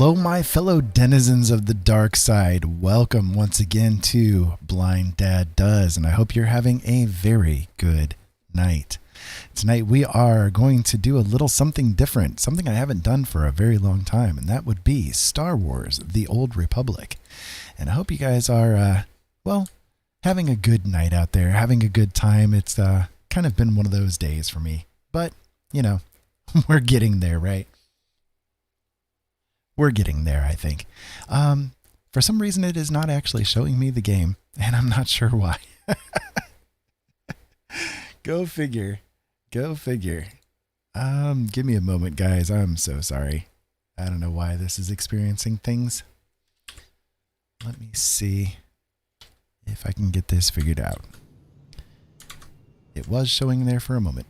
Hello, my fellow denizens of the dark side. Welcome once again to Blind Dad Does, and I hope you're having a very good night. Tonight we are going to do a little something different, something I haven't done for a very long time, and that would be Star Wars: The Old Republic. And I hope you guys are, having a good night out there, having a good time. It's kind of been one of those days for me, but, you know, we're getting there, right? We're getting there, I think. For some reason, it is not actually showing me the game, and I'm not sure why. Go figure. Go figure. Give me a moment, guys. I'm so sorry. I don't know why this is experiencing things. Let me see if I can get this figured out. It was showing there for a moment.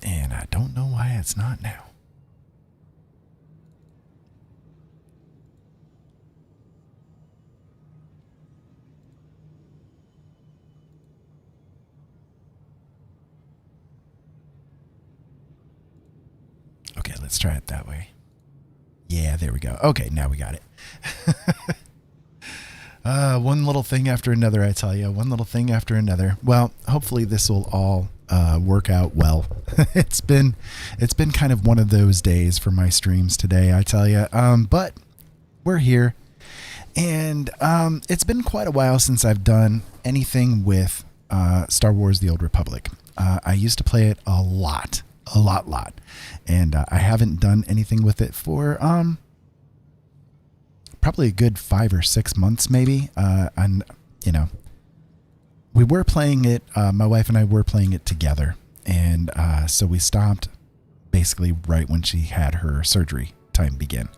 And I don't know why it's not now. Okay, let's try it that way. Yeah, there we go. Okay, now we got it. One little thing after another, I tell you. One little thing after another. Well, hopefully this will all work out well. It's been kind of one of those days for my streams today, I tell you. But we're here, and it's been quite a while since I've done anything with Star Wars: The Old Republic. I used to play it a lot, and I haven't done anything with it for probably a good 5 or 6 months, maybe. And you know, we were playing it. My wife and I were playing it together, and so we stopped basically right when she had her surgery time begin,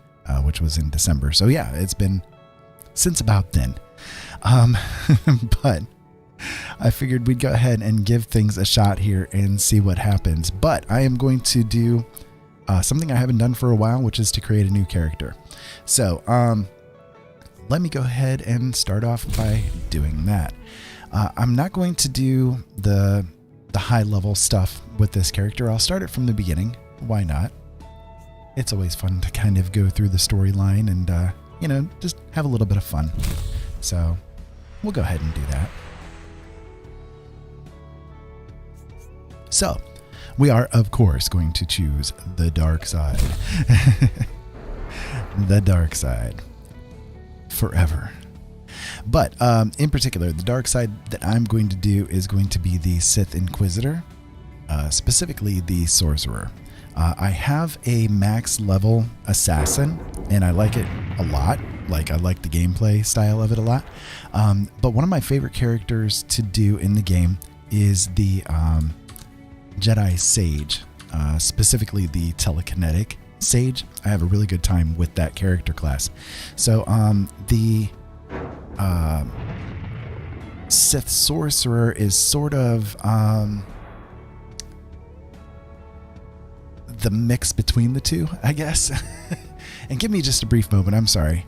which was in December. So yeah, it's been since about then. But I figured we'd go ahead and give things a shot here and see what happens. But I am going to do something I haven't done for a while, which is to create a new character. So let me go ahead and start off by doing that. I'm not going to do the high level stuff with this character. I'll start it from the beginning. Why not? It's always fun to kind of go through the storyline and, you know, just have a little bit of fun. So we'll go ahead and do that. So we are, of course, going to choose the dark side. The dark side. Forever. But in particular, the dark side that I'm going to do is going to be the Sith Inquisitor, specifically the Sorcerer. I have a max level assassin, and I like it a lot. Like, I like the gameplay style of it a lot. But one of my favorite characters to do in the game is the Jedi Sage, specifically the telekinetic Sage. I have a really good time with that character class. So the Sith Sorcerer is sort of the mix between the two, I guess. And give me just a brief moment. I'm sorry.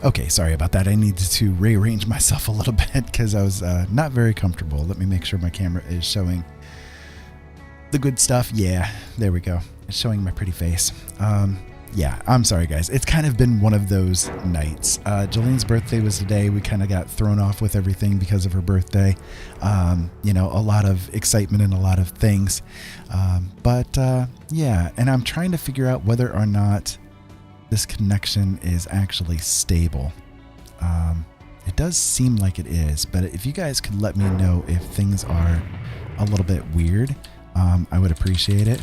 Okay, sorry about that. I needed to rearrange myself a little bit because I was not very comfortable. Let me make sure my camera is showing the good stuff. Yeah, there we go. It's showing my pretty face. Yeah, I'm sorry, guys. It's kind of been one of those nights. Jolene's birthday was today. We kind of got thrown off with everything because of her birthday. You know, a lot of excitement and a lot of things. But yeah, and I'm trying to figure out whether or not this connection is actually stable. It does seem like it is, but if you guys could let me know if things are a little bit weird, I would appreciate it.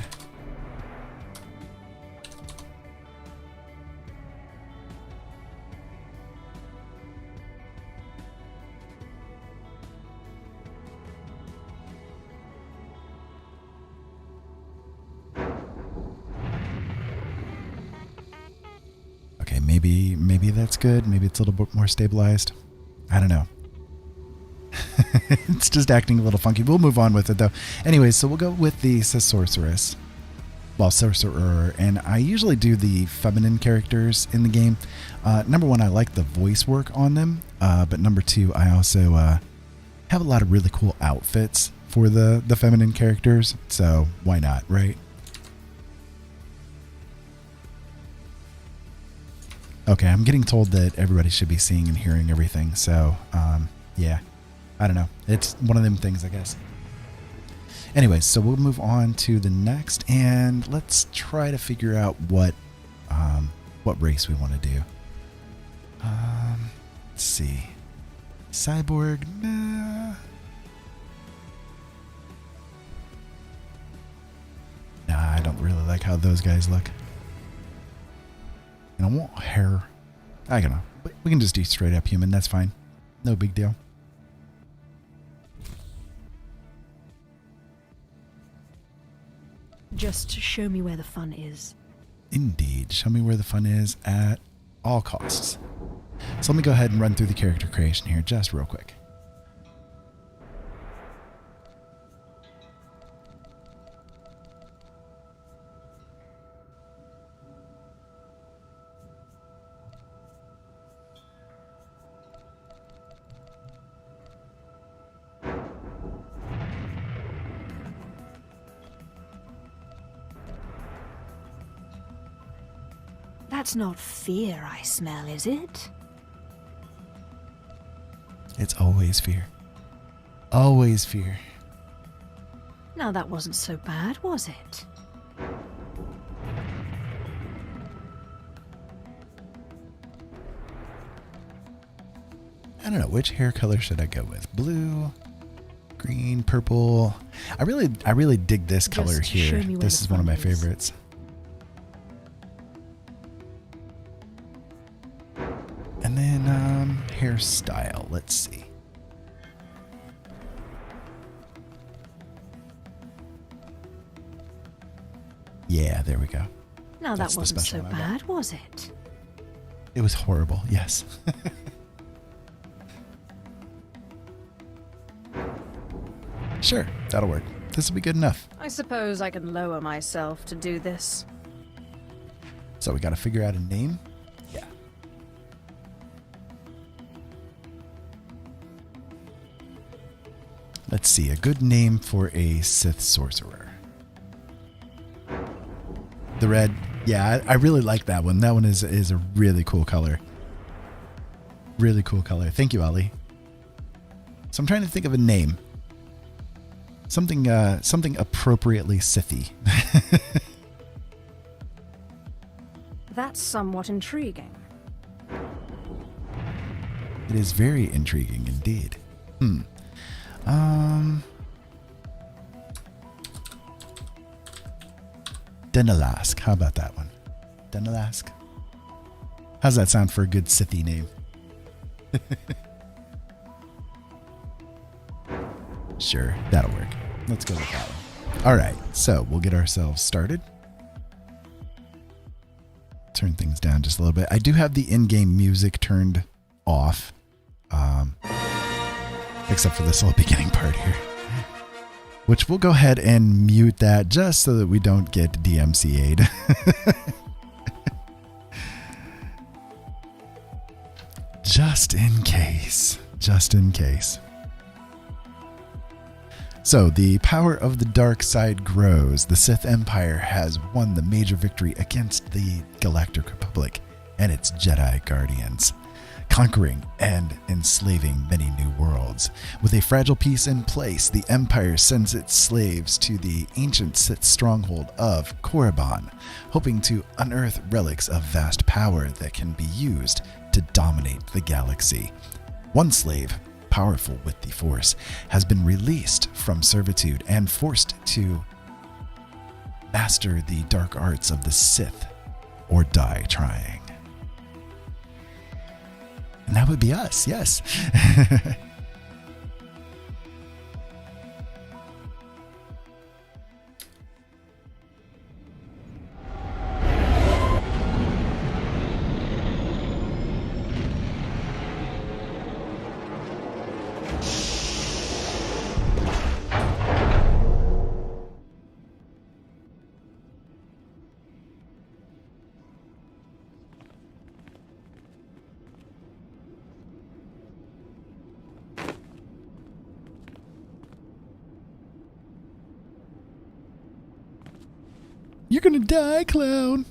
Okay, maybe that's good. Maybe it's a little bit more stabilized. I don't know. It's just acting a little funky. We'll move on with it, though. Anyways, so we'll go with the Sorceress. well, Sorcerer, and I usually do the feminine characters in the game. Number one, I like the voice work on them, but number two, I also have a lot of really cool outfits for the feminine characters, so why not, right? Okay, I'm getting told that everybody should be seeing and hearing everything, so yeah, I don't know. It's one of them things, I guess. Anyways, so we'll move on to the next, and let's try to figure out what race we want to do. Let's see. Cyborg, nah. Nah, I don't really like how those guys look. And I want hair. I don't know. But we can just do straight up human. That's fine. No big deal. Just show me where the fun is. Indeed. Show me where the fun is at all costs. So let me go ahead and run through the character creation here just real quick. That's not fear I smell, is it? It's always fear. Always fear. Now that wasn't so bad, was it? I don't know, which hair color should I go with? Blue, green, purple. I really dig this color Just here. show me where This the is one of fun my is. favorites. And then hairstyle, let's see. Yeah, there we go. Now That's that the wasn't so special one I got. bad, was it? It was horrible, yes. Sure, that'll work. This will be good enough. I suppose I can lower myself to do this. So we got to figure out a name. Yeah. Let's see, a good name for a Sith sorcerer. The red. Yeah, I really like that one. That one is a really cool color. Really cool color. Thank you, Ali. So I'm trying to think of a name. Something appropriately Sithy. That's somewhat intriguing. It is very intriguing indeed. Denalask. How about that one? Denalask. How's that sound for a good Sithy name? Sure, that'll work. Let's go with that one. All right, so we'll get ourselves started. Turn things down just a little bit. I do have the in-game music turned off, except for this little beginning part here, which we'll go ahead and mute that just so that we don't get DMCA'd. Just in case. Just in case. So, the power of the dark side grows. The Sith Empire has won the major victory against the Galactic Republic and its Jedi Guardians, conquering and enslaving many new worlds. With a fragile peace in place, the Empire sends its slaves to the ancient Sith stronghold of Korriban, hoping to unearth relics of vast power that can be used to dominate the galaxy. One slave, powerful with the Force, has been released from servitude and forced to master the dark arts of the Sith or die trying. And that would be us, yes. You're gonna die, clown.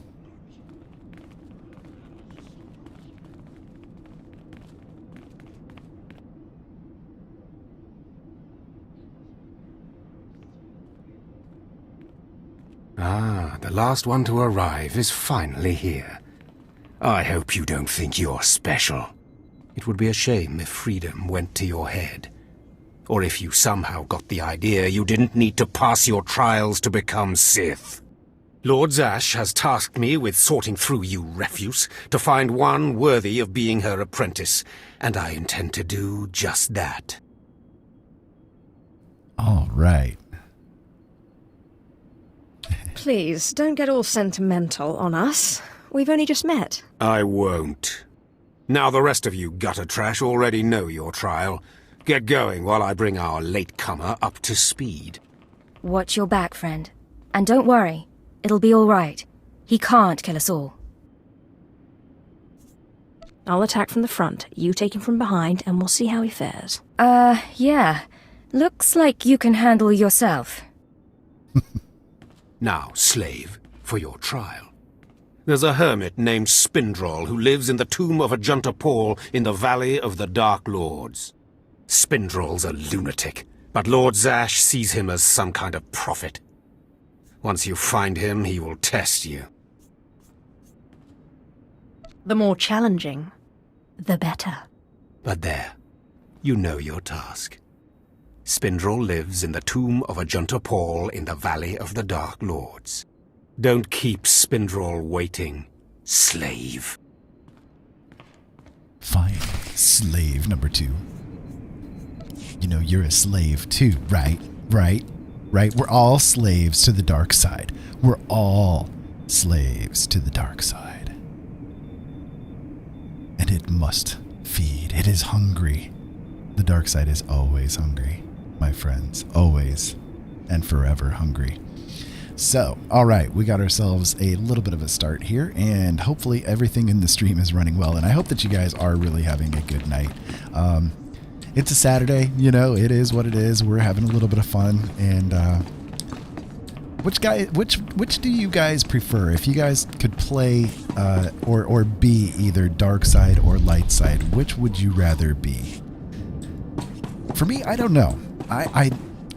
Ah, the last one to arrive is finally here. I hope you don't think you're special. It would be a shame if freedom went to your head. Or if you somehow got the idea you didn't need to pass your trials to become Sith. Lord Zash has tasked me with sorting through you refuse to find one worthy of being her apprentice, and I intend to do just that. All right. Please, don't get all sentimental on us. We've only just met. I won't. Now the rest of you gutter trash already know your trial. Get going while I bring our latecomer up to speed. Watch your back, friend. And don't worry. It'll be all right. He can't kill us all. I'll attack from the front. You take him from behind, and we'll see how he fares. Yeah. Looks like you can handle yourself. Now, slave, for your trial. There's a hermit named Spindrol who lives in the tomb of Ajunta Paul in the Valley of the Dark Lords. Spindrol's a lunatic, but Lord Zash sees him as some kind of prophet. Once you find him, he will test you. The more challenging, the better. But there, you know your task. Spindrol lives in the tomb of Ajunta Paul in the Valley of the Dark Lords. Don't keep Spindrol waiting, slave. Fine. Slave number 2. You know, you're a slave too, right? Right? We're all slaves to the dark side. We're all slaves to the dark side. And it must feed. It is hungry. The dark side is always hungry, my friends. Always and forever hungry. So, all right, we got ourselves a little bit of a start here, and hopefully everything in the stream is running well, and I hope that you guys are really having a good night. It's a Saturday, you know, it is what it is. We're having a little bit of fun, and which do you guys prefer? If you guys could play or be either dark side or light side, which would you rather be? For me, I don't know. I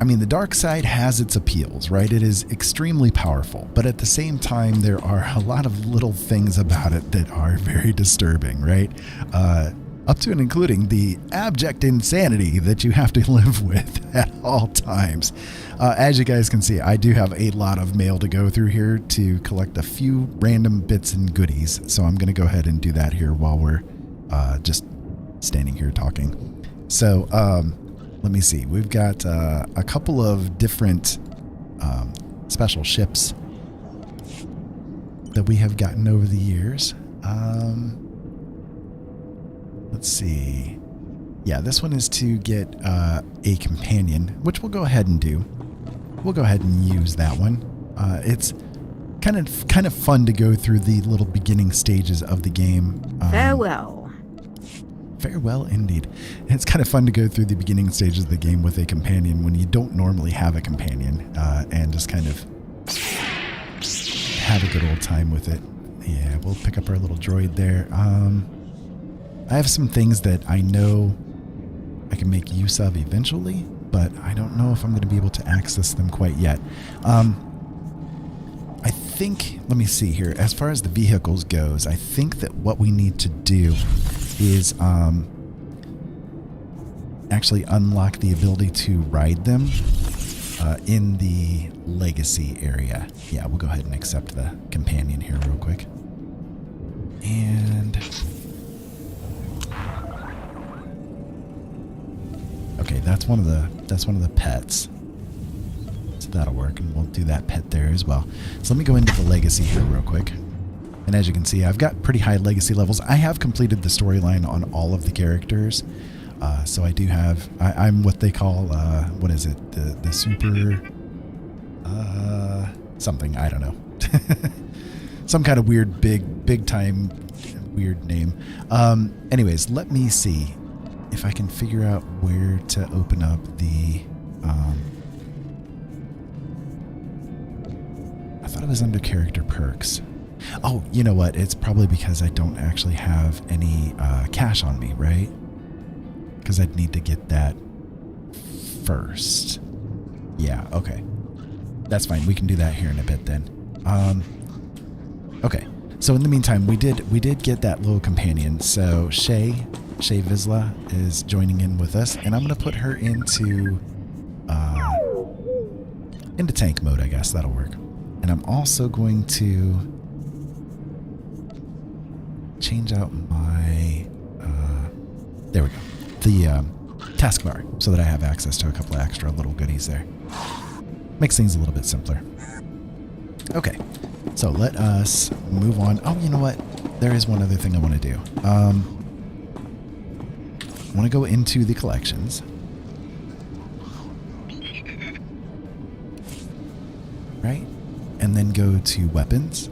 mean, the dark side has its appeals, right? It is extremely powerful, but at the same time, there are a lot of little things about it that are very disturbing, right? Up to and including the abject insanity that you have to live with at all times. As you guys can see, I do have a lot of mail to go through here to collect a few random bits and goodies, so I'm going to go ahead and do that here while we're just standing here talking. So, let me see. We've got a couple of different special ships that we have gotten over the years. Let's see. Yeah, this one is to get a companion, which we'll go ahead and do. We'll go ahead and use that one. It's kind of fun to go through the little beginning stages of the game. Farewell. Farewell, indeed. It's kind of fun to go through the beginning stages of the game with a companion when you don't normally have a companion, and just kind of have a good old time with it. Yeah, we'll pick up our little droid there. I have some things that I know I can make use of eventually, but I don't know if I'm going to be able to access them quite yet. I think, let me see here, as far as the vehicles goes, I think that what we need to do is actually unlock the ability to ride them in the legacy area. Yeah, we'll go ahead and accept the companion here real quick. And okay, that's one of the pets. So that'll work, and we'll do that pet there as well. So let me go into the legacy here real quick. And as you can see, I've got pretty high legacy levels. I have completed the storyline on all of the characters. So I do have, I'm what they call, what is it? The super, something, I don't know. Some kind of weird, big time, weird name. Anyways, let me see if I can figure out where to open up the, I thought it was under character perks. Oh, you know what? It's probably because I don't actually have any cash on me, right? Because I'd need to get that first. Yeah, okay. That's fine. We can do that here in a bit then. Okay. So in the meantime, we did get that little companion. So Shay Vizsla is joining in with us, and I'm going to put her into tank mode, I guess. That'll work. And I'm also going to change out my there we go, the taskbar, so that I have access to a couple of extra little goodies there. Makes things a little bit simpler. Okay, so let us move on. Oh, you know what? There is one other thing I want to do. I want to go into the collections. Right? And then go to weapons.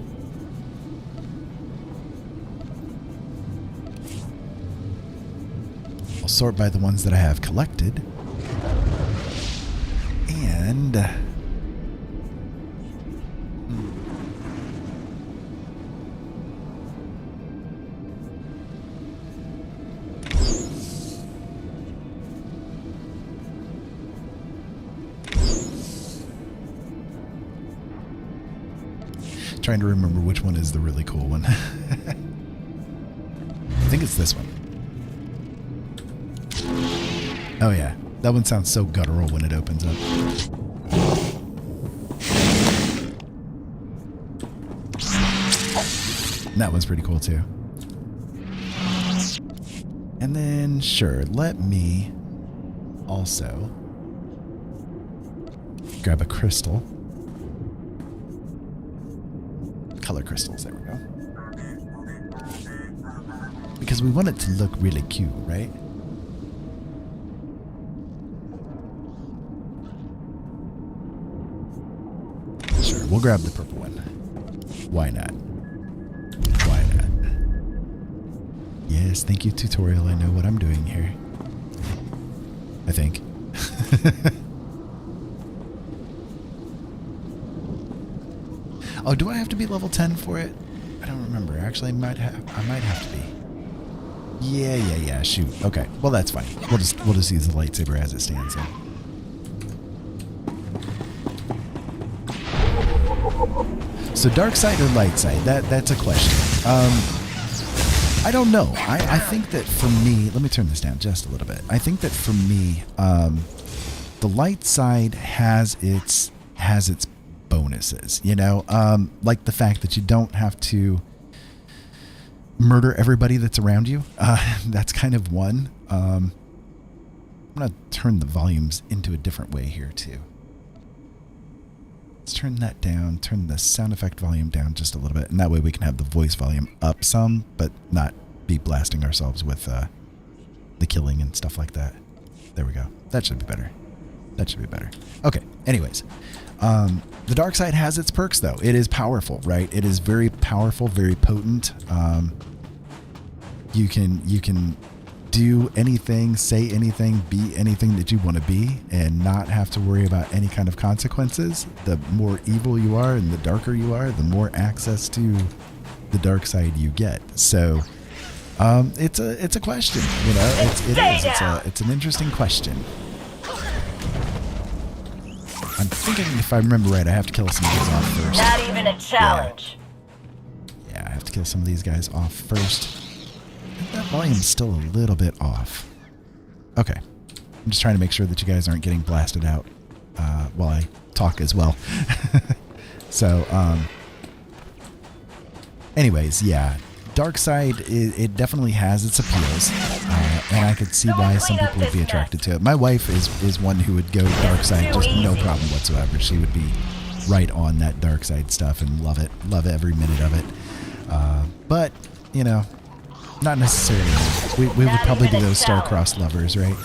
I'll sort by the ones that I have collected. And trying to remember which one is the really cool one. I think it's this one. Oh yeah, that one sounds so guttural when it opens up. And that one's pretty cool too. And then, sure, let me also grab a crystal. Color crystals, there we go. Because we want it to look really cute, right? Sure, we'll grab the purple one. Why not? Why not? Yes, thank you, tutorial. I know what I'm doing here. I think. Oh, do I have to be level 10 for it? I don't remember. Actually, I might have to be. Yeah. Shoot. Okay. Well, that's fine. We'll just use the lightsaber as it stands then. So dark side or light side? That's a question. I don't know. I think that for me, let me turn this down just a little bit. I think that for me, the light side has its bonuses, you know, like the fact that you don't have to murder everybody that's around you. That's kind of one. I'm going to turn the volumes into a different way here too. Let's turn that down, turn the sound effect volume down just a little bit, and that way we can have the voice volume up some, but not be blasting ourselves with the killing and stuff like that. There we go. That should be better. That should be better. Okay, anyways. The dark side has its perks, though. It is powerful, right? It is very powerful, very potent. You can do anything, say anything, be anything that you want to be, and not have to worry about any kind of consequences. The more evil you are and the darker you are, the more access to the dark side you get. So, it's a question, you know. It's an interesting question. I'm thinking, if I remember right, I have to kill some of these off first. Not even a challenge. Yeah, I have to kill some of these guys off first. I think that volume's still a little bit off. Okay. I'm just trying to make sure that you guys aren't getting blasted out while I talk as well. So, anyways, yeah. Dark side, it definitely has its appeals, and I could see why some people would be attracted to it. My wife is one who would go dark side just no problem whatsoever. She would be right on that dark side stuff and love every minute of it. But, you know, not necessarily. We would probably be those star-crossed lovers, right?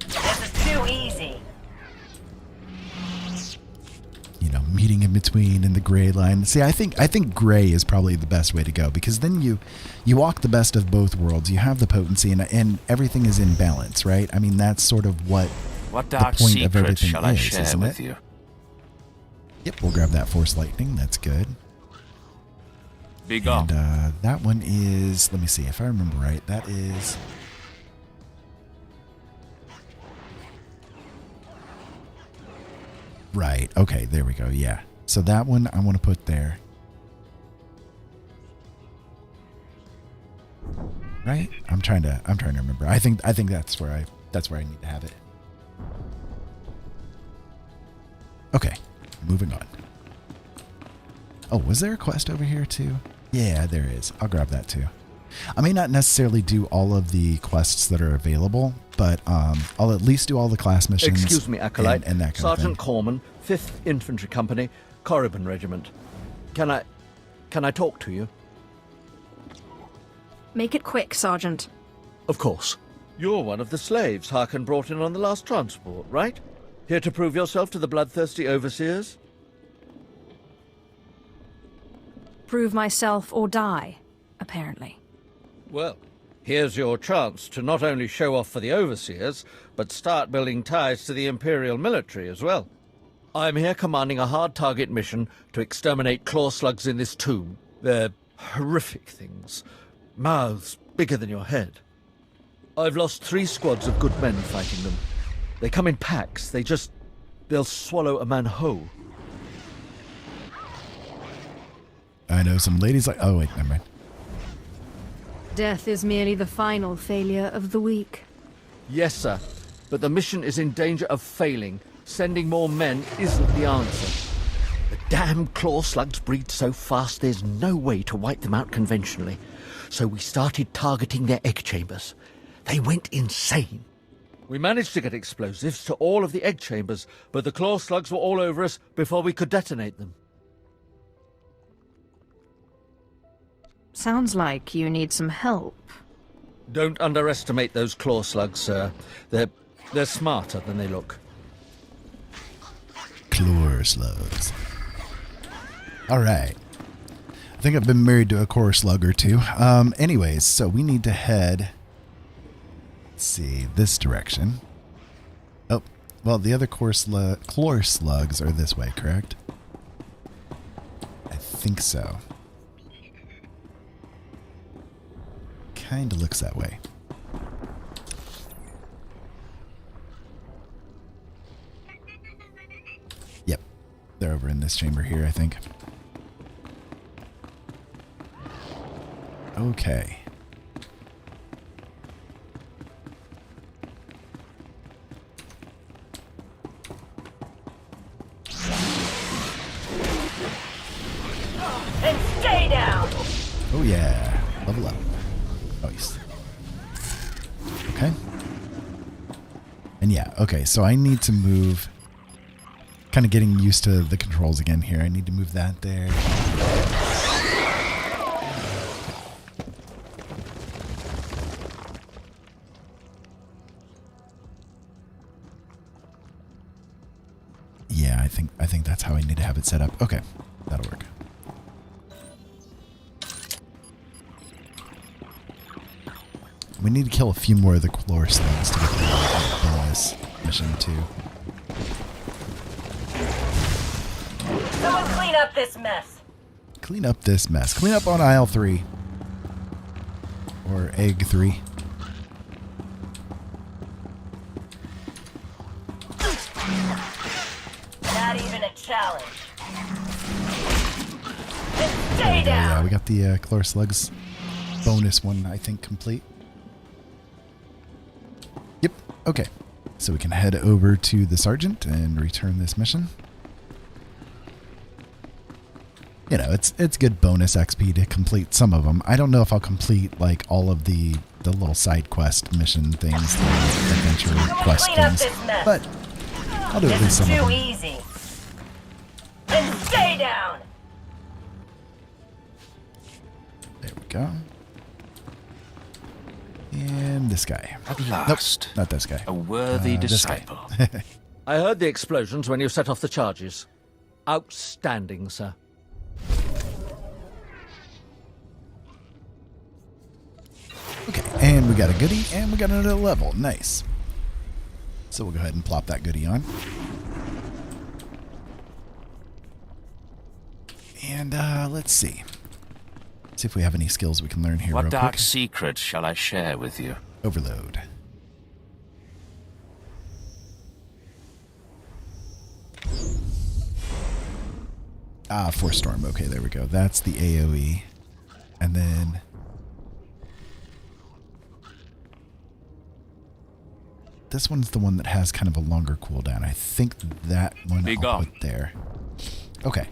This is too easy. You know, meeting in between in the gray line. See, I think gray is probably the best way to go, because then you walk the best of both worlds. You have the potency and everything is in balance, right? I mean, that's sort of what dark the point of secret everything shall I is, share isn't with it? you? Yep, we'll grab that Force Lightning. That's good. Big And up. that one is, let me see if I remember right, that is... Right, okay, there we go, yeah. So that one I want to put there. Right? I'm trying to remember. I think that's where I need to have it. Okay, moving on. Oh, was there a quest over here too? Yeah, there is. I'll grab that too. I may not necessarily do all of the quests that are available, but I'll at least do all the class missions. Excuse me, Acolyte. And that kind Sergeant of thing. Corman, 5th Infantry Company, Korriban Regiment. Can I talk to you? Make it quick, Sergeant. Of course. You're one of the slaves Harkin brought in on the last transport, right? Here to prove yourself to the bloodthirsty overseers? Prove myself or die, apparently. Well, here's your chance to not only show off for the overseers, but start building ties to the Imperial military as well. I'm here commanding a hard target mission to exterminate claw slugs in this tomb. They're horrific things. Mouths bigger than your head. I've lost 3 squads of good men fighting them. They come in packs. They'll swallow a man whole. I know some ladies like... Oh, wait, never mind. Death is merely the final failure of the week. Yes, sir. But the mission is in danger of failing. Sending more men isn't the answer. The damn claw slugs breed so fast there's no way to wipe them out conventionally. So we started targeting their egg chambers. They went insane. We managed to get explosives to all of the egg chambers, but the claw slugs were all over us before we could detonate them. Sounds like you need some help. Don't underestimate those claw slugs, sir. They're smarter than they look. Claw slugs. All right. I think I've been married to a core slug or two. Anyways, so we need to head... Let's see, this direction. Oh, well, the other claw slugs are this way, correct? I think so. Kinda looks that way. Yep, they're over in this chamber here, I think. Okay. And stay down! Oh yeah, level up. Nice. Okay. And yeah, okay, so I need to move, kind of getting used to the controls again here. I need to move that there. Yeah, I think that's how I need to have it set up. Okay, that'll work. We need to kill a few more of the claw slugs to get the bonus mission too. Someone clean up this mess. Clean up this mess. Clean up on aisle 3. Or egg 3. Not even a challenge. And stay down! Yeah, we got the claw slugs bonus one, I think, complete. Yep, okay. So we can head over to the sergeant and return this mission. You know, it's good bonus XP to complete some of them. I don't know if I'll complete like all of the little side quest mission things, the adventure quest clean up things, this mess. but I'll do at This least is some of too them. easy. And stay down! There we go. And this guy. At last, Nope, not this guy. a worthy This guy. disciple. I heard the explosions when you set off the charges. Outstanding, sir. Okay, and we got a goodie, and we got another level. Nice. So we'll go ahead and plop that goodie on. And let's see. See if we have any skills we can learn here What real dark quick. secret shall I share with you? Overload. Force Storm. Okay, there we go. That's the AoE. And then... this one's the one that has kind of a longer cooldown. I think that one I'll put there. Okay.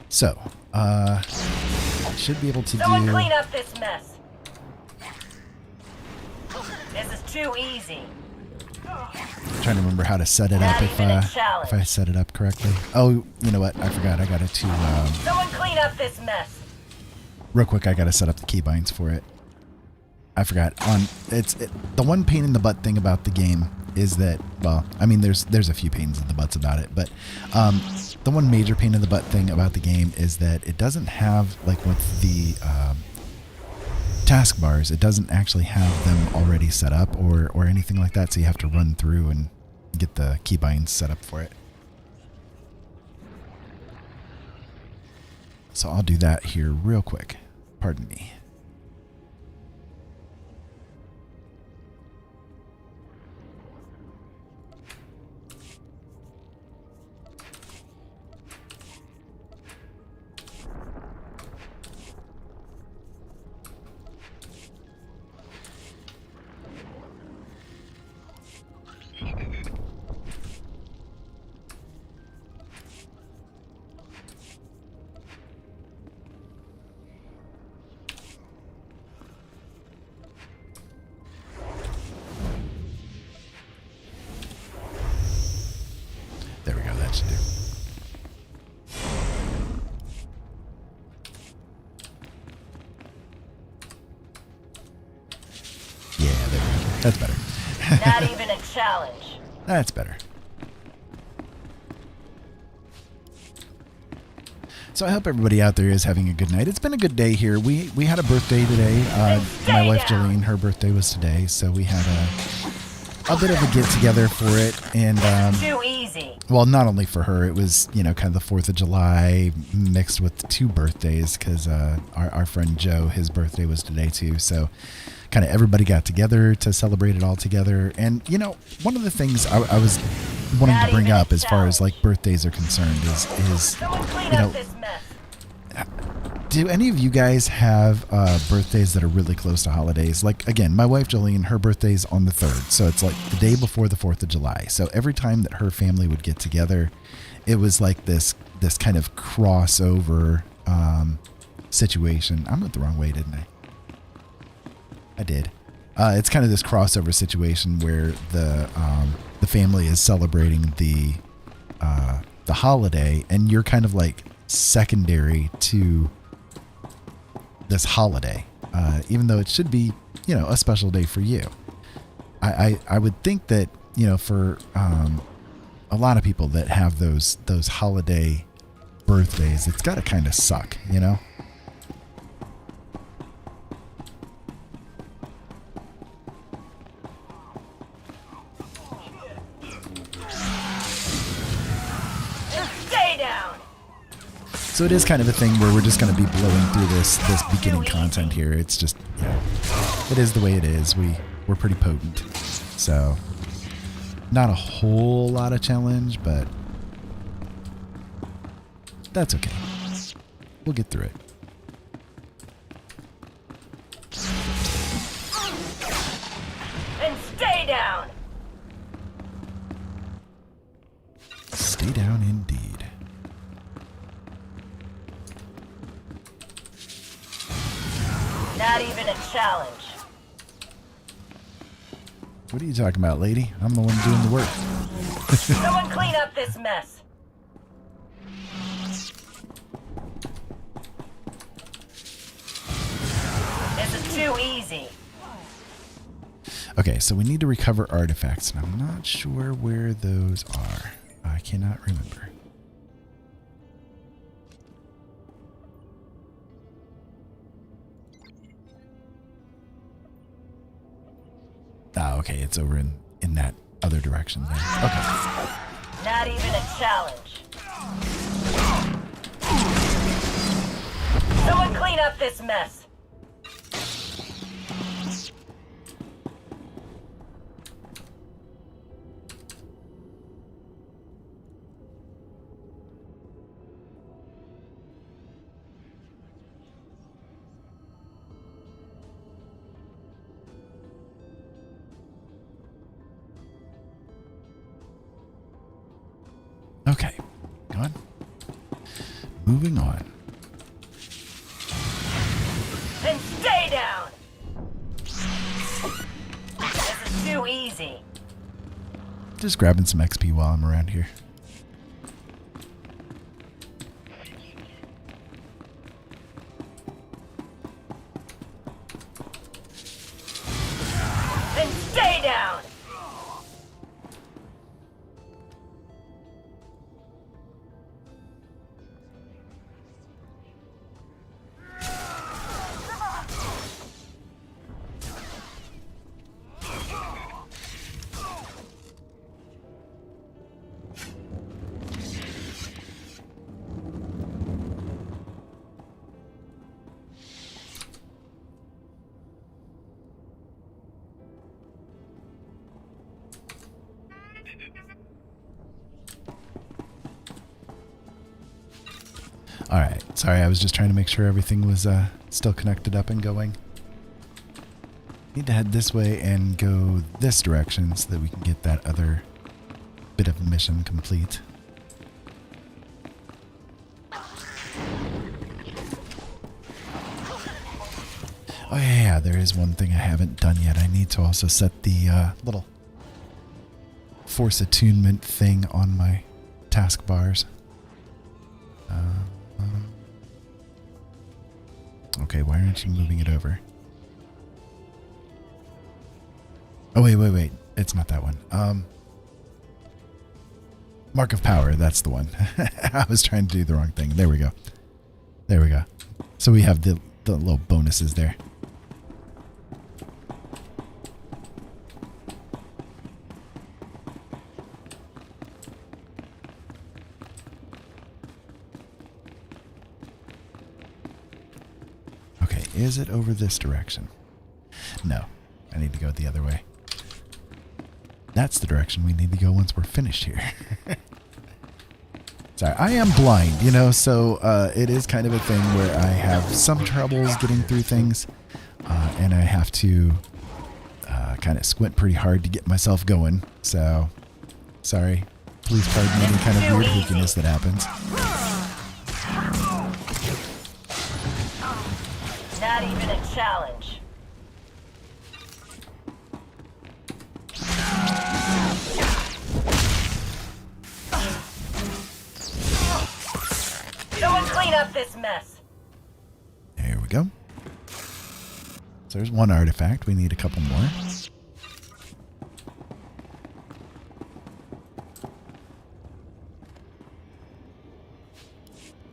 So, should be able to Someone do... clean up this mess. This is too easy. I'm trying to remember how to set it up if I set it up correctly. Oh, you know what? I forgot. I got it to... Someone clean up this mess. real quick, I got to set up the keybinds for it. I forgot. The one pain in the butt thing about the game is that, well, I mean, there's a few pains in the butts about it, but the one major pain in the butt thing about the game is that it doesn't have, like with the taskbars, it doesn't actually have them already set up or anything like that, so you have to run through and get the keybinds set up for it. So I'll do that here real quick. Pardon me. There we go, that should do. Yeah, there we go. That's better. Not even a challenge. That's better. So I hope everybody out there is having a good night. It's been a good day here. We had a birthday today. My wife Jolene, her birthday was today, so we had a bit of a get together for it, and Too easy. well, not only for her, it was, you know, kind of the 4th of July mixed with 2 birthdays, because our friend Joe, his birthday was today too, so kind of everybody got together to celebrate it all together. And, you know, one of the things I was wanting to bring up as far as like birthdays are concerned is Someone clean you know, up this mess. do any of you guys have birthdays that are really close to holidays? Like, again, my wife Jolene, her birthday's on the 3rd, so it's like the day before the 4th of July. So every time that her family would get together, it was like this kind of crossover situation. I went the wrong way, didn't I? I did. It's kind of this crossover situation where the family is celebrating the holiday, and you're kind of like secondary to this holiday, even though it should be, you know, a special day for you. I would think that, you know, for a lot of people that have those holiday birthdays, it's got to kind of suck, you know? Stay down. So it is kind of a thing where we're just going to be blowing through this beginning content here. It's just, you know, it is the way it is. We're pretty potent. So not a whole lot of challenge, but that's okay. We'll get through it. And stay down. Stay down indeed. Not even a challenge. What are you talking about, lady? I'm the one doing the work. Someone clean up this mess. This is too easy. Okay, so we need to recover artifacts, and I'm not sure where those are. I cannot remember. Ah, okay, it's over in that other direction there. Okay. Not even a challenge. Someone clean up this mess. Okay, go on. Moving on. Then stay down. This is too easy. Just grabbing some XP while I'm around here. Then stay down. Alright, sorry, I was just trying to make sure everything was still connected up and going. Need to head this way and go this direction so that we can get that other bit of mission complete. Oh yeah, there is one thing I haven't done yet. I need to also set the little force attunement thing on my taskbars. Okay, why aren't you moving it over? Oh, wait. It's not that one. Mark of Power, that's the one. I was trying to do the wrong thing. There we go. So we have the little bonuses there. Okay, is it over this direction? No, I need to go the other way. That's the direction we need to go once we're finished here. Sorry, I am blind, you know, so it is kind of a thing where I have some troubles getting through things, and I have to kind of squint pretty hard to get myself going. So, sorry. Please pardon any kind of weird hookiness that happens. Not even a challenge. Someone clean up this mess. There we go. So there's one artifact. We need a couple more.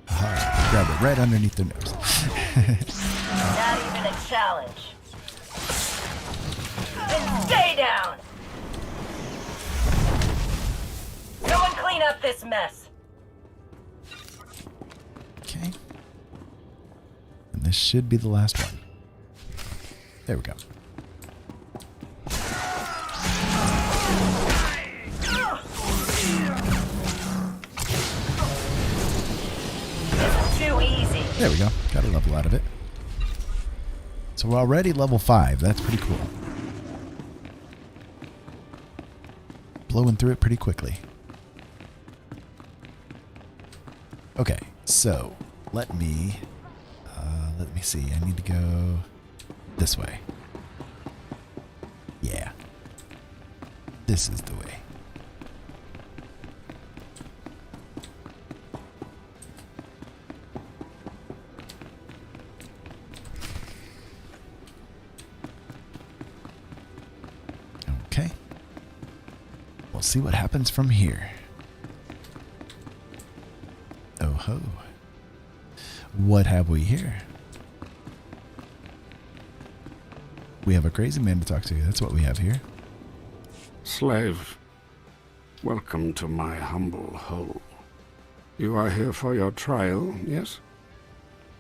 Aha, grab it right underneath their nose. Not even a challenge. Then stay down. Someone clean up this mess. Okay. And this should be the last one. There we go. Too easy. There we go. Got a level out of it. So we're already level 5. That's pretty cool. Blowing through it pretty quickly. Okay, so let me see. I need to go this way. Yeah. This is the way. Okay. We'll see what happens from here. Oh ho. What have we here? We have a crazy man to talk to. That's what we have here. Slave, welcome to my humble hole. You are here for your trial, yes?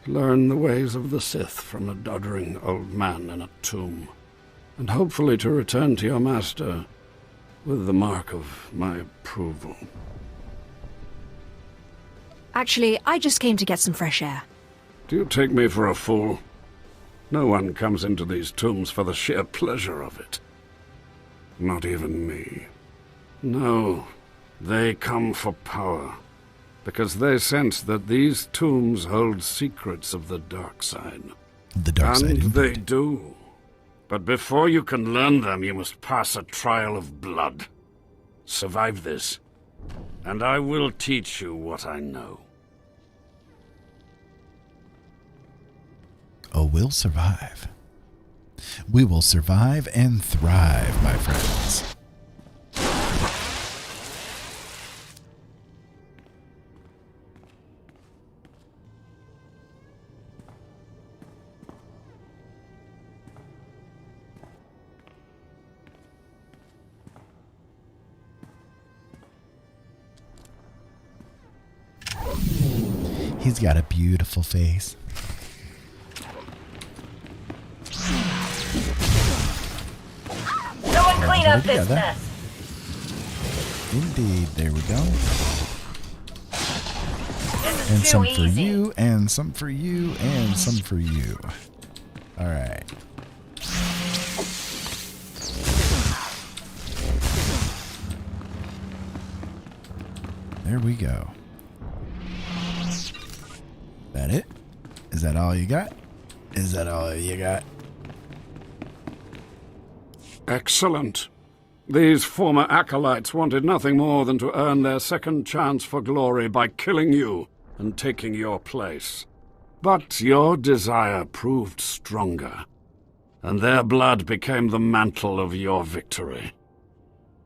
learn the ways of the Sith from a doddering old man in a tomb, and hopefully to return to your master with the mark of my approval. Actually, I just came to get some fresh air. Do you take me for a fool? No one comes into these tombs for the sheer pleasure of it. Not even me. No, they come for power, because they sense that these tombs hold secrets of the dark side. The dark side, and indeed. they do. But before you can learn them, you must pass a trial of blood. Survive this, and I will teach you what I know. Oh, we'll survive. We will survive and thrive, my friends. He's got a beautiful face. Someone clean up this mess. Indeed, there we go. This And is some too for easy. you, and some for you, and some for you. Alright. There we go. That it? Is that all you got? Is that all you got? Excellent. These former acolytes wanted nothing more than to earn their second chance for glory by killing you and taking your place. But your desire proved stronger, and their blood became the mantle of your victory.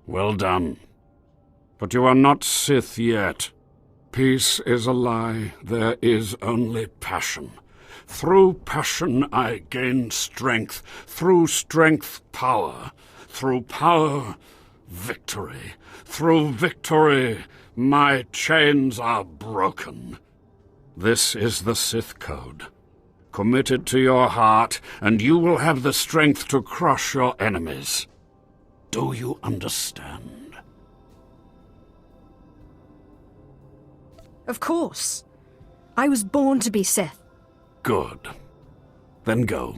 Well done. But you are not Sith yet. Peace is a lie. There is only passion. Through passion I gain strength. Through strength, power. Through power, victory. Through victory, my chains are broken. This is the Sith Code. Commit it to your heart, and you will have the strength to crush your enemies. Do you understand? Of course. I was born to be Sith. Good. Then go.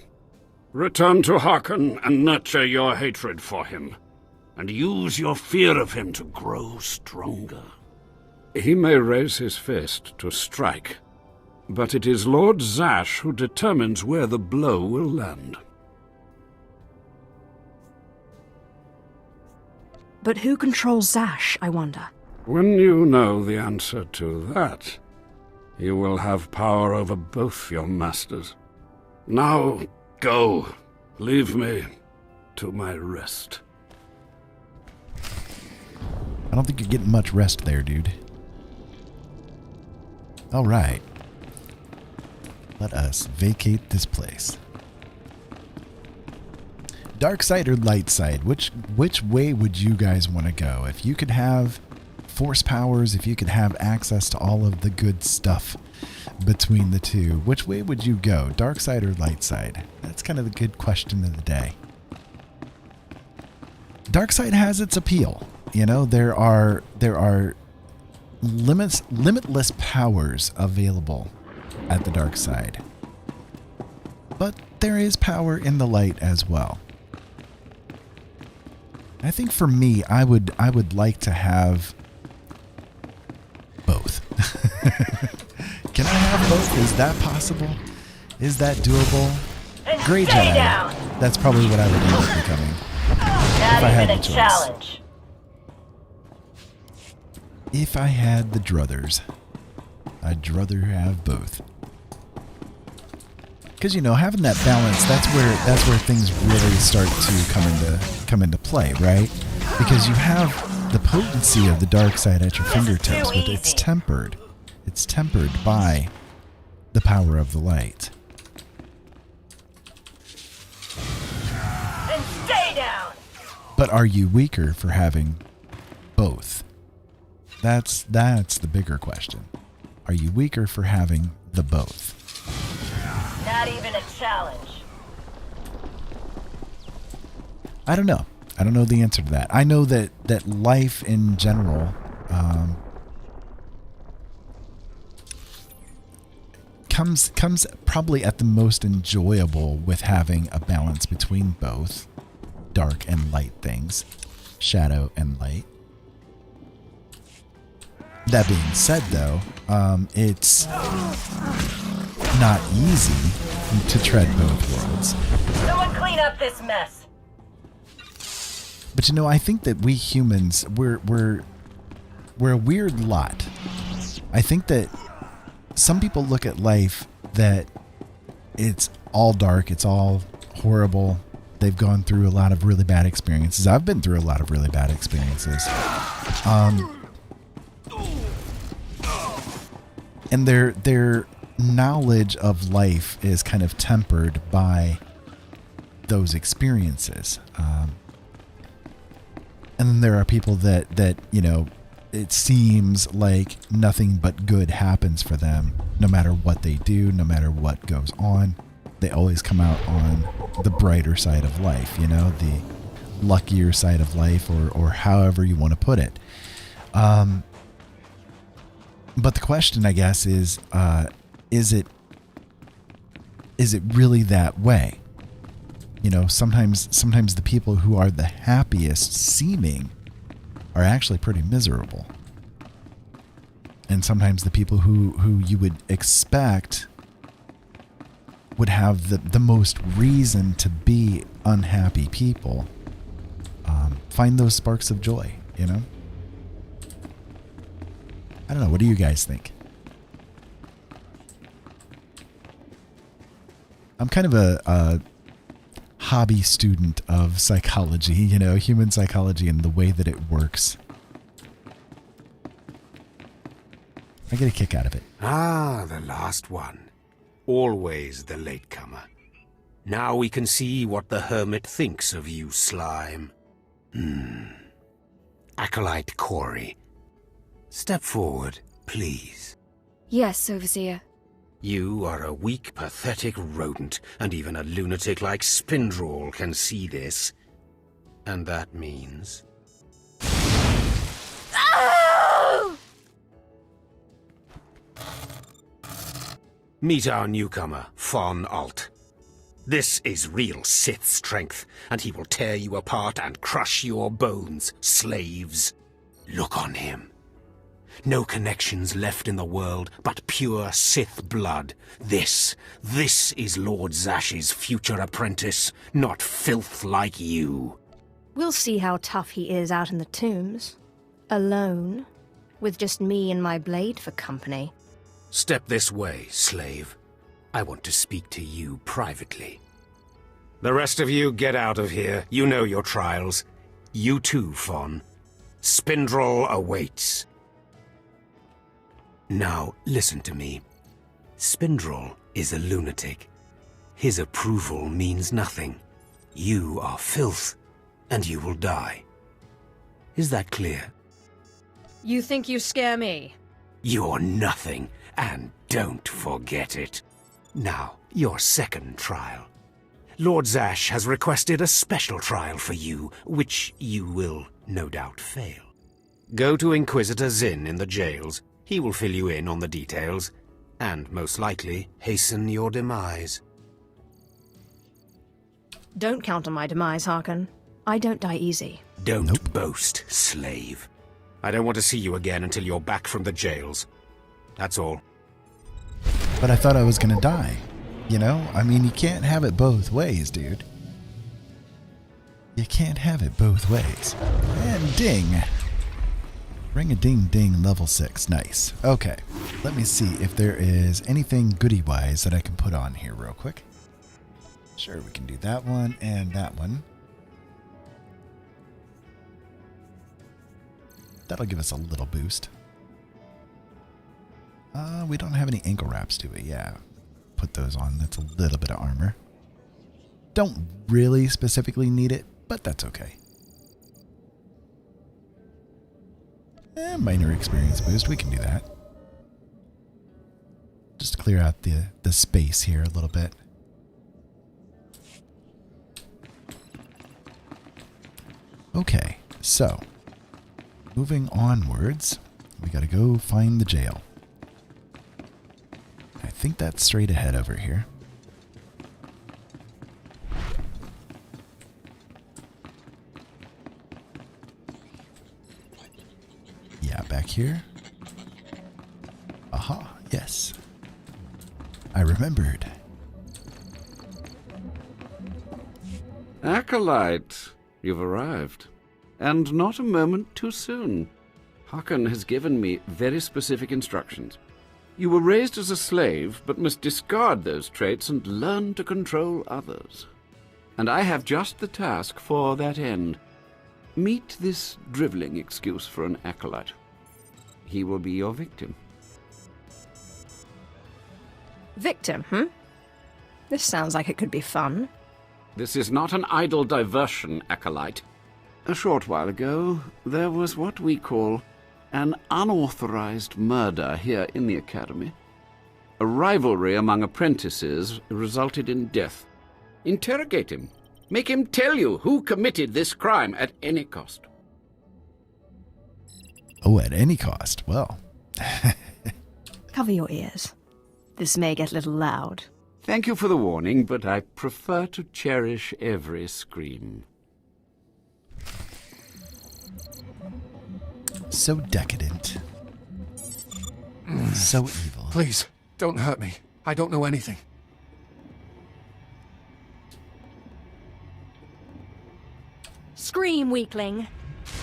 Return to Harkon and nurture your hatred for him, and use your fear of him to grow stronger. He may raise his fist to strike, but it is Lord Zash who determines where the blow will land. But who controls Zash, I wonder? When you know the answer to that, you will have power over both your masters. Now, go. Leave me to my rest. I don't think you're getting much rest there, dude. Alright. Let us vacate this place. Dark side or light side? Which way would you guys want to go? If you could have force powers, if you could have access to all of the good stuff between the two, which way would you go? Dark side or light side? That's kind of the good question of the day. Dark side has its appeal. You know, there are limitless powers available at the dark side. But there is power in the light as well. I think for me, I would like to have both. Can I have both? Is that possible? Is that doable? And Grey stay Jedi. down. That's probably what I would end up becoming. Not If I had even a the choice. challenge. If I had the druthers, I'd druther have both. Because, you know, having that balance, that's where things really start to come into play, right? Because you have the potency of the dark side at your fingertips, but it's tempered. It's tempered by the power of the light. And stay down. But are you weaker for having both? That's the bigger question. Are you weaker for having the both? challenge. I don't know. I don't know the answer to that. I know that life in general comes probably at the most enjoyable with having a balance between both dark and light things, shadow and light. That being said, though, it's not easy to tread both worlds. Someone clean up this mess. But I think that we humans, we're a weird lot. I think that some people look at life that it's all dark, it's all horrible. They've gone through a lot of really bad experiences. I've been through a lot of really bad experiences. And their knowledge of life is kind of tempered by those experiences. And then there are people that it seems like nothing but good happens for them, no matter what they do, no matter what goes on. They always come out on the brighter side of life, the luckier side of life, or however you want to put it. But the question, I guess, is it really that way? Sometimes the people who are the happiest seeming are actually pretty miserable. And sometimes the people who you would expect would have the most reason to be unhappy people find those sparks of joy, I don't know. What do you guys think? I'm kind of a hobby student of psychology, human psychology and the way that it works. I get a kick out of it. Ah, the last one. Always the latecomer. Now we can see what the hermit thinks of you, slime. Acolyte Corey. Step forward, please. Yes, Overseer. You are a weak, pathetic rodent, and even a lunatic like Spindrel can see this. And that means... Oh! Meet our newcomer, Von Alt. This is real Sith strength, and he will tear you apart and crush your bones, slaves. Look on him. No connections left in the world, but pure Sith blood. This is Lord Zash's future apprentice, not filth like you. We'll see how tough he is out in the tombs. Alone, with just me and my blade for company. Step this way, slave. I want to speak to you privately. The rest of you get out of here. You know your trials. You too, Fawn. Spindrel awaits. Now, listen to me. Spindrel is a lunatic. His approval means nothing. You are filth, and you will die. Is that clear? You think you scare me? You're nothing, and don't forget it. Now, your second trial. Lord Zash has requested a special trial for you, which you will no doubt fail. Go to Inquisitor Zinn in the jails. He will fill you in on the details, and most likely hasten your demise. Don't count on my demise, Harkon. I don't die easy. Don't boast, slave. I don't want to see you again until you're back from the jails. That's all. But I thought I was gonna die. I mean, you can't have it both ways, dude. You can't have it both ways. And ding. Ring-a-ding-ding, level 6. Nice. Okay. Let me see if there is anything goody-wise that I can put on here real quick. Sure, we can do that one and that one. That'll give us a little boost. We don't have any ankle wraps, do we? Yeah. Put those on. That's a little bit of armor. Don't really specifically need it, but that's okay. Minor experience boost. We can do that. Just to clear out the space here a little bit. Okay, so moving onwards, we gotta go find the jail. I think that's straight ahead over here. Yeah, back here. Aha, yes. I remembered. Acolyte, you've arrived. And not a moment too soon. Hakan has given me very specific instructions. You were raised as a slave, but must discard those traits and learn to control others. And I have just the task for that end. Meet this drivelling excuse for an acolyte. He will be your victim. Victim, This sounds like it could be fun. This is not an idle diversion, acolyte. A short while ago, there was what we call an unauthorized murder here in the Academy. A rivalry among apprentices resulted in death. Interrogate him. Make him tell you who committed this crime at any cost. Oh, at any cost. Well. Cover your ears. This may get a little loud. Thank you for the warning, but I prefer to cherish every scream. So decadent. So evil. Please, don't hurt me. I don't know anything. Scream, weakling.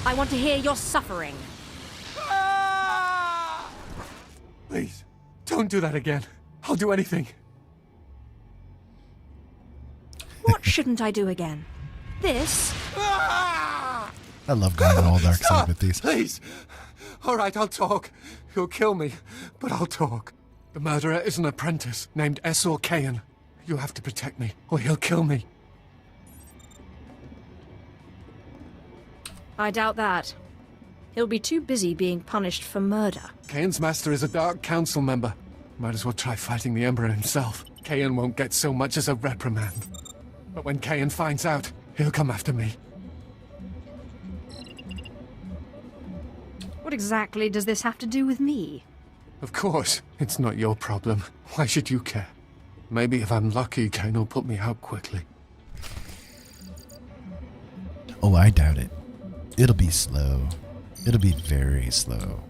I want to hear your suffering. Please, don't do that again. I'll do anything. What shouldn't I do again? This? I love going all dark side with these. Please. All right, I'll talk. He'll kill me, but I'll talk. The murderer is an apprentice named Esor Kayan. You have to protect me, or he'll kill me. I doubt that. He'll be too busy being punished for murder. Kayan's master is a Dark Council member. Might as well try fighting the Emperor himself. Kayan won't get so much as a reprimand. But when Kayan finds out, he'll come after me. What exactly does this have to do with me? Of course, it's not your problem. Why should you care? Maybe if I'm lucky, Kayan will put me out quickly. Oh, I doubt it. It'll be slow. It'll be very slow.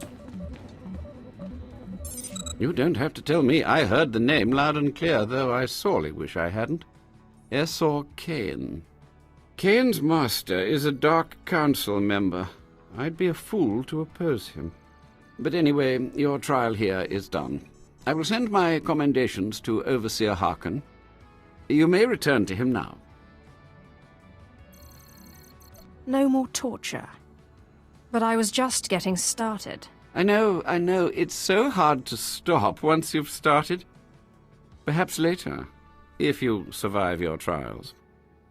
You don't have to tell me. I heard the name loud and clear, though I sorely wish I hadn't. Esor Kayan. Kayan's master is a Dark Council member. I'd be a fool to oppose him. But anyway, your trial here is done. I will send my commendations to Overseer Hakan. You may return to him now. No more torture. But I was just getting started. I know. It's so hard to stop once you've started. Perhaps later, if you survive your trials.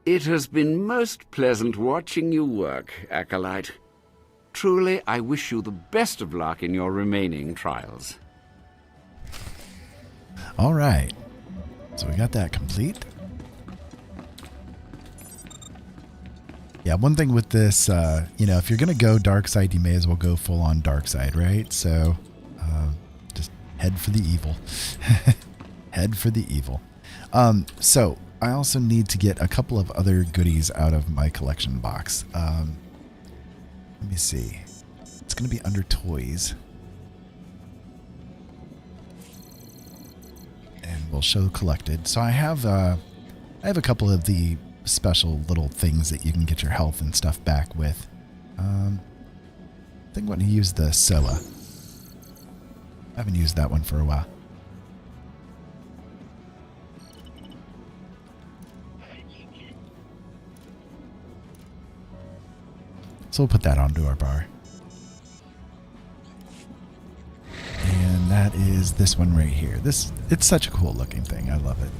It has been most pleasant watching you work, Acolyte. Truly, I wish you the best of luck in your remaining trials. All right. So we got that complete. Yeah, one thing with this, if you're going to go dark side, you may as well go full on dark side, right? So just head for the evil. Head for the evil. So I also need to get a couple of other goodies out of my collection box. Let me see. It's going to be under toys. And we'll show collected. So I have a couple of the special little things that you can get your health and stuff back with. I think I'm going to use the Soa. I haven't used that one for a while. So we'll put that onto our bar. And that is this one right here. It's such a cool looking thing. I love it.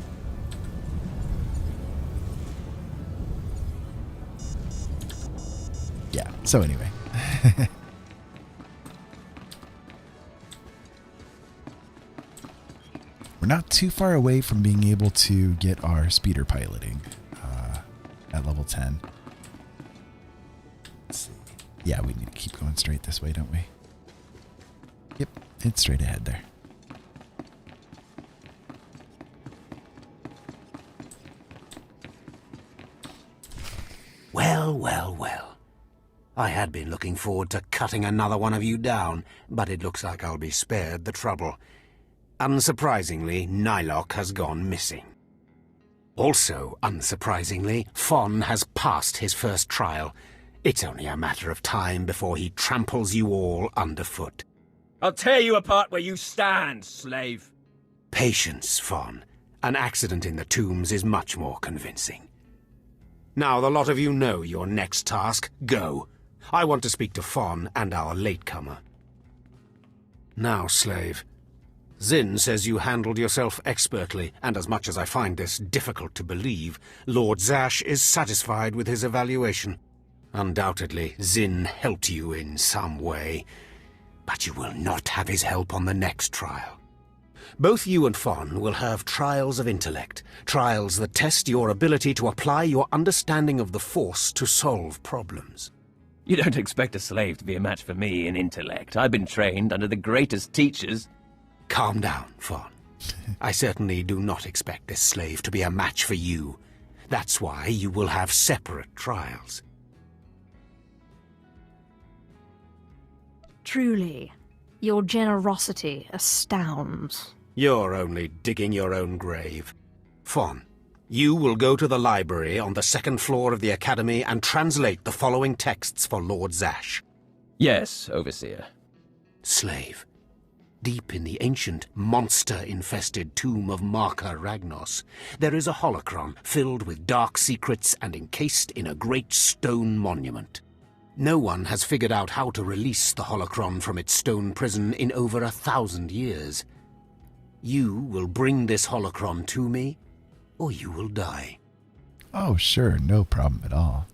Yeah, so anyway. We're not too far away from being able to get our speeder piloting at level 10. Yeah, we need to keep going straight this way, don't we? Yep, it's straight ahead there. Well, well, well. I had been looking forward to cutting another one of you down, but it looks like I'll be spared the trouble. Unsurprisingly, Nylock has gone missing. Also, unsurprisingly, Fon has passed his first trial. It's only a matter of time before he tramples you all underfoot. I'll tear you apart where you stand, slave. Patience, Fon. An accident in the tombs is much more convincing. Now the lot of you know your next task. Go. I want to speak to Fon and our latecomer. Now, slave. Zin says you handled yourself expertly, and as much as I find this difficult to believe, Lord Zash is satisfied with his evaluation. Undoubtedly, Zin helped you in some way, but you will not have his help on the next trial. Both you and Fon will have trials of intellect, trials that test your ability to apply your understanding of the Force to solve problems. You don't expect a slave to be a match for me in intellect. I've been trained under the greatest teachers. Calm down, Fon. I certainly do not expect this slave to be a match for you. That's why you will have separate trials. Truly, your generosity astounds. You're only digging your own grave. Fon, you will go to the library on the second floor of the Academy and translate the following texts for Lord Zash. Yes, Overseer. Slave, deep in the ancient, monster-infested tomb of Marka Ragnos, there is a holocron filled with dark secrets and encased in a great stone monument. No one has figured out how to release the holocron from its stone prison in over 1,000 years. You will bring this holocron to me, or you will die. Oh, sure, no problem at all.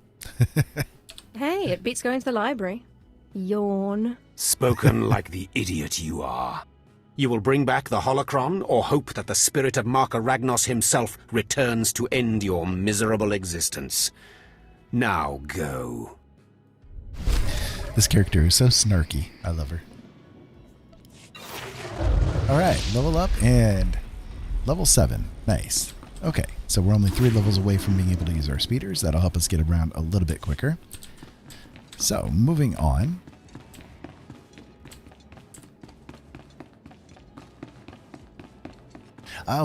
Hey, it beats going to the library. Yawn. Spoken like the idiot you are. You will bring back the holocron, or hope that the spirit of Marka Ragnos himself returns to end your miserable existence. Now go. This character is so snarky. I love her. Alright, level up and level 7. Nice. Okay, so we're only 3 levels away from being able to use our speeders. That'll help us get around a little bit quicker. So, moving on.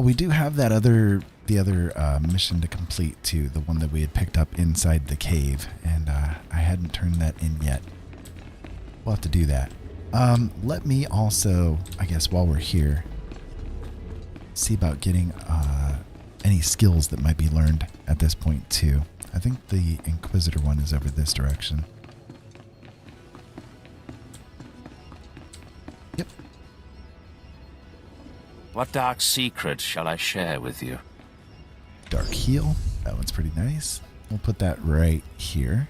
We do have that other mission to complete too, the one that we had picked up inside the cave, and I hadn't turned that in yet. We'll have to do that. Let me also, I guess while we're here, see about getting any skills that might be learned at this point too. I think the Inquisitor one is over this direction. Yep. What dark secret shall I share with you? Dark Heal. That one's pretty nice. We'll put that right here.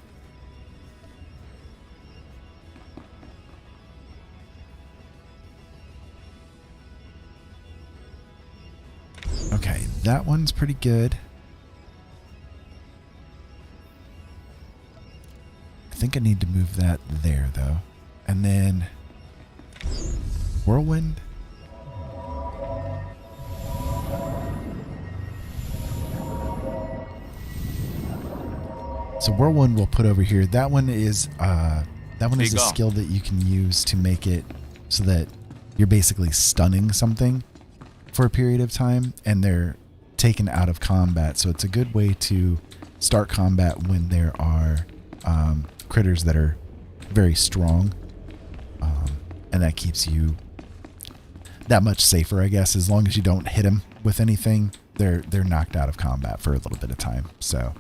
Okay, that one's pretty good. I think I need to move that there, though. And then Whirlwind. So Whirlwind we'll put over here. That one is a skill that you can use to make it so that you're basically stunning something for a period of time, and they're taken out of combat. So it's a good way to start combat when there are critters that are very strong, and that keeps you that much safer, I guess. As long as you don't hit them with anything, they're knocked out of combat for a little bit of time. So.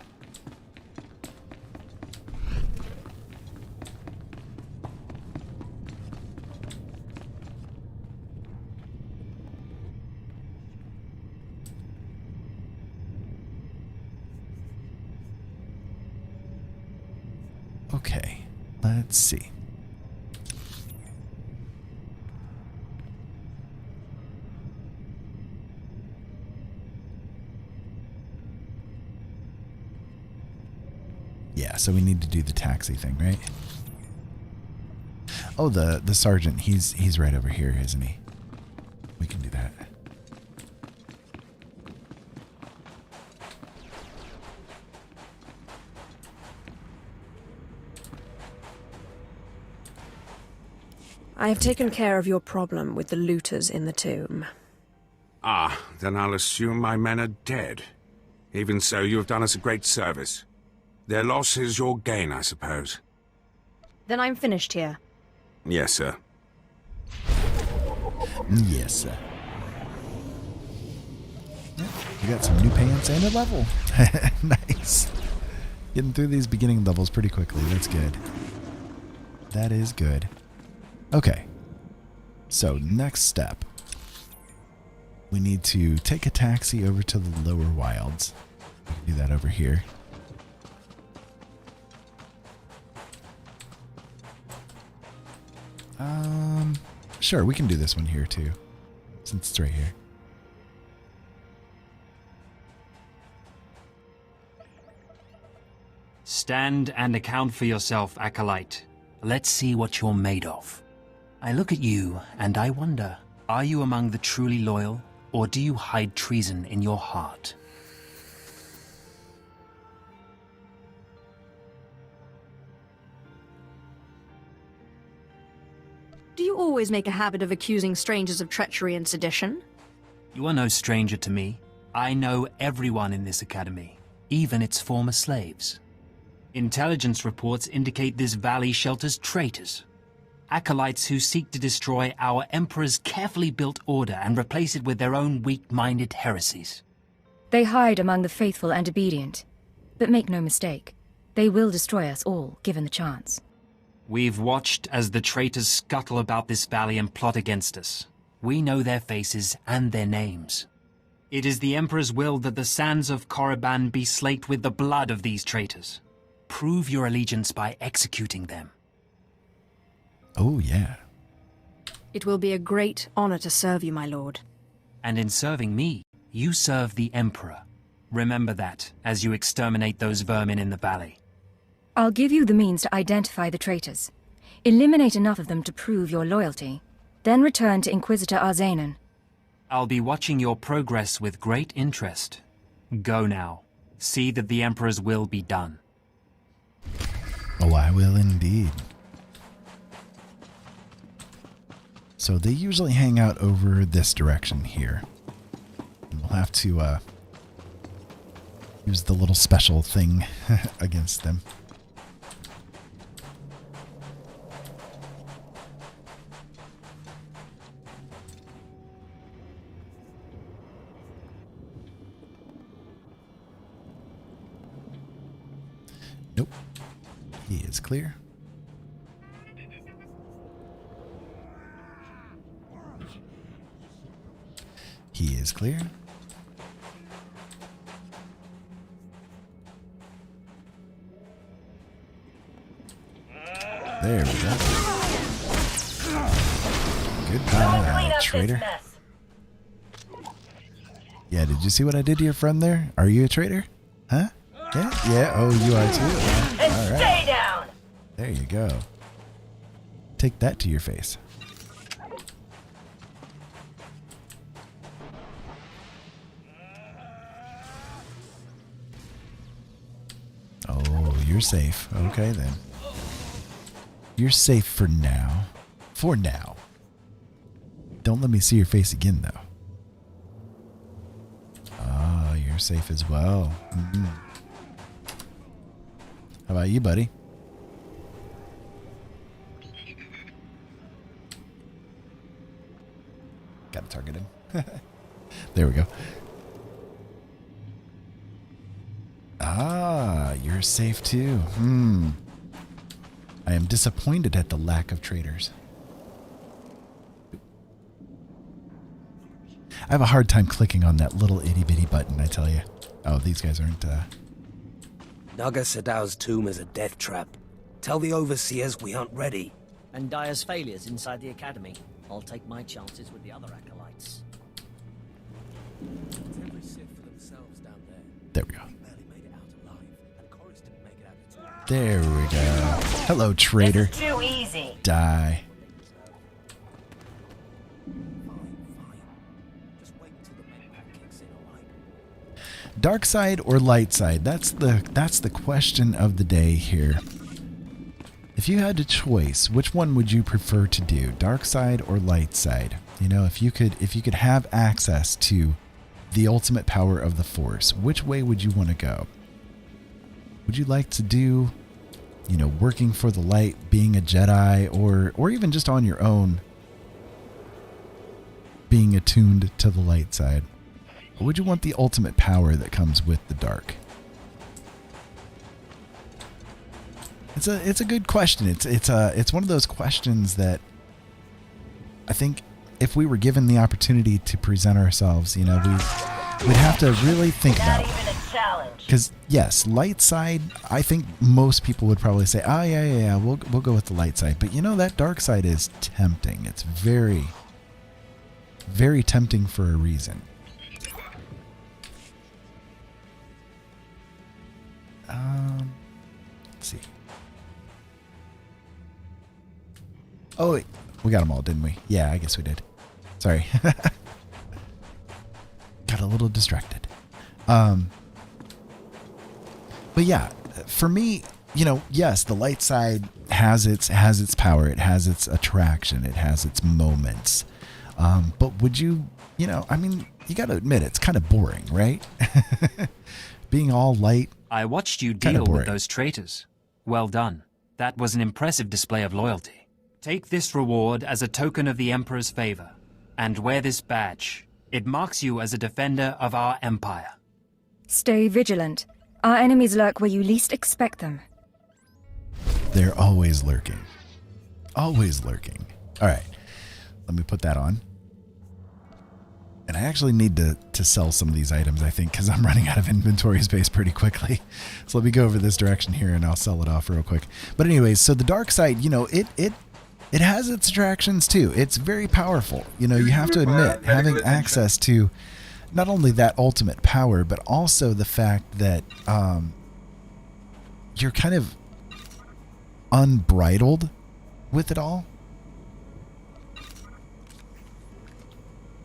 Okay, let's see. Yeah, so we need to do the taxi thing, right? Oh, the sergeant. He's right over here, isn't he? We can do that. I have taken care of your problem with the looters in the tomb. Ah, then I'll assume my men are dead. Even so, you have done us a great service. Their loss is your gain, I suppose. Then I'm finished here. Yes, sir. Yes, sir. Yep, we got some new pants and a level. Nice. Getting through these beginning levels pretty quickly. That's good. That is good. Okay. So, next step. We need to take a taxi over to the lower wilds. We can do that over here. Sure, we can do this one here too, since it's right here. Stand and account for yourself, Acolyte. Let's see what you're made of. I look at you and I wonder, are you among the truly loyal, or do you hide treason in your heart? Do you always make a habit of accusing strangers of treachery and sedition? You are no stranger to me. I know everyone in this academy, even its former slaves. Intelligence reports indicate this valley shelters traitors. Acolytes who seek to destroy our Emperor's carefully built order and replace it with their own weak-minded heresies. They hide among the faithful and obedient. But make no mistake, they will destroy us all, given the chance. We've watched as the traitors scuttle about this valley and plot against us. We know their faces and their names. It is the Emperor's will that the sands of Korriban be slaked with the blood of these traitors. Prove your allegiance by executing them. Oh, yeah. It will be a great honor to serve you, my lord. And in serving me, you serve the Emperor. Remember that as you exterminate those vermin in the valley. I'll give you the means to identify the traitors. Eliminate enough of them to prove your loyalty. Then return to Inquisitor Arzanan. I'll be watching your progress with great interest. Go now. See that the Emperor's will be done. Oh, I will indeed. So they usually hang out over this direction here. And we'll have to use the little special thing against them. Nope. He is clear. He is clear. There we go. Goodbye, traitor. Yeah, did you see what I did to your friend there? Are you a traitor? Huh? Yeah? Yeah? Oh, you are too? And all right. stay down! There you go. Take that to your face. Oh, you're safe. Okay, then. You're safe for now. For now. Don't let me see your face again, though. Ah, you're safe as well. Mm-hmm. How about you, buddy? Gotta target him. There we go. Ah, you're safe too. I am disappointed at the lack of traitors. I have a hard time clicking on that little itty-bitty button, I tell you. Oh, these guys aren't, Naga Sadow's tomb is a death trap. Tell the Overseers we aren't ready. And Dyer's failures inside the Academy. I'll take my chances with the other acolytes. Every Sith for themselves down there. There we go. We barely made it out alive, and Corus didn't make it out at all. There we go. Hello, traitor. Too easy. Die. Dark side or light side? That's the question of the day here. If you had a choice, which one would you prefer to do? Dark side or light side? You know, if you could have access to the ultimate power of the Force, which way would you want to go? Would you like to do, you know, working for the light, being a Jedi, or even just on your own, being attuned to the light side? Or would you want the ultimate power that comes with the dark? It's a good question. It's one of those questions that I think if we were given the opportunity to present ourselves, you know, we'd have to really think about it. Because yes, light side, I think most people would probably say, oh yeah, we'll go with the light side. But you know, that dark side is tempting. It's very, very tempting for a reason. Let's see. Oh, wait. We got them all, didn't we? Yeah, I guess we did. Sorry. Got a little distracted. But yeah, for me, you know, yes, the light side has its power. It has its attraction. It has its moments. But would you know, I mean, you got to admit, it's kind of boring, right? Being all light. I watched you deal with those traitors. Well done. That was an impressive display of loyalty. Take this reward as a token of the Emperor's favor, and wear this badge. It marks you as a defender of our empire. Stay vigilant. Our enemies lurk where you least expect them. They're always lurking. Always lurking. All right. Let me put that on. And I actually need to sell some of these items, I think, because I'm running out of inventory space pretty quickly. So let me go over this direction here and I'll sell it off real quick. But anyways, so the dark side, you know, it has its attractions too. It's very powerful. You know, you have to admit, having access to not only that ultimate power, but also the fact that you're kind of unbridled with it all.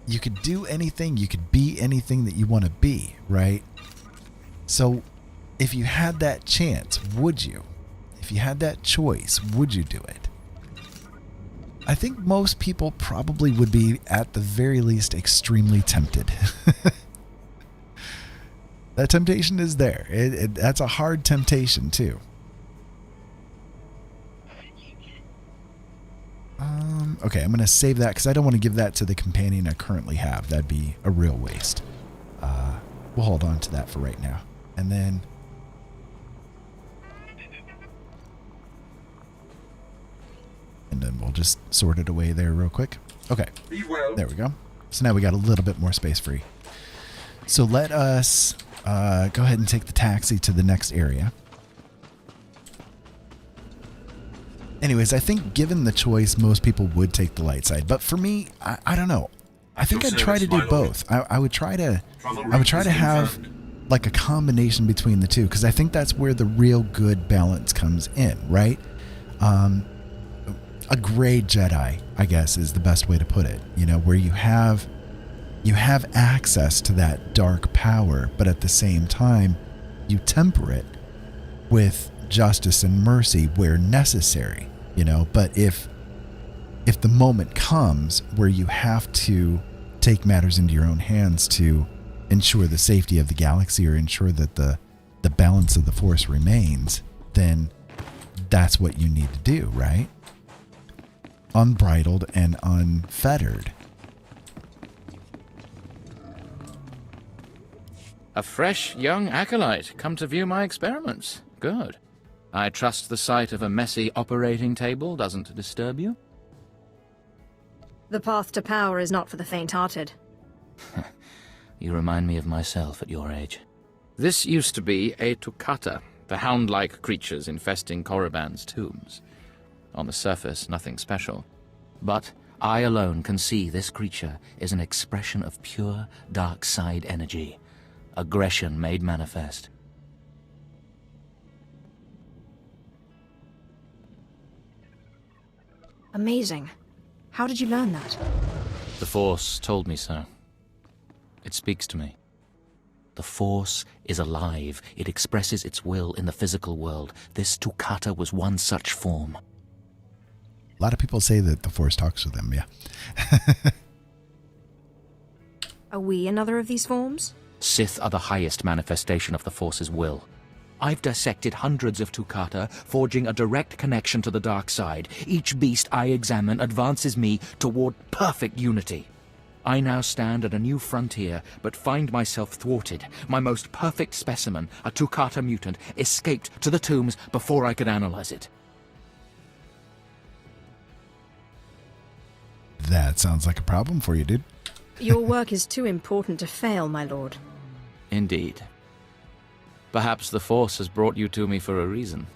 You could do anything, you could be anything that you want to be, right? So if you had that chance, would you? If you had that choice, would you do it? I think most people probably would be, at the very least, extremely tempted. That temptation is there. That's a hard temptation, too. Okay, I'm going to save that because I don't want to give that to the companion I currently have. That'd be a real waste. We'll hold on to that for right now. And then... we'll just sort it away there real quick. Okay, there we go. So now we got a little bit more space free. So let us go ahead and take the taxi to the next area. Anyways, I think given the choice, most people would take the light side. But for me, I don't know. I think I'd try to do both. I would try to have like a combination between the two, because I think that's where the real good balance comes in, right? A gray Jedi, I guess, is the best way to put it. You know, where you have access to that dark power, but at the same time, you temper it with justice and mercy where necessary. You know, but if the moment comes where you have to take matters into your own hands to ensure the safety of the galaxy or ensure that the balance of the Force remains, then that's what you need to do, right? Unbridled and unfettered. A fresh young acolyte come to view my experiments. Good. I trust the sight of a messy operating table doesn't disturb you? The path to power is not for the faint-hearted. You remind me of myself at your age. This used to be a Toccata, the hound-like creatures infesting Korriban's tombs. On the surface, nothing special. But I alone can see this creature is an expression of pure dark side energy. Aggression made manifest. Amazing. How did you learn that? The Force told me so. It speaks to me. The Force is alive. It expresses its will in the physical world. This Toocata was one such form. A lot of people say that the Force talks with them, yeah. Are we another of these forms? Sith are the highest manifestation of the Force's will. I've dissected hundreds of Toocata, forging a direct connection to the dark side. Each beast I examine advances me toward perfect unity. I now stand at a new frontier, but find myself thwarted. My most perfect specimen, a Toocata mutant, escaped to the tombs before I could analyze it. That sounds like a problem for you, dude. Your work is too important to fail, my lord. Indeed. Perhaps the Force has brought you to me for a reason.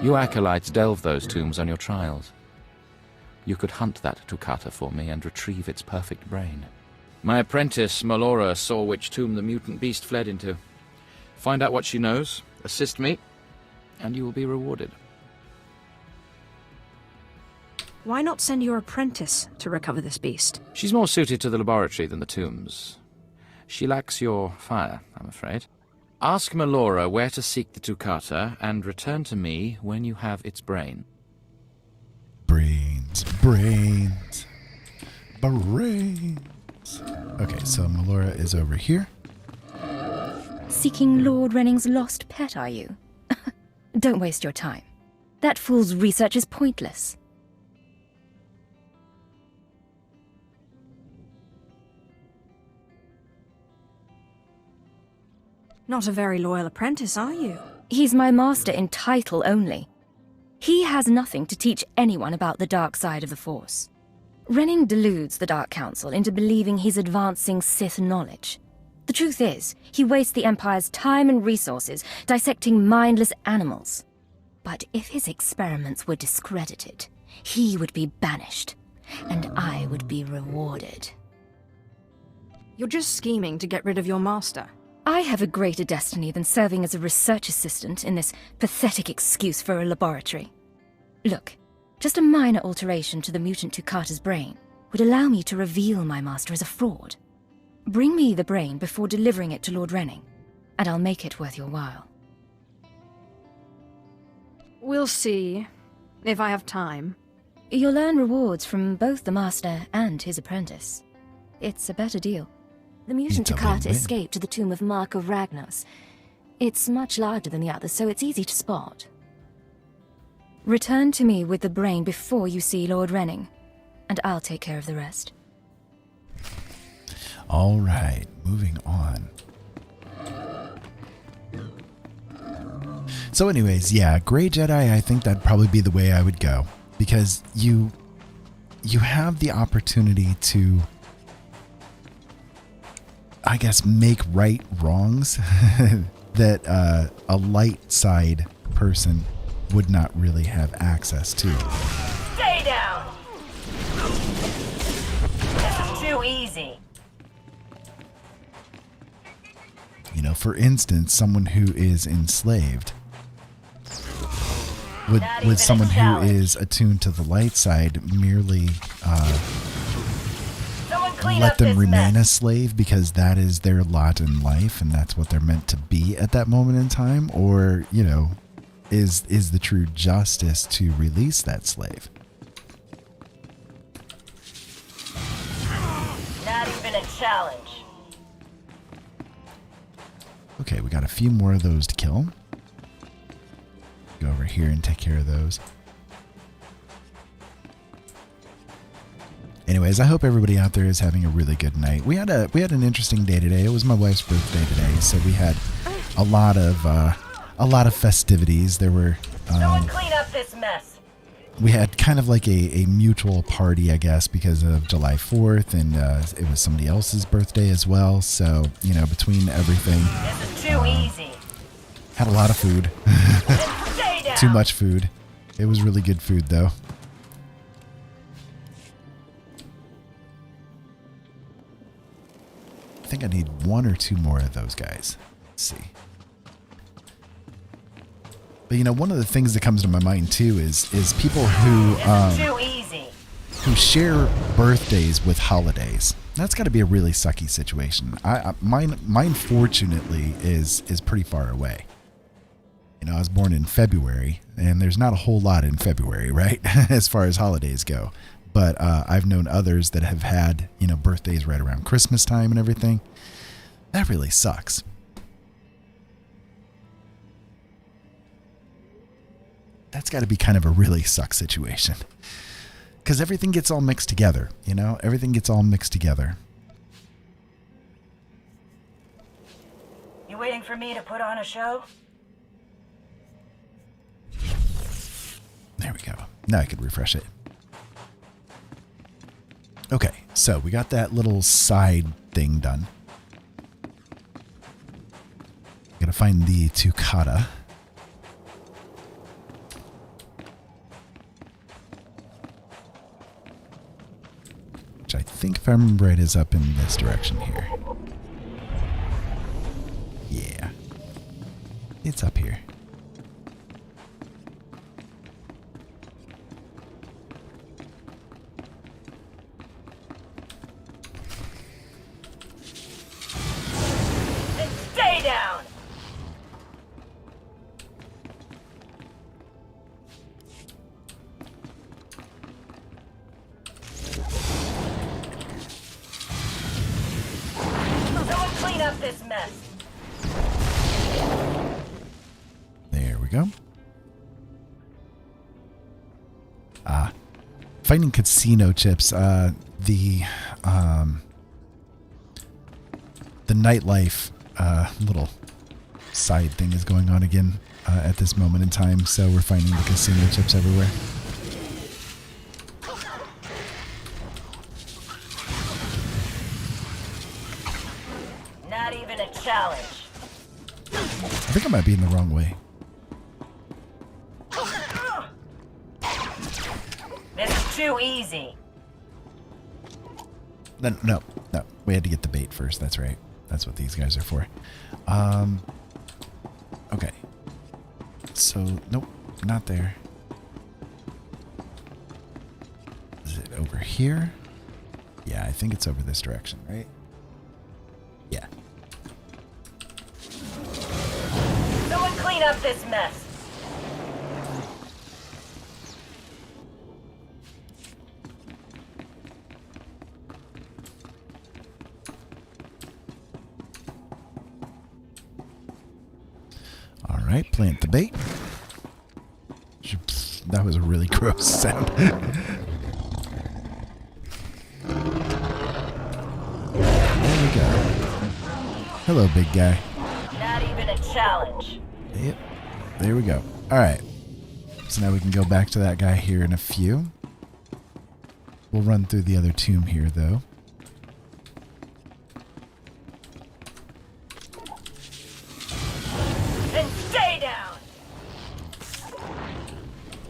You acolytes delve those tombs on your trials. You could hunt that Toocata for me and retrieve its perfect brain. My apprentice, Melora, saw which tomb the mutant beast fled into. Find out what she knows, assist me, and you will be rewarded. Why not send your apprentice to recover this beast? She's more suited to the laboratory than the tombs. She lacks your fire, I'm afraid. Ask Melora where to seek the Toocata, and return to me when you have its brain. Brains. Brains. Okay, so Melora is over here. Seeking Lord Renning's lost pet, are you? Don't waste your time. That fool's research is pointless. Not a very loyal apprentice, are you? He's my master in title only. He has nothing to teach anyone about the dark side of the Force. Renning deludes the Dark Council into believing he's advancing Sith knowledge. The truth is, he wastes the Empire's time and resources dissecting mindless animals. But if his experiments were discredited, he would be banished, and I would be rewarded. You're just scheming to get rid of your master. I have a greater destiny than serving as a research assistant in this pathetic excuse for a laboratory. Look, just a minor alteration to the mutant Toocata's brain would allow me to reveal my master as a fraud. Bring me the brain before delivering it to Lord Renning, and I'll make it worth your while. We'll see, if I have time. You'll earn rewards from both the master and his apprentice. It's a better deal. The mutant Toocata escaped to the tomb of Mark of Ragnos. It's much larger than the others, so it's easy to spot. Return to me with the brain before you see Lord Renning, and I'll take care of the rest. All right, moving on. So anyways, yeah, Grey Jedi, I think that'd probably be the way I would go. Because you have the opportunity to, I guess, make right wrongs that a light side person would not really have access to. Stay down! This is too easy. You know, for instance, someone who is enslaved with someone who is attuned to the light side merely let them remain a slave because that is their lot in life and that's what they're meant to be at that moment in time, or, you know, is the true justice to release that slave? Not even a challenge. Okay, we got a few more of those to kill. Go over here and take care of those. Anyways, I hope everybody out there is having a really good night. We had an interesting day today. It was my wife's birthday today, so we had a lot of festivities. There were Someone clean up this mess. We had kind of like a mutual party, I guess, because of July 4th, and it was somebody else's birthday as well. So, you know, between everything, This is too easy. had a lot of food. Too much food. It was really good food, though. I think I need one or two more of those guys. Let's see. But you know, one of the things that comes to my mind too is people who Too easy. who share birthdays with holidays. That's got to be a really sucky situation. Mine fortunately is pretty far away. You know, I was born in February, and there's not a whole lot in February, right? As far as holidays go. But I've known others that have had, you know, birthdays right around Christmas time and everything. That really sucks. That's got to be kind of a really suck situation. Because everything gets all mixed together, you know? Everything gets all mixed together. You waiting for me to put on a show? There we go. Now I could refresh it. Okay, so we got that little side thing done. Gotta find the Toocata. Which I think, if I remember right, is up in this direction here. Yeah. It's up here. Stay down! Someone clean up this mess. There we go. Finding casino chips. The nightlife little side thing is going on again at this moment in time, so we're finding the casino chips everywhere. Not even a challenge. I think I might be in the wrong way. This is too easy. No. We had to get the bait first. That's right. That's what these guys are for. Okay. So, nope, not there. Is it over here? Yeah, I think it's over this direction, right? Yeah. Someone clean up this mess. All right, plant the bait. That was a really gross sound. There we go. Hello, big guy. Not even a challenge. Yep. There we go. All right. So now we can go back to that guy here in a few. We'll run through the other tomb here, though. And stay down.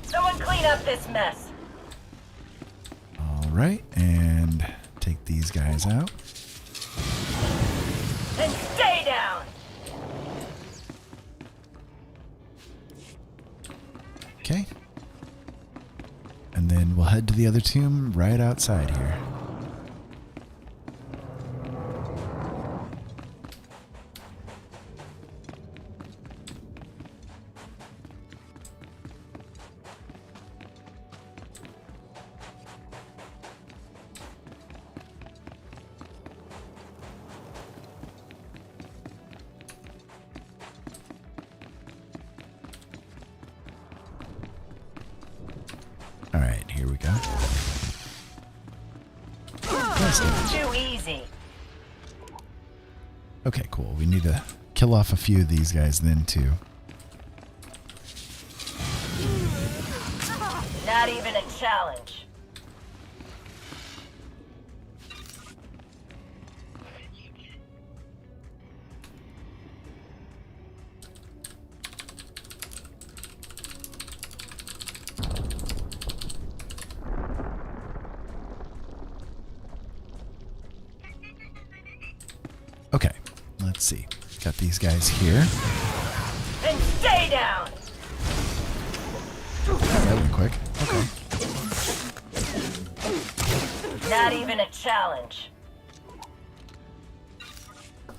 Someone clean up this mess. All right, and take these guys out. And stay down. Okay. And then we'll head to the other tomb right outside here. Alright, here we go. Too easy. Okay, cool. We need to kill off a few of these guys then, too. Not even a challenge. Okay, let's see. Got these guys here. And stay down. That went quick. Okay. Not even a challenge.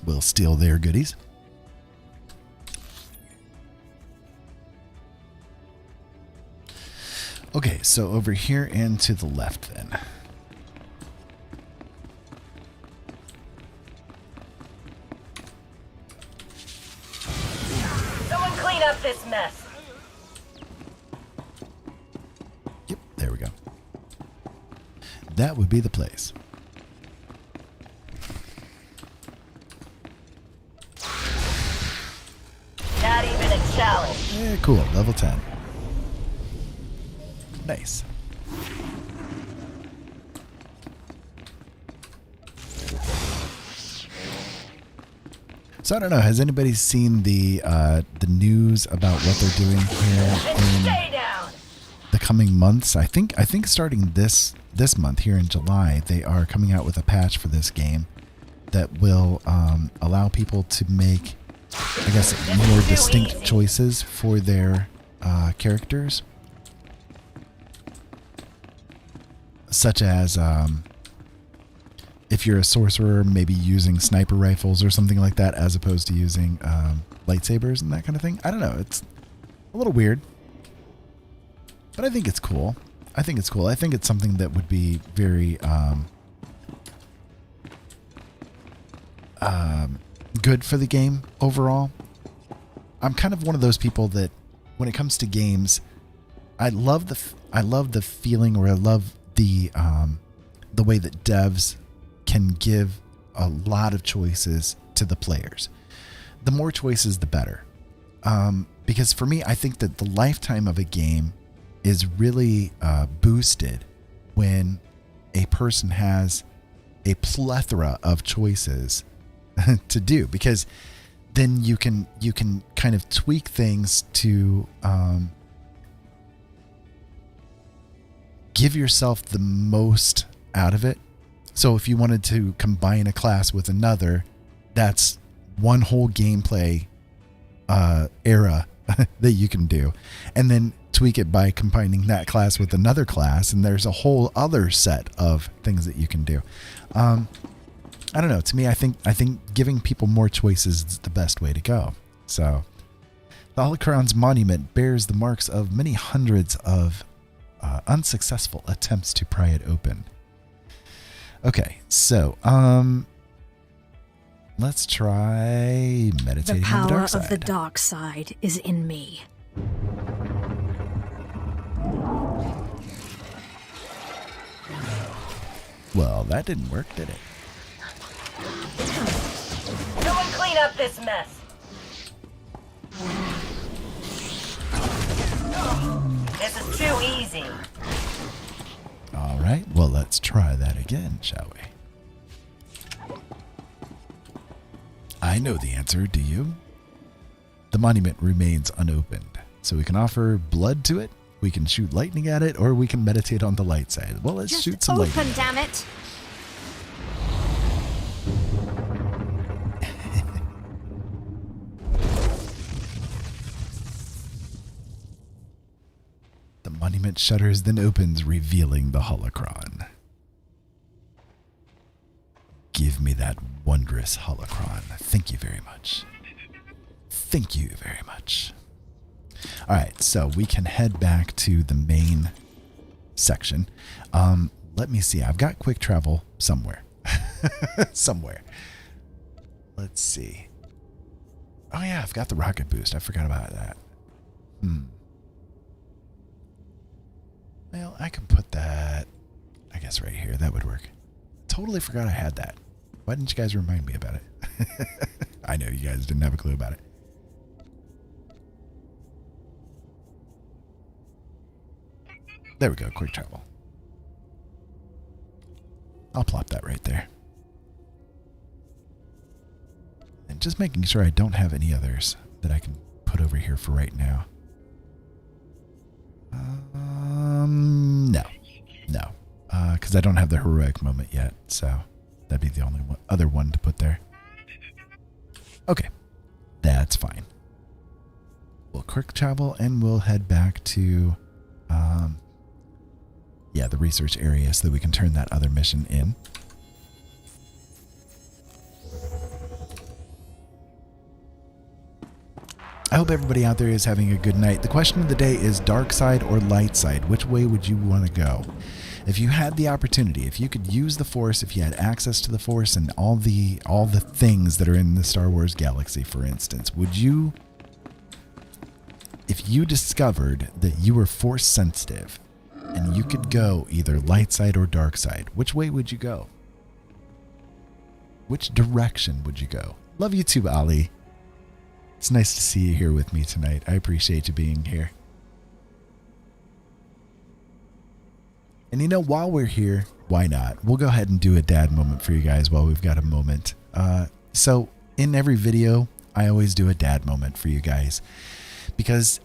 We'll steal their goodies. Okay, so over here and to the left then. Someone clean up this mess. Yep, there we go. That would be the place. Not even a challenge. Yeah, cool. Level 10. Nice. So I don't know. Has anybody seen the news about what they're doing here in the coming months? I think starting this month here in July, they are coming out with a patch for this game that will allow people to make, I guess, more distinct choices for their characters. Such as if you're a sorcerer, maybe using sniper rifles or something like that, as opposed to using lightsabers and that kind of thing. I don't know. It's a little weird, but I think it's cool. I think it's something that would be very good for the game overall. I'm kind of one of those people that, when it comes to games, I love the feeling, or I love the way that devs can give a lot of choices to the players. The more choices, the better. Because for me, I think that the lifetime of a game is really boosted when a person has a plethora of choices to do, because then you can kind of tweak things to give yourself the most out of it. So if you wanted to combine a class with another, that's one whole gameplay era that you can do, and then tweak it by combining that class with another class, and there's a whole other set of things that you can do. I don't know. To me, I think giving people more choices is the best way to go. So the Holocron's monument bears the marks of many hundreds of unsuccessful attempts to pry it open. Okay, so let's try meditating The on the power dark side. of the dark side is in me. Well, that didn't work, did it? Someone clean up this mess. This is too easy. All right, well, let's try that again, shall we? I know the answer, do you? The monument remains unopened, so we can offer blood to it, we can shoot lightning at it, or we can meditate on the light side. Well, let's shoot some lightning. Open, damn it! The monument shutters, then opens, revealing the holocron. Give me that wondrous holocron. Thank you very much. Thank you very much. All right, so we can head back to the main section. Let me see. I've got quick travel somewhere. Somewhere. Let's see. Oh, yeah, I've got the rocket boost. I forgot about that. Well, I can put that, I guess, right here. That would work. Totally forgot I had that. Why didn't you guys remind me about it? I know you guys didn't have a clue about it. There we go, quick travel. I'll plop that right there. And just making sure I don't have any others that I can put over here for right now. No. Because I don't have the heroic moment yet, so that'd be the only other one to put there. Okay, that's fine. We'll quick travel and we'll head back to, the research area so that we can turn that other mission in. hope everybody out there is having a good night. The question of the day is dark side or light side. Which way would you want to go? If you had the opportunity, if you could use the Force, if you had access to the Force and all the things that are in the Star Wars galaxy, for instance, would you, if you discovered that you were Force sensitive and you could go either light side or dark side, which way would you go? Which direction would you go? Love you too, Ali. It's nice to see you here with me tonight. I appreciate you being here. And you know, while we're here, why not? We'll go ahead and do a dad moment for you guys while we've got a moment. So in every video, I always do a dad moment for you guys because,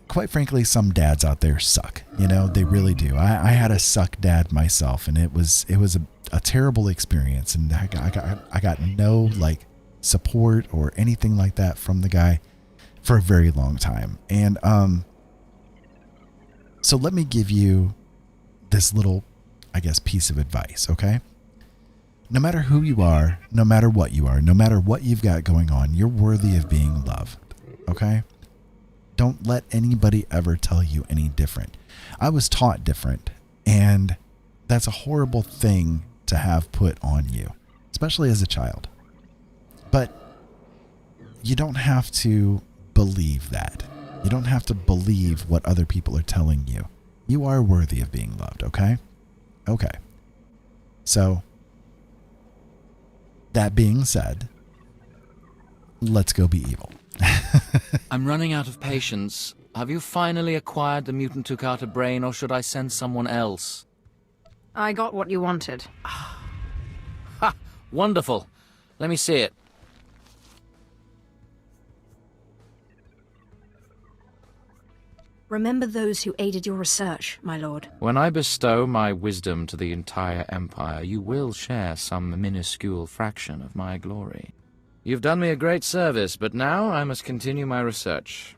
quite frankly, some dads out there suck. You know, they really do. I had a suck dad myself, and it was a terrible experience, and I got no like support or anything like that from the guy for a very long time. And so let me give you this little, I guess, piece of advice, okay? No matter who you are, no matter what you are, no matter what you've got going on, you're worthy of being loved, okay? Don't let anybody ever tell you any different. I was taught different, and that's a horrible thing to have put on you, especially as a child. But you don't have to believe that. You don't have to believe what other people are telling you. You are worthy of being loved, okay? Okay. So, that being said, let's go be evil. I'm running out of patience. Have you finally acquired the mutant Tookata brain, or should I send someone else? I got what you wanted. Ha! Wonderful. Let me see it. Remember those who aided your research, my lord. When I bestow my wisdom to the entire Empire, you will share some minuscule fraction of my glory. You've done me a great service, but now I must continue my research.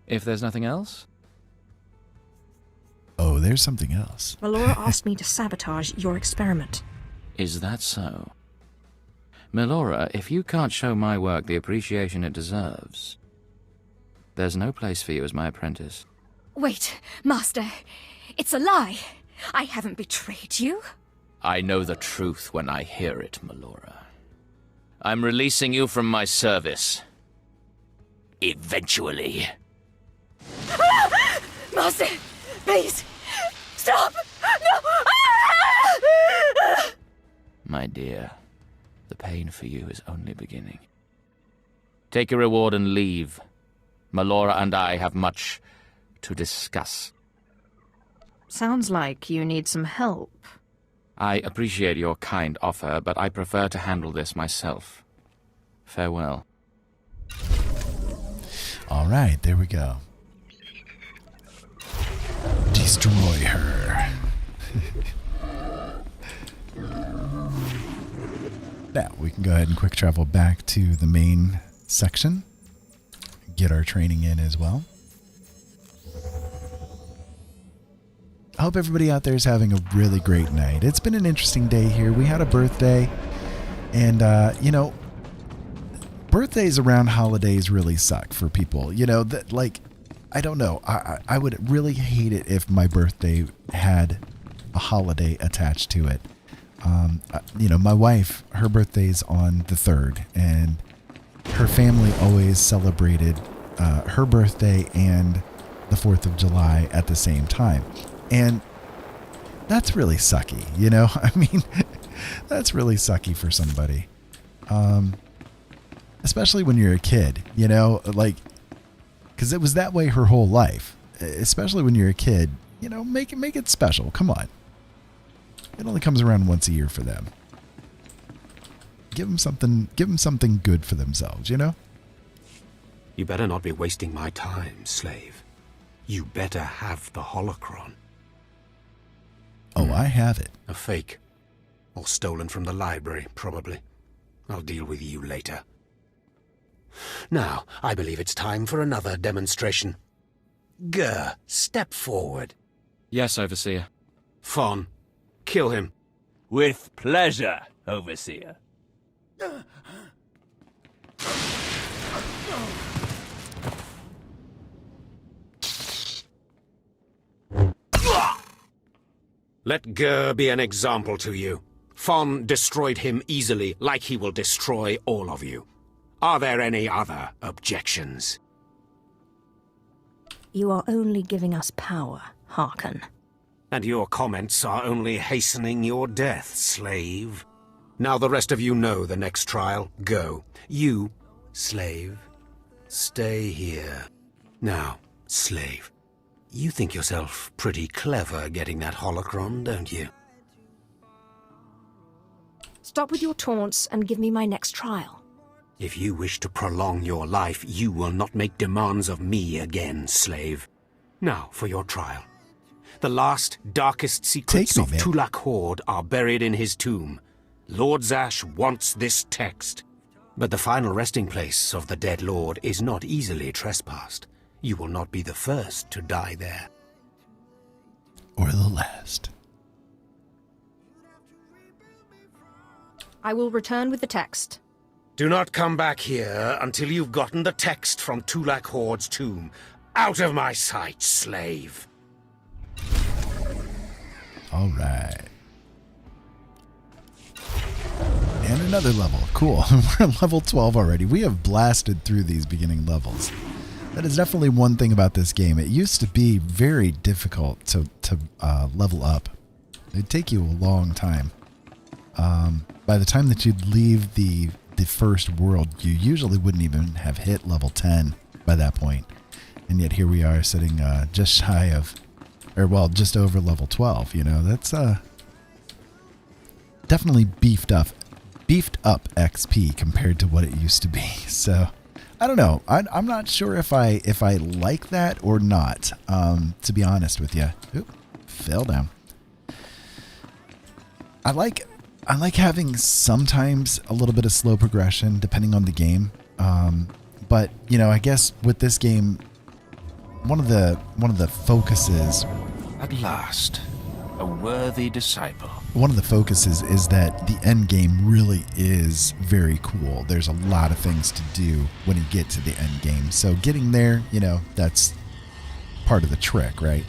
If there's nothing else? Oh, there's something else. Melora asked me to sabotage your experiment. Is that so? Melora, if you can't show my work the appreciation it deserves, there's no place for you as my apprentice. Wait, Master. It's a lie. I haven't betrayed you. I know the truth when I hear it, Melora. I'm releasing you from my service. Eventually. Master, please, stop! No! My dear, the pain for you is only beginning. Take your reward and leave. Melora and I have much to discuss. Sounds like you need some help. I appreciate your kind offer, but I prefer to handle this myself. Farewell. All right, there we go. Destroy her. Now, we can go ahead and quick travel back to the main section. Get our training in as well. I hope everybody out there is having a really great night. It's been an interesting day here. We had a birthday, and, you know, birthdays around holidays really suck for people. You know, that, like, I don't know. I would really hate it if my birthday had a holiday attached to it. You know, my wife, her birthday's on the 3rd, and her family always celebrated her birthday and the 4th of July at the same time. And that's really sucky, you know? I mean, that's really sucky for somebody. Especially when you're a kid, you know? Like, because it was that way her whole life. Especially when you're a kid, you know, make it special. Come on. It only comes around once a year for them. Give them something good for themselves, you know? You better not be wasting my time, slave. You better have the holocron. Oh, I have it. A fake. Or stolen from the library, probably. I'll deal with you later. Now, I believe it's time for another demonstration. Gur, step forward. Yes, Overseer. Fawn, kill him. With pleasure, Overseer. Let Gur be an example to you. Fon destroyed him easily, like he will destroy all of you. Are there any other objections? You are only giving us power, Harkon. And your comments are only hastening your death, slave. Now the rest of you know the next trial. Go. You, slave, stay here. Now, slave, you think yourself pretty clever getting that holocron, don't you? Stop with your taunts and give me my next trial. If you wish to prolong your life, you will not make demands of me again, slave. Now for your trial. The last, darkest secrets of Tulak Horde are buried in his tomb. Lord Zash wants this text. But the final resting place of the dead lord is not easily trespassed. You will not be the first to die there. Or the last. I will return with the text. Do not come back here until you've gotten the text from Tulak Horde's tomb. Out of my sight, slave. All right. And another level. Cool. We're at level 12 already. We have blasted through these beginning levels. That is definitely one thing about this game. It used to be very difficult to level up. It'd take you a long time. By the time that you'd leave the first world, you usually wouldn't even have hit level 10 by that point. And yet here we are sitting just shy of, or well, just over level 12. You know, that's definitely beefed up XP compared to what it used to be. So I don't know. I'm not sure if I like that or not. To be honest with you. Oop, fell down. I like having sometimes a little bit of slow progression depending on the game. But you know, I guess with this game, one of the focuses. At last, a worthy disciple. One of the focuses is that the end game really is very cool. There's a lot of things to do when you get to the end game. So getting there, you know, that's part of the trick, right?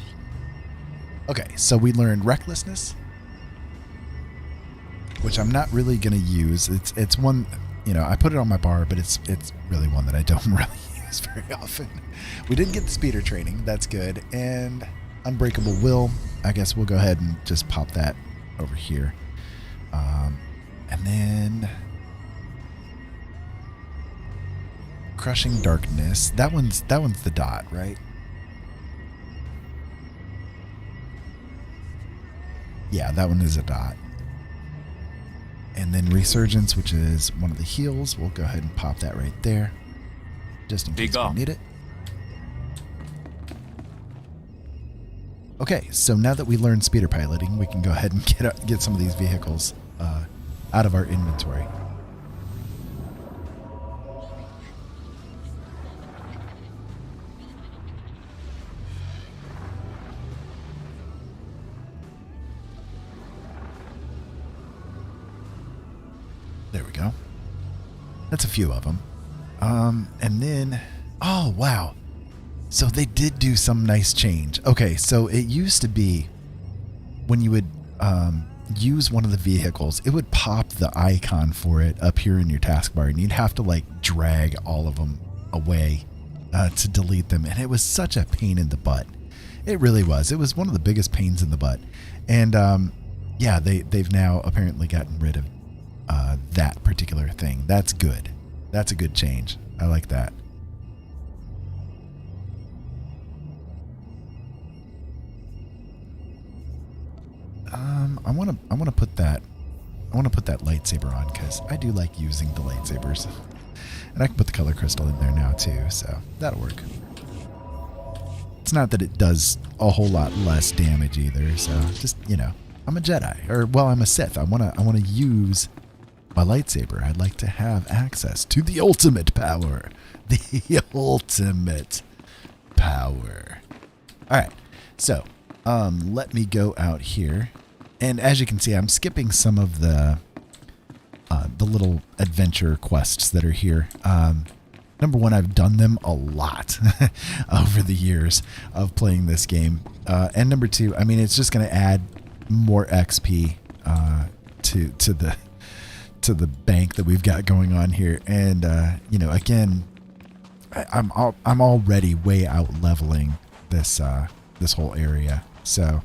Okay, so we learned recklessness, which I'm not really going to use. It's one, you know, I put it on my bar, but it's really one that I don't really use very often. We didn't get the speeder training. That's good. And Unbreakable Will, I guess we'll go ahead and just pop that over here. And then Crushing Darkness. That one's the dot, right? Yeah, that one is a dot. And then Resurgence, which is one of the heals. We'll go ahead and pop that right there, just in case we need it. Okay, so now that we learned speeder piloting, we can go ahead and get some of these vehicles out of our inventory. There we go. That's a few of them. And then, oh, wow. So they did do some nice change. Okay, so it used to be when you would use one of the vehicles, it would pop the icon for it up here in your taskbar, and you'd have to like drag all of them away to delete them. And it was such a pain in the butt. It really was. It was one of the biggest pains in the butt. And yeah, they've now apparently gotten rid of that particular thing. That's good. That's a good change. I like that. I want to put that lightsaber on because I do like using the lightsabers, and I can put the color crystal in there now too, so that'll work. It's not that it does a whole lot less damage either, so just, you know, I'm a Jedi, or well, I'm a Sith. I want to use my lightsaber. I'd like to have access to the ultimate power. The ultimate power. All right, so let me go out here. And as you can see, I'm skipping some of the little adventure quests that are here. Number one, I've done them a lot over the years of playing this game. And number two, I mean, it's just going to add more XP to the bank that we've got going on here, and you know, again, I'm already way out leveling this whole area. So,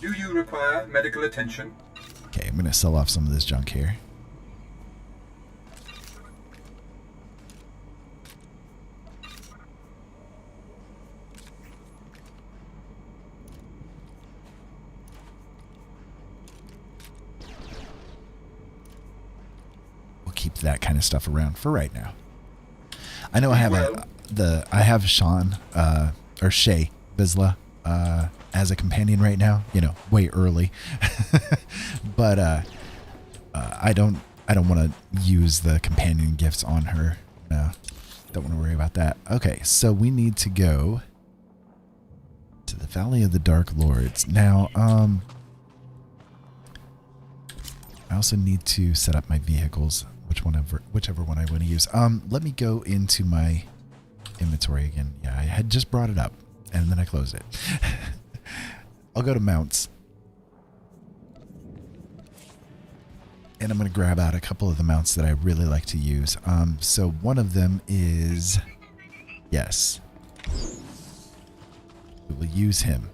do you require medical attention? Okay, I'm gonna sell off some of this junk here. Keep that kind of stuff around for right now. I know I have Sean or Shay Vizsla as a companion right now. You know, way early, but I don't want to use the companion gifts on her. No, don't want to worry about that. Okay, so we need to go to the Valley of the Dark Lords now. I also need to set up my vehicles. Whichever one I want to use. Let me go into my inventory again. Yeah, I had just brought it up and then I closed it. I'll go to mounts. And I'm going to grab out a couple of the mounts that I really like to use. So one of them is, yes, we will use him.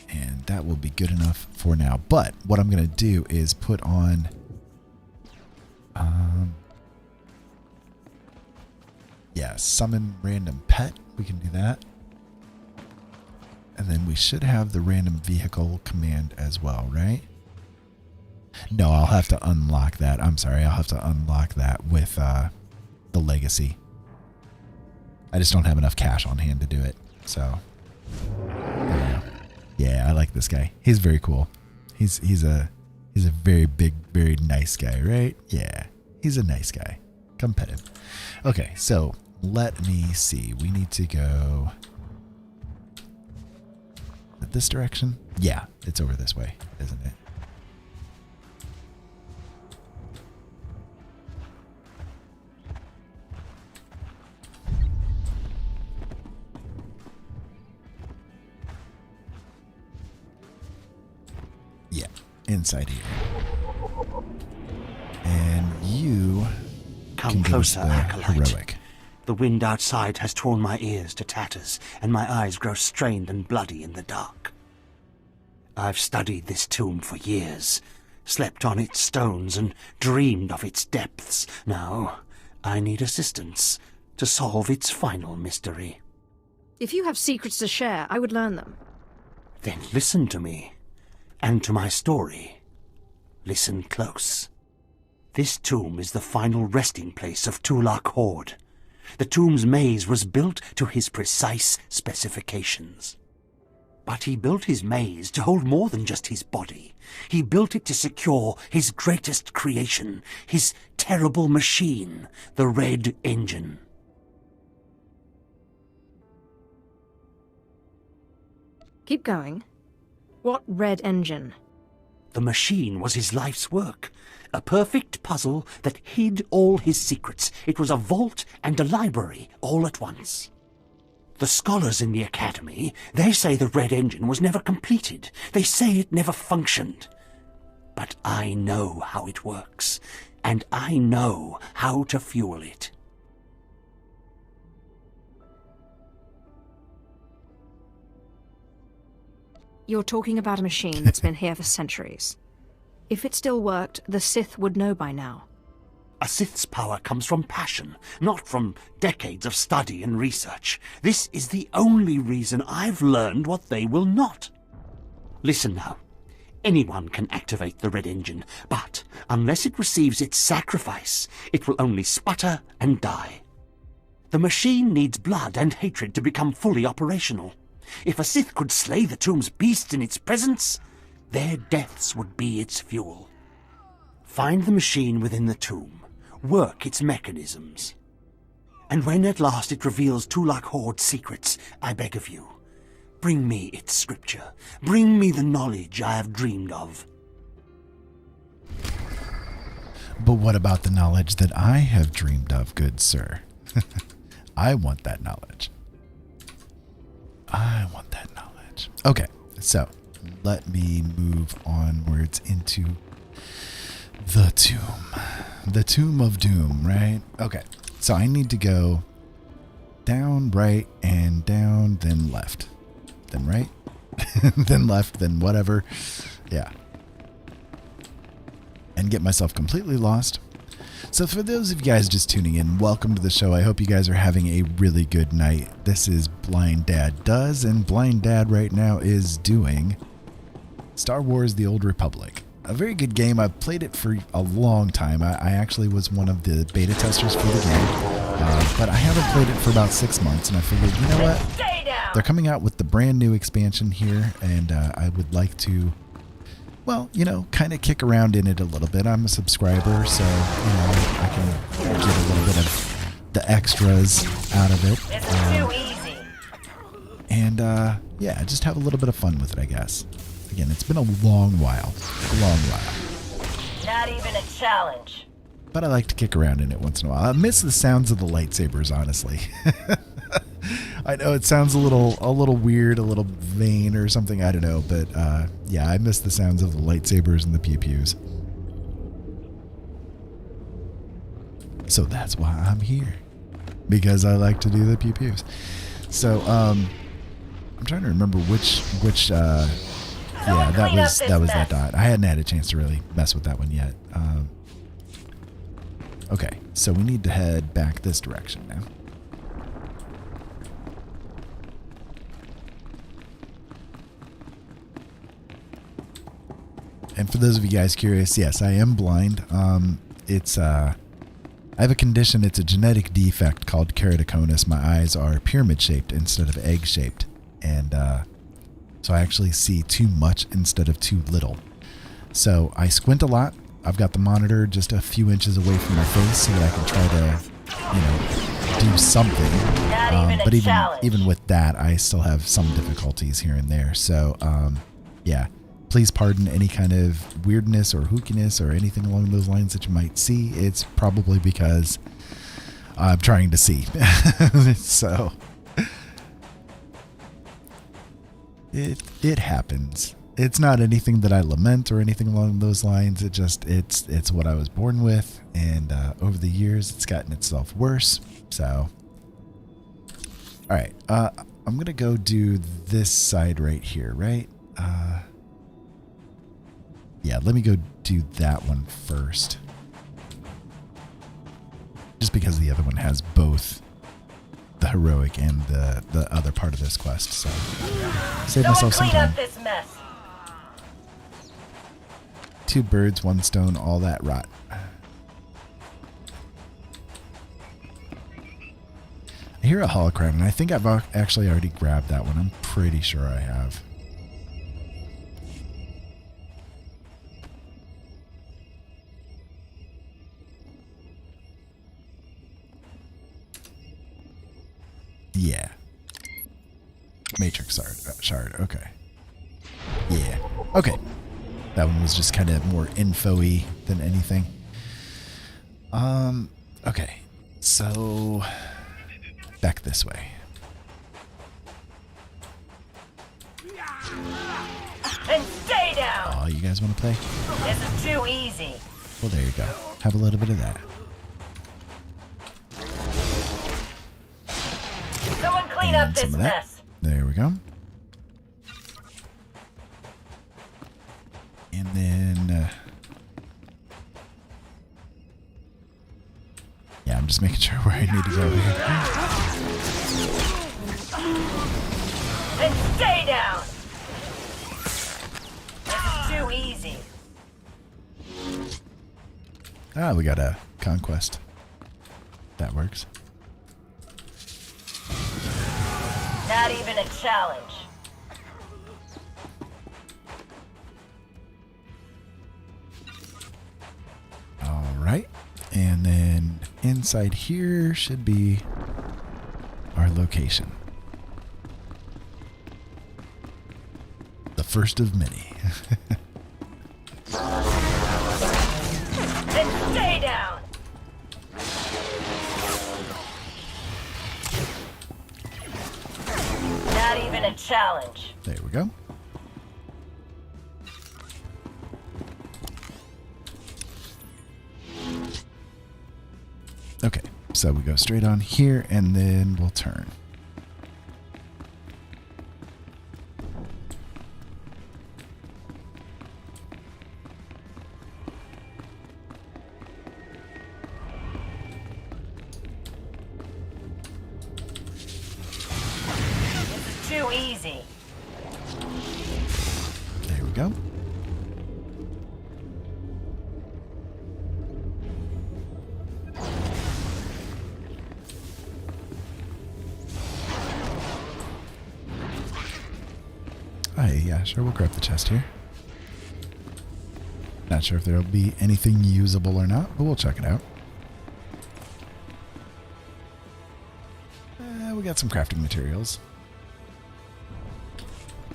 And that will be good enough for now. But what I'm going to do is put on yeah, summon random pet. We can do that. And then we should have the random vehicle command as well, right? No, I'll have to unlock that. I'm sorry, I'll have to unlock that with the legacy. I just don't have enough cash on hand to do it. So, yeah, I like this guy. He's very cool. He's a very big, very nice guy, right? Yeah, he's a nice guy. Come pet him. Okay, so let me see. We need to go this direction. Yeah, it's over this way, isn't it? Yeah, inside here. And you come closer, Acolyte. Heroic. The wind outside has torn my ears to tatters, and my eyes grow strained and bloody in the dark. I've studied this tomb for years, slept on its stones and dreamed of its depths. Now, I need assistance to solve its final mystery. If you have secrets to share, I would learn them. Then listen to me, and to my story. Listen close. This tomb is the final resting place of Tulak Horde. The tomb's maze was built to his precise specifications. But he built his maze to hold more than just his body. He built it to secure his greatest creation, his terrible machine, the Red Engine. Keep going. What Red Engine? The machine was his life's work. A perfect puzzle that hid all his secrets. It was a vault and a library all at once. The scholars in the Academy, they say the Red Engine was never completed. They say it never functioned. But I know how it works, and I know how to fuel it. You're talking about a machine that's been here for centuries. If it still worked, the Sith would know by now. A Sith's power comes from passion, not from decades of study and research. This is the only reason I've learned what they will not. Listen now. Anyone can activate the Red Engine, but unless it receives its sacrifice, it will only sputter and die. The machine needs blood and hatred to become fully operational. If a Sith could slay the tomb's beasts in its presence, their deaths would be its fuel. Find the machine within the tomb. Work its mechanisms. And when at last it reveals Tulak Horde's secrets, I beg of you, bring me its scripture. Bring me the knowledge I have dreamed of. But what about the knowledge that I have dreamed of, good sir? I want that knowledge. I want that knowledge. Okay, so let me move onwards into the tomb. The Tomb of Doom, right? Okay, so I need to go down, right, and down, then left. Then right, then left, then whatever. Yeah. And get myself completely lost. So for those of you guys just tuning in, welcome to the show. I hope you guys are having a really good night. This is Blind Dad Does, and Blind Dad right now is doing Star Wars The Old Republic. A very good game. I've played it for a long time. I actually was one of the beta testers for the game, but I haven't played it for about 6 months, and I figured, you know what? They're coming out with the brand new expansion here, and I would like to, well, you know, kind of kick around in it a little bit. I'm a subscriber, so, you know, I can get a little bit of the extras out of it. It's too easy. And, yeah, just have a little bit of fun with it, I guess. Again, it's been a long while. A long while. Not even a challenge. But I like to kick around in it once in a while. I miss the sounds of the lightsabers, honestly. I know it sounds a little weird, a little vain or something, I don't know, but yeah, I miss the sounds of the lightsabers and the pew-pews. So that's why I'm here. Because I like to do the pew-pews. So, I'm trying to remember which yeah, that was that dot. I hadn't had a chance to really mess with that one yet. Okay, so we need to head back this direction now. And for those of you guys curious, yes, I am blind. It's I have a condition. It's a genetic defect called Keratoconus. My eyes are pyramid-shaped instead of egg-shaped, and so I actually see too much instead of too little. So I squint a lot. I've got the monitor just a few inches away from my face so that I can try to, you know, do something. But even with that, I still have some difficulties here and there. So, yeah, please pardon any kind of weirdness or hookiness or anything along those lines that you might see. It's probably because I'm trying to see. So it happens. It's not anything that I lament or anything along those lines. It's what I was born with, and over the years it's gotten itself worse. So, all right, I'm gonna go do this side right here, right? Yeah, let me go do that one first, just because the other one has both the heroic and the other part of this quest. So, save myself some time. Clean up this mess. 2 birds, 1 stone, all that rot. I hear a holocron, and I think I've actually already grabbed that one. I'm pretty sure I have. Yeah. Matrix shard. Okay. Yeah. Okay. That one was just kind of more info-y than anything. Okay. So, back this way. And stay down! Oh, you guys want to play? This is too easy. Well, there you go. Have a little bit of that. Someone clean up this mess. There we go. And then, yeah, I'm just making sure where I need to go here. And stay down! This is too easy. Ah, we got a conquest. That works. Not even a challenge. Alright, and then inside here should be our location. The first of many. Then stay down! Not even a challenge. There we go. So we go straight on here, and then we'll turn. Too easy. There we go. Yeah, sure, we'll grab the chest here. Not sure if there'll be anything usable or not, but we'll check it out. We got some crafting materials.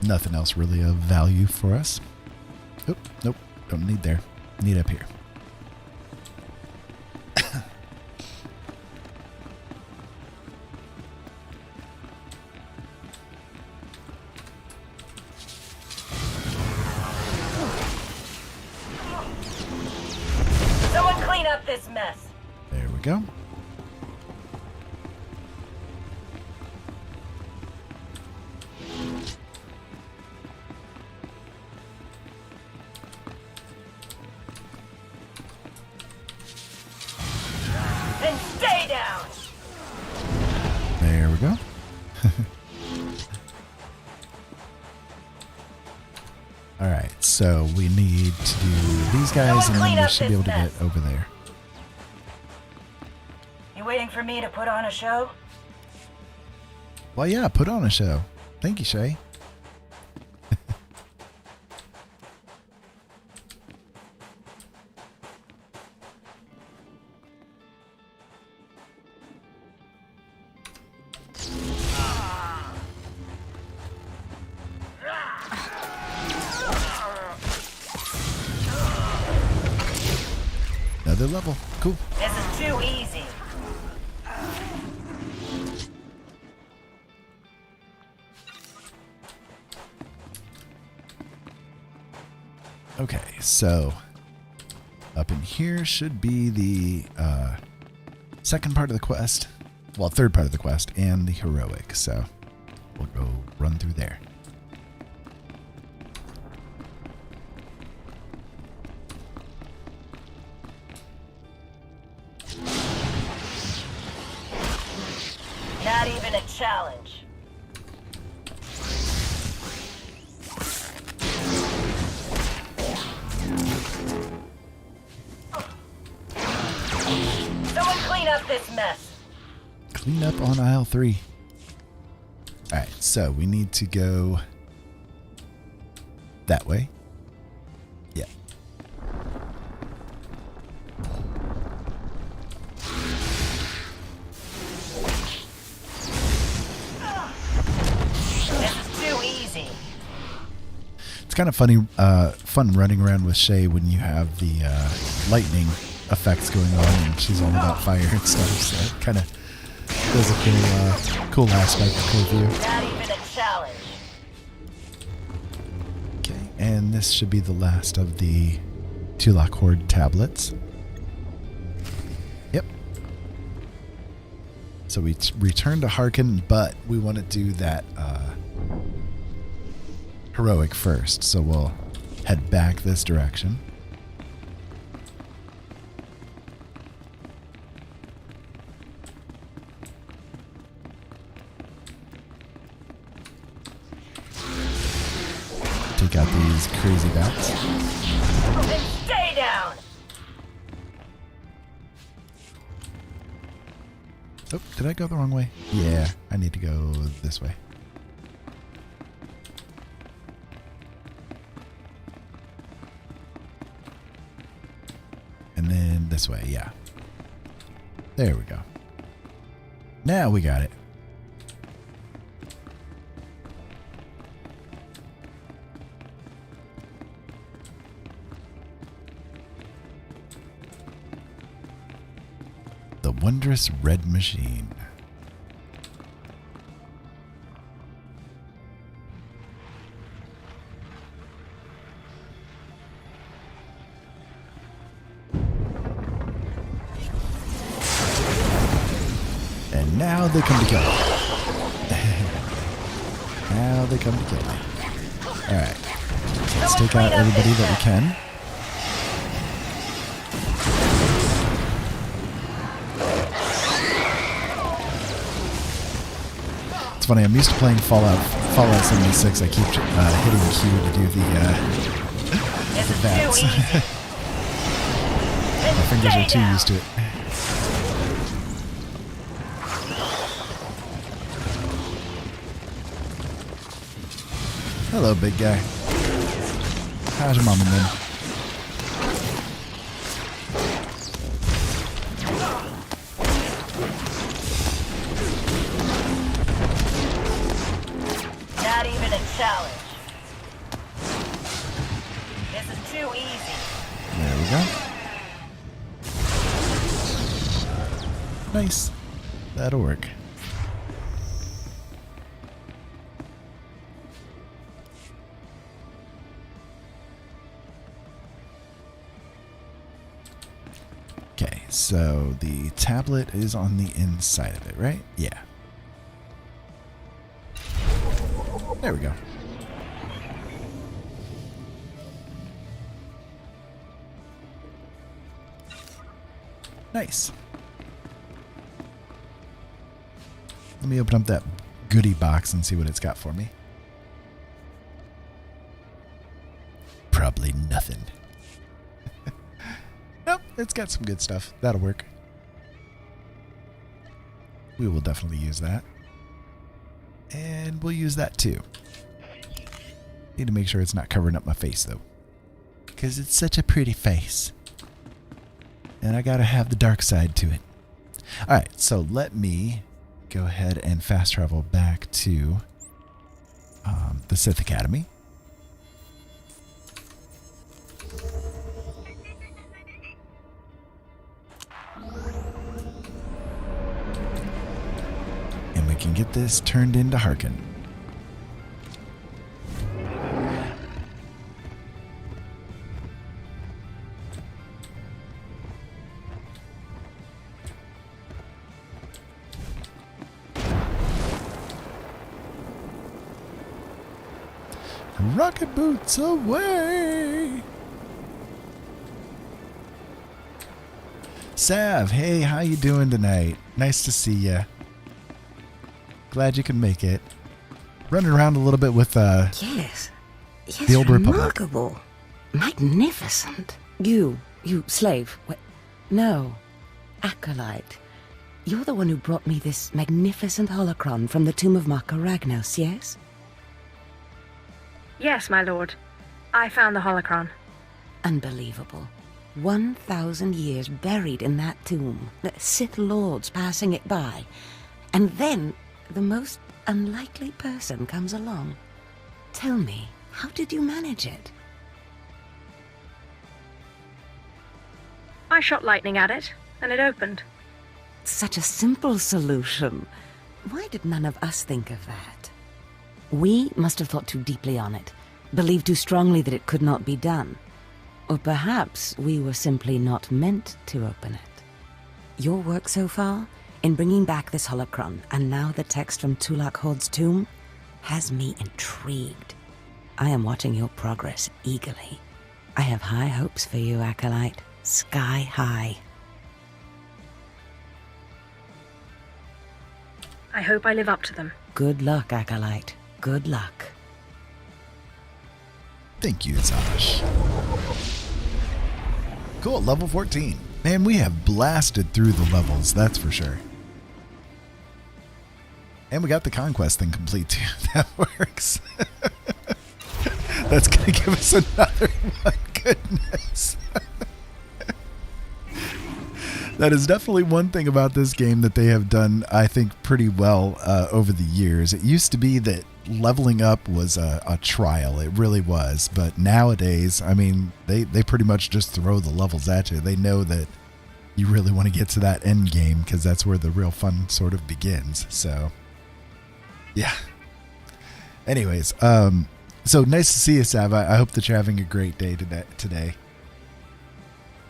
Nothing else really of value for us. Oh, nope, don't need there. Need up here. Someone clean up this mess. There we go. And stay down. There we go. Alright, so we need to do these guys, and then we should be able to get over there. You waiting for me to put on a show? Well, yeah, put on a show. Thank you, Shay. Another level. Cool. This is too easy. Okay, so up in here should be the second part of the quest. Well, third part of the quest and the heroic. So we'll go run through there. Not even a challenge. Someone clean up this mess. Clean up on aisle 3. Alright, so we need to go that way. Yeah. This is too easy. It's kind of funny, fun running around with Shay when you have the lightning effects going on, and she's all about fire and stuff. So it kind of does a cool aspect, cool view. Not even a challenge. Okay, and this should be the last of the Tulak Horde tablets. Yep. So we return to Harkin, but we want to do that heroic first. So we'll head back this direction. Take out these crazy bats. Then stay down. Oh, did I go the wrong way? Yeah, I need to go this way. And then this way, yeah. There we go. Now we got it. The wondrous red machine. Now they come to kill me. Now they come to kill me. Alright. So let's take out everybody that we can. It's funny, I'm used to playing Fallout 76. I keep hitting Q to do the bats. My fingers are too used to it. Hello, big guy. How's your mama, man? Not even a challenge. This is too easy. There we go. Nice. That'll work. Okay, so the tablet is on the inside of it, right? Yeah. There we go. Nice. Let me open up that goodie box and see what it's got for me. Probably nothing. Nope, it's got some good stuff. That'll work. We will definitely use that. And we'll use that too. Need to make sure it's not covering up my face though, because it's such a pretty face. And I gotta have the dark side to it. Alright, so let me go ahead and fast travel back to the Sith Academy. And we can get this turned into Harkin. Rocket boots away! Sav, hey, how you doing tonight? Nice to see ya. Glad you can make it. Running around a little bit with Yes, the Old Republic. remarkable, magnificent. You slave. What? No, acolyte. You're the one who brought me this magnificent holocron from the tomb of Marka Ragnos, yes? Yes, my lord. I found the holocron. Unbelievable. 1,000 years buried in that tomb. The Sith lords passing it by. And then the most unlikely person comes along. Tell me, how did you manage it? I shot lightning at it, and it opened. Such a simple solution. Why did none of us think of that? We must have thought too deeply on it, believed too strongly that it could not be done. Or perhaps we were simply not meant to open it. Your work so far, in bringing back this holocron, and now the text from Tulak Hod's tomb, has me intrigued. I am watching your progress eagerly. I have high hopes for you, Acolyte. Sky high. I hope I live up to them. Good luck, Acolyte. Good luck. Thank you, Zash. Cool, level 14. Man, we have blasted through the levels, that's for sure. And we got the conquest thing complete too. That works. That's going to give us another one. Goodness. That is definitely one thing about this game that they have done, I think, pretty well over the years. It used to be that leveling up was a trial. It really was. But nowadays, I mean, they pretty much just throw the levels at you. They know that you really want to get to that end game because that's where the real fun sort of begins. So, yeah. Anyways, so nice to see you, Sav. I hope that you're having a great day today.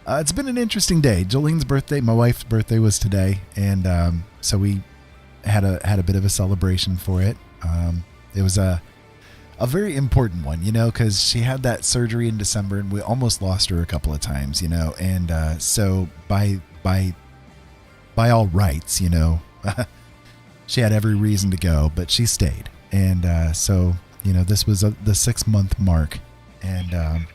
It's been an interesting day. Jolene's birthday, my wife's birthday was today, and so we had a bit of a celebration for it. It was a very important one, because she had that surgery in December, and we almost lost her a couple of times, and so by all rights, she had every reason to go, but she stayed, and so this was the 6-month mark, and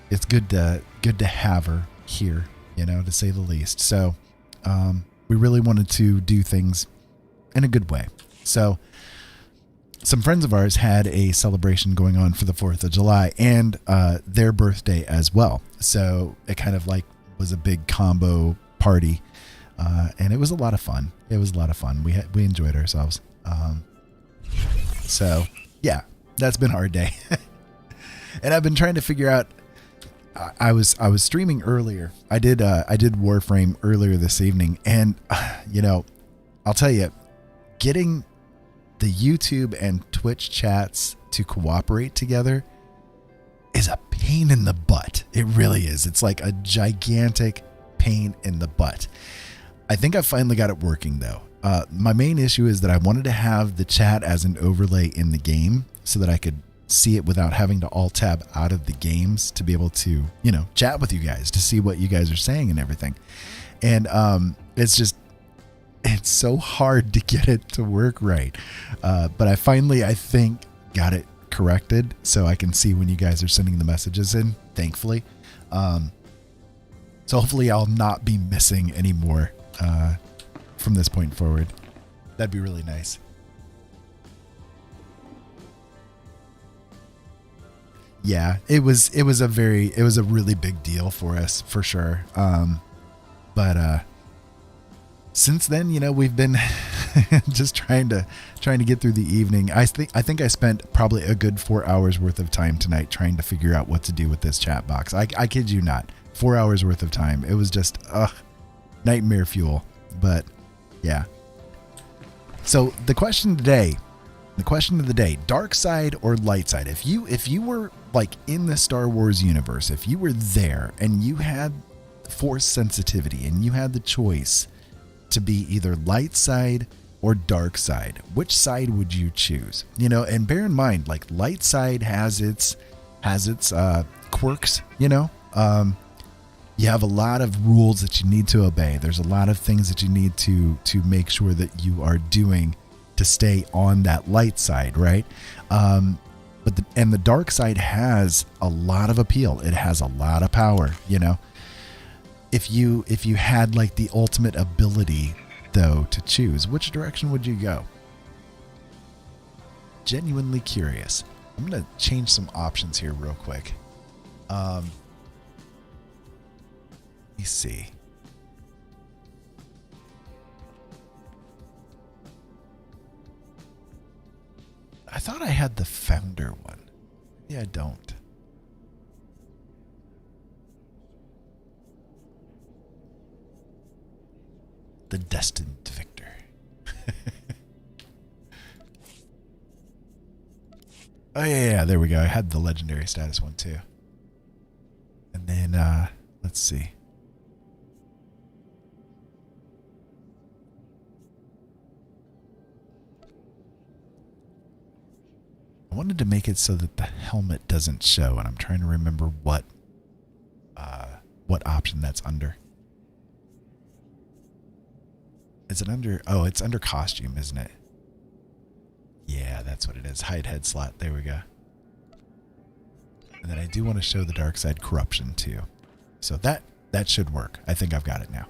it's good to have her here, to say the least. So we really wanted to do things in a good way. So some friends of ours had a celebration going on for the 4th of July and their birthday as well. So it kind of like was a big combo party, and it was a lot of fun. We enjoyed ourselves. So yeah, that's been our day. And I've been trying to figure out. I was streaming earlier. I did Warframe earlier this evening, and I'll tell you, getting the YouTube and Twitch chats to cooperate together is a pain in the butt. It really is. It's like a gigantic pain in the butt. I think I finally got it working though. My main issue is that I wanted to have the chat as an overlay in the game so that I could see it without having to alt tab out of the games to be able to, chat with you guys to see what you guys are saying and everything. And it's so hard to get it to work right. But I think got it corrected so I can see when you guys are sending the messages in, thankfully. So hopefully I'll not be missing anymore from this point forward. That'd be really nice. Yeah, it was a really big deal for us for sure. But since then, we've been just trying to get through the evening. I think I spent probably a good 4 hours worth of time tonight trying to figure out what to do with this chat box. I kid you not, 4 hours worth of time. It was just nightmare fuel. But yeah. So the question of the day, dark side or light side? If you were like in the Star Wars universe, if you were there and you had force sensitivity and you had the choice to be either light side or dark side, which side would you choose? And bear in mind, like, light side has its quirks. You have a lot of rules that you need to obey. There's a lot of things that you need to make sure that you are doing to stay on that light side, right? But the dark side has a lot of appeal. It has a lot of power, If you had like the ultimate ability though to choose, which direction would you go? Genuinely curious. I'm going to change some options here real quick. Let me see. I thought I had the founder one. Yeah, I don't. The destined victor. Oh yeah, there we go. I had the legendary status one too. And then let's see. I wanted to make it so that the helmet doesn't show, and I'm trying to remember what option that's under. Is it under? Oh, it's under costume, isn't it? Yeah, that's what it is. Hide head slot. There we go. And then I do want to show the dark side corruption too. So that should work. I think I've got it now.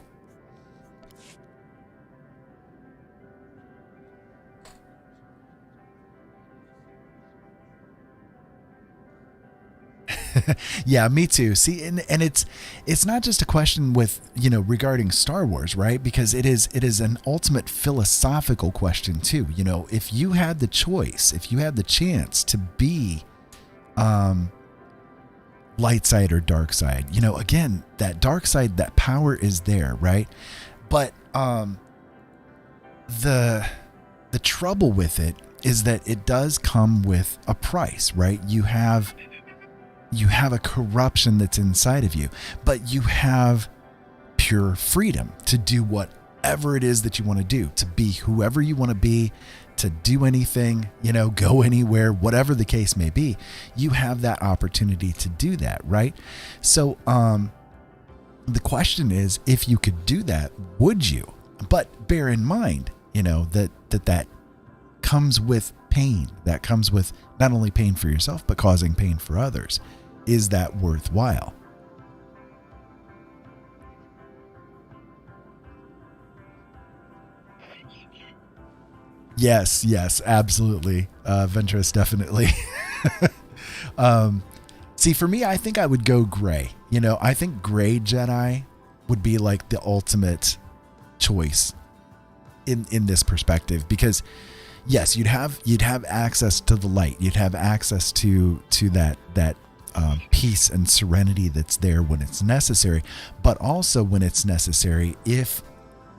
Yeah, me too. See, and it's not just a question with, regarding Star Wars, right? Because it is an ultimate philosophical question too. If you had the choice, if you had the chance to be light side or dark side, again, that dark side, that power is there, right? But the trouble with it is that it does come with a price, right? You have a corruption that's inside of you, but you have pure freedom to do whatever it is that you want to do, to be whoever you want to be, to do anything, go anywhere, whatever the case may be, you have that opportunity to do that, right? So the question is, if you could do that, would you? But bear in mind, that comes with pain. That comes with not only pain for yourself, but causing pain for others. Is that worthwhile? Yes, absolutely. Ventress, definitely. See, for me, I think I would go gray. I think gray Jedi would be like the ultimate choice in this perspective, because yes, you'd have access to the light. You'd have access to that peace and serenity that's there when it's necessary, but also when it's necessary, if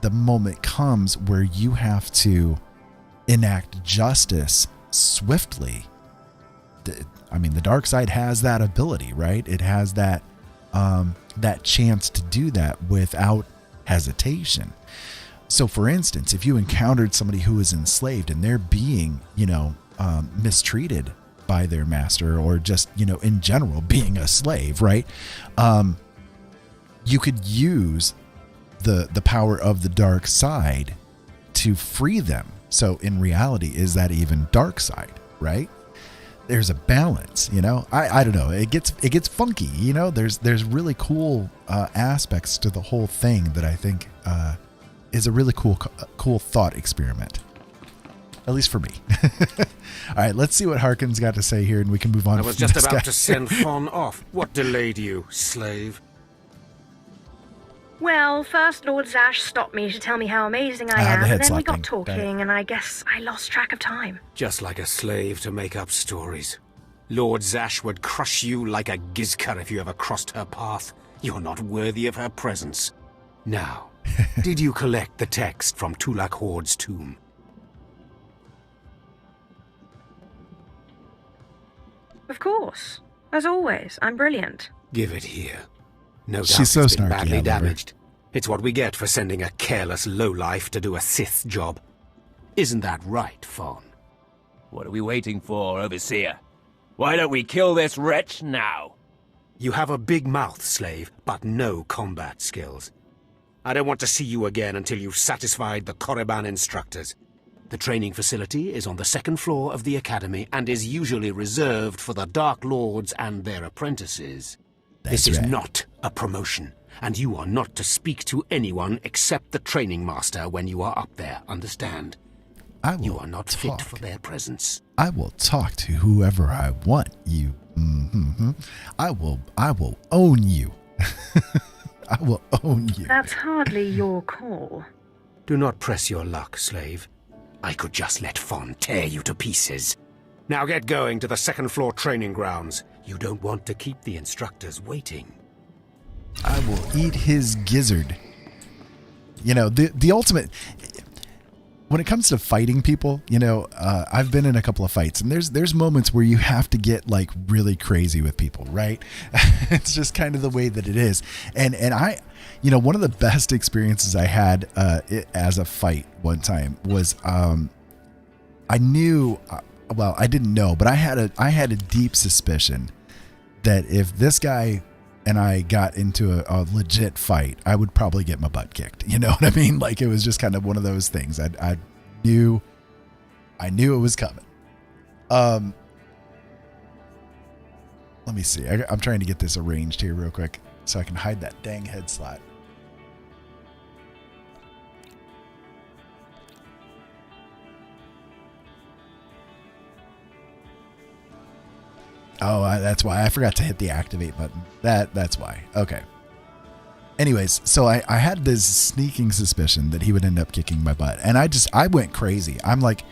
the moment comes where you have to enact justice swiftly. The dark side has that ability, right? It has that chance to do that without hesitation. So for instance, if you encountered somebody who is enslaved and they're being, mistreated by their master, or just, in general being a slave, right? You could use the power of the dark side to free them. So in reality, is that even dark side, right? There's a balance, I don't know. It gets funky, there's really cool aspects to the whole thing that I think is a really cool thought experiment. At least for me. All right, let's see what Harkin's got to say here, and we can move on. I was just about to send Fon off. What delayed you, slave? Well, first Lord Zash stopped me to tell me how amazing I am, and then we got talking, and I guess I lost track of time. Just like a slave to make up stories. Lord Zash would crush you like a gizka if you ever crossed her path. You're not worthy of her presence. Now, did you collect the text from Tulak Horde's tomb? Of course. As always, I'm brilliant. Give it here. No doubt She's so it's been snarky, badly I love her. damaged. It's what we get for sending a careless lowlife to do a Sith job. Isn't that right, Fon? What are we waiting for, Overseer? Why don't we kill this wretch now? You have a big mouth, slave, but no combat skills. I don't want to see you again until you've satisfied the Korriban instructors. The training facility is on the second floor of the academy and is usually reserved for the Dark Lords and their apprentices. This is not a promotion, and you are not to speak to anyone except the training master when you are up there, understand? You are not fit for their presence. I will talk to whoever I want, you. I will own you. I will own you. That's hardly your call. Do not press your luck, slave. I could just let Fon tear you to pieces. Now get going to the second floor training grounds. You don't want to keep the instructors waiting. I will eat his gizzard. The ultimate... When it comes to fighting people, I've been in a couple of fights, and there's moments where you have to get like really crazy with people, right? It's just kind of the way that it is. And I, one of the best experiences I had as a fight one time was I knew, well, I didn't know, but I had a deep suspicion that if this guy and I got into a legit fight, I would probably get my butt kicked. You know what I mean? Like, it was just kind of one of those things. I knew it was coming. Let me see. I'm trying to get this arranged here real quick so I can hide that dang head slot. Oh, that's why I forgot to hit the activate button. That's why. Okay. Anyways, so I had this sneaking suspicion that he would end up kicking my butt, and I went crazy. I'm like,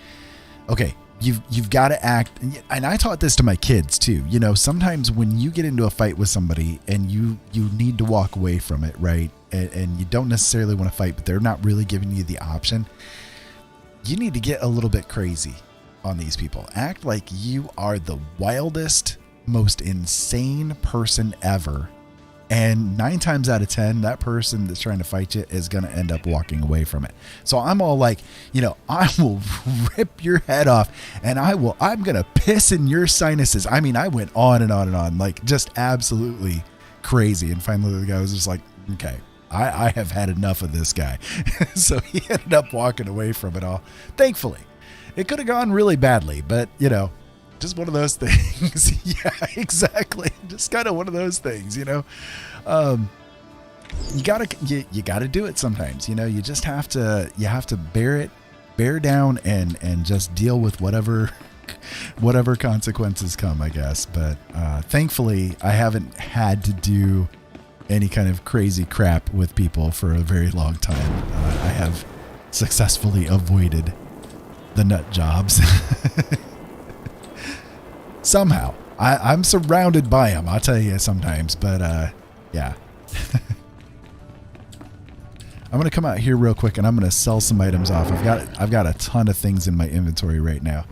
okay, you've got to act, and I taught this to my kids too. Sometimes when you get into a fight with somebody and you need to walk away from it, right? And you don't necessarily want to fight, but they're not really giving you the option. You need to get a little bit crazy on these people. Act like you are the wildest, most insane person ever, And 9 times out of 10, that person that's trying to fight you is going to end up walking away from it. So I'm all like, I will rip your head off, and I'm going to piss in your sinuses. I mean, I went on and on and on, like just absolutely crazy. And finally the guy was just like, okay, I have had enough of this guy. So he ended up walking away from it all. Thankfully, it could have gone really badly, but just one of those things. Yeah, exactly. Just kind of one of those things, you gotta do it sometimes. You just have to bear down and just deal with whatever consequences come, I guess. But thankfully, I haven't had to do any kind of crazy crap with people for a very long time. I have successfully avoided the nut jobs. Somehow. I'm surrounded by them, I'll tell you sometimes, but yeah. I'm going to come out here real quick and I'm going to sell some items off. I've got a ton of things in my inventory right now.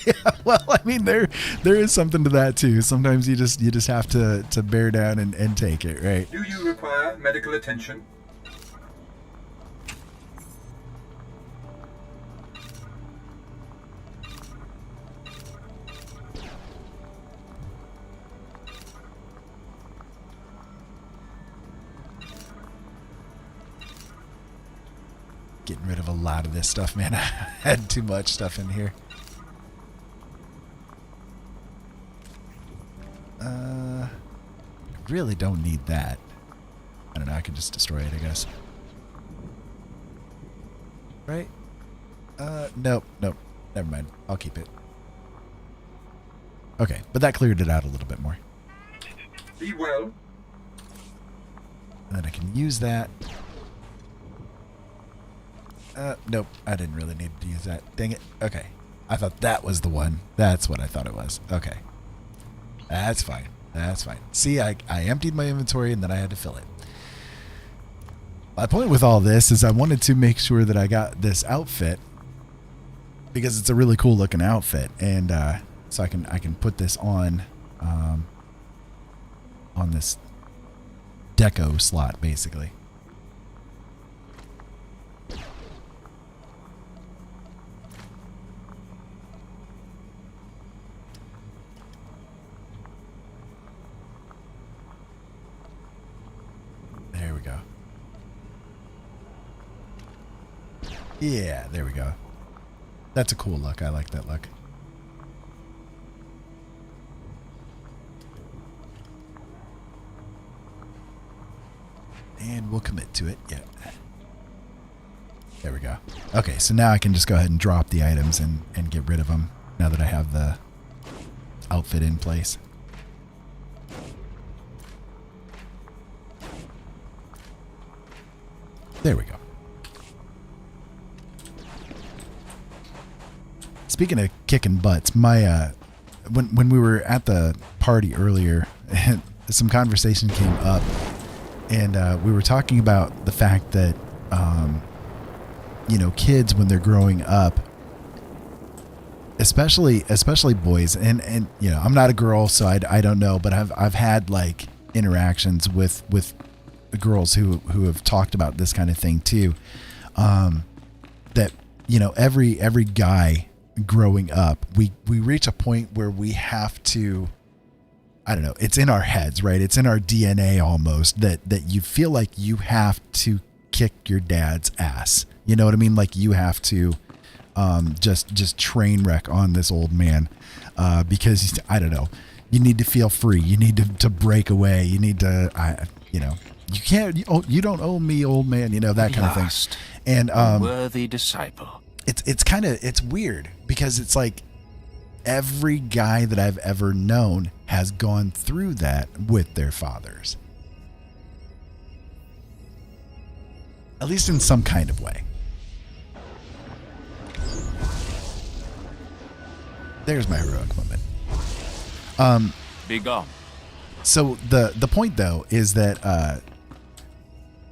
Yeah, well, I mean, there is something to that too. Sometimes you just have to bear down and take it, right? Do you require medical attention? Getting rid of a lot of this stuff, man. I had too much stuff in here. I really don't need that. I don't know, I can just destroy it, I guess. Right? Nope. Never mind. I'll keep it. Okay, but that cleared it out a little bit more. Be well. And then I can use that. Nope, I didn't really need to use that. Dang it. Okay. I thought that was the one. That's what I thought it was. Okay. That's fine. See, I emptied my inventory and then I had to fill it. My point with all this is I wanted to make sure that I got this outfit because it's a really cool looking outfit, and so I can put this on this deco slot basically. There we go. Yeah, there we go. That's a cool look. I like that look. And we'll commit to it. Yeah. There we go. Okay, so now I can just go ahead and drop the items and get rid of them now that I have the outfit in place. There we go. Speaking of kicking butts, my when we were at the party earlier, some conversation came up, and we were talking about the fact that kids when they're growing up, especially boys, and I'm not a girl, so I don't know, but I've had like interactions with girls who have talked about this kind of thing too, that every guy growing up, we reach a point where we have to, I don't know, it's in our heads, right? It's in our DNA almost that you feel like you have to kick your dad's ass. You know what I mean? Like you have to just train wreck on this old man because I don't know, you need to feel free. You need to break away. You need to, you can't, you don't owe me, old man, that kind of thing. And worthy disciple. It's weird because it's like every guy that I've ever known has gone through that with their fathers. At least in some kind of way. There's my heroic moment. Be gone. So the point though is that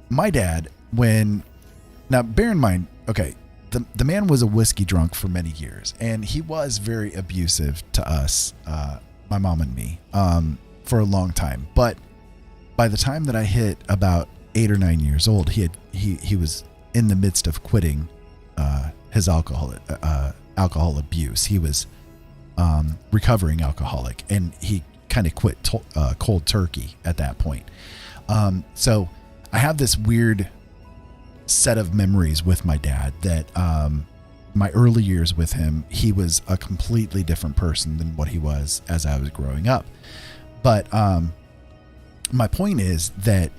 my dad, now bear in mind, okay, the man was a whiskey drunk for many years, and he was very abusive to us, my mom and me. for a long time. But by the time that I hit about 8 or 9 years old, he was in the midst of quitting his alcohol abuse. He was recovering alcoholic, and he kind of quit cold turkey at that point. So I have this weird set of memories with my dad that my early years with him, he was a completely different person than what he was as I was growing up. But my point is that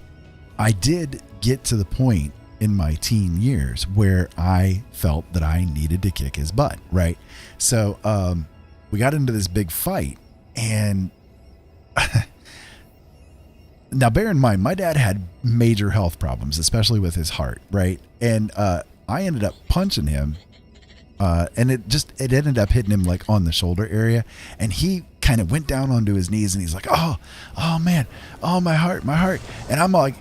I did get to the point in my teen years where I felt that I needed to kick his butt, right? So we got into this big fight, and now bear in mind, my dad had major health problems, especially with his heart, right? And I ended up punching him, and it ended up hitting him like on the shoulder area, and he kind of went down onto his knees, and he's like, oh man, oh my heart. And I'm like,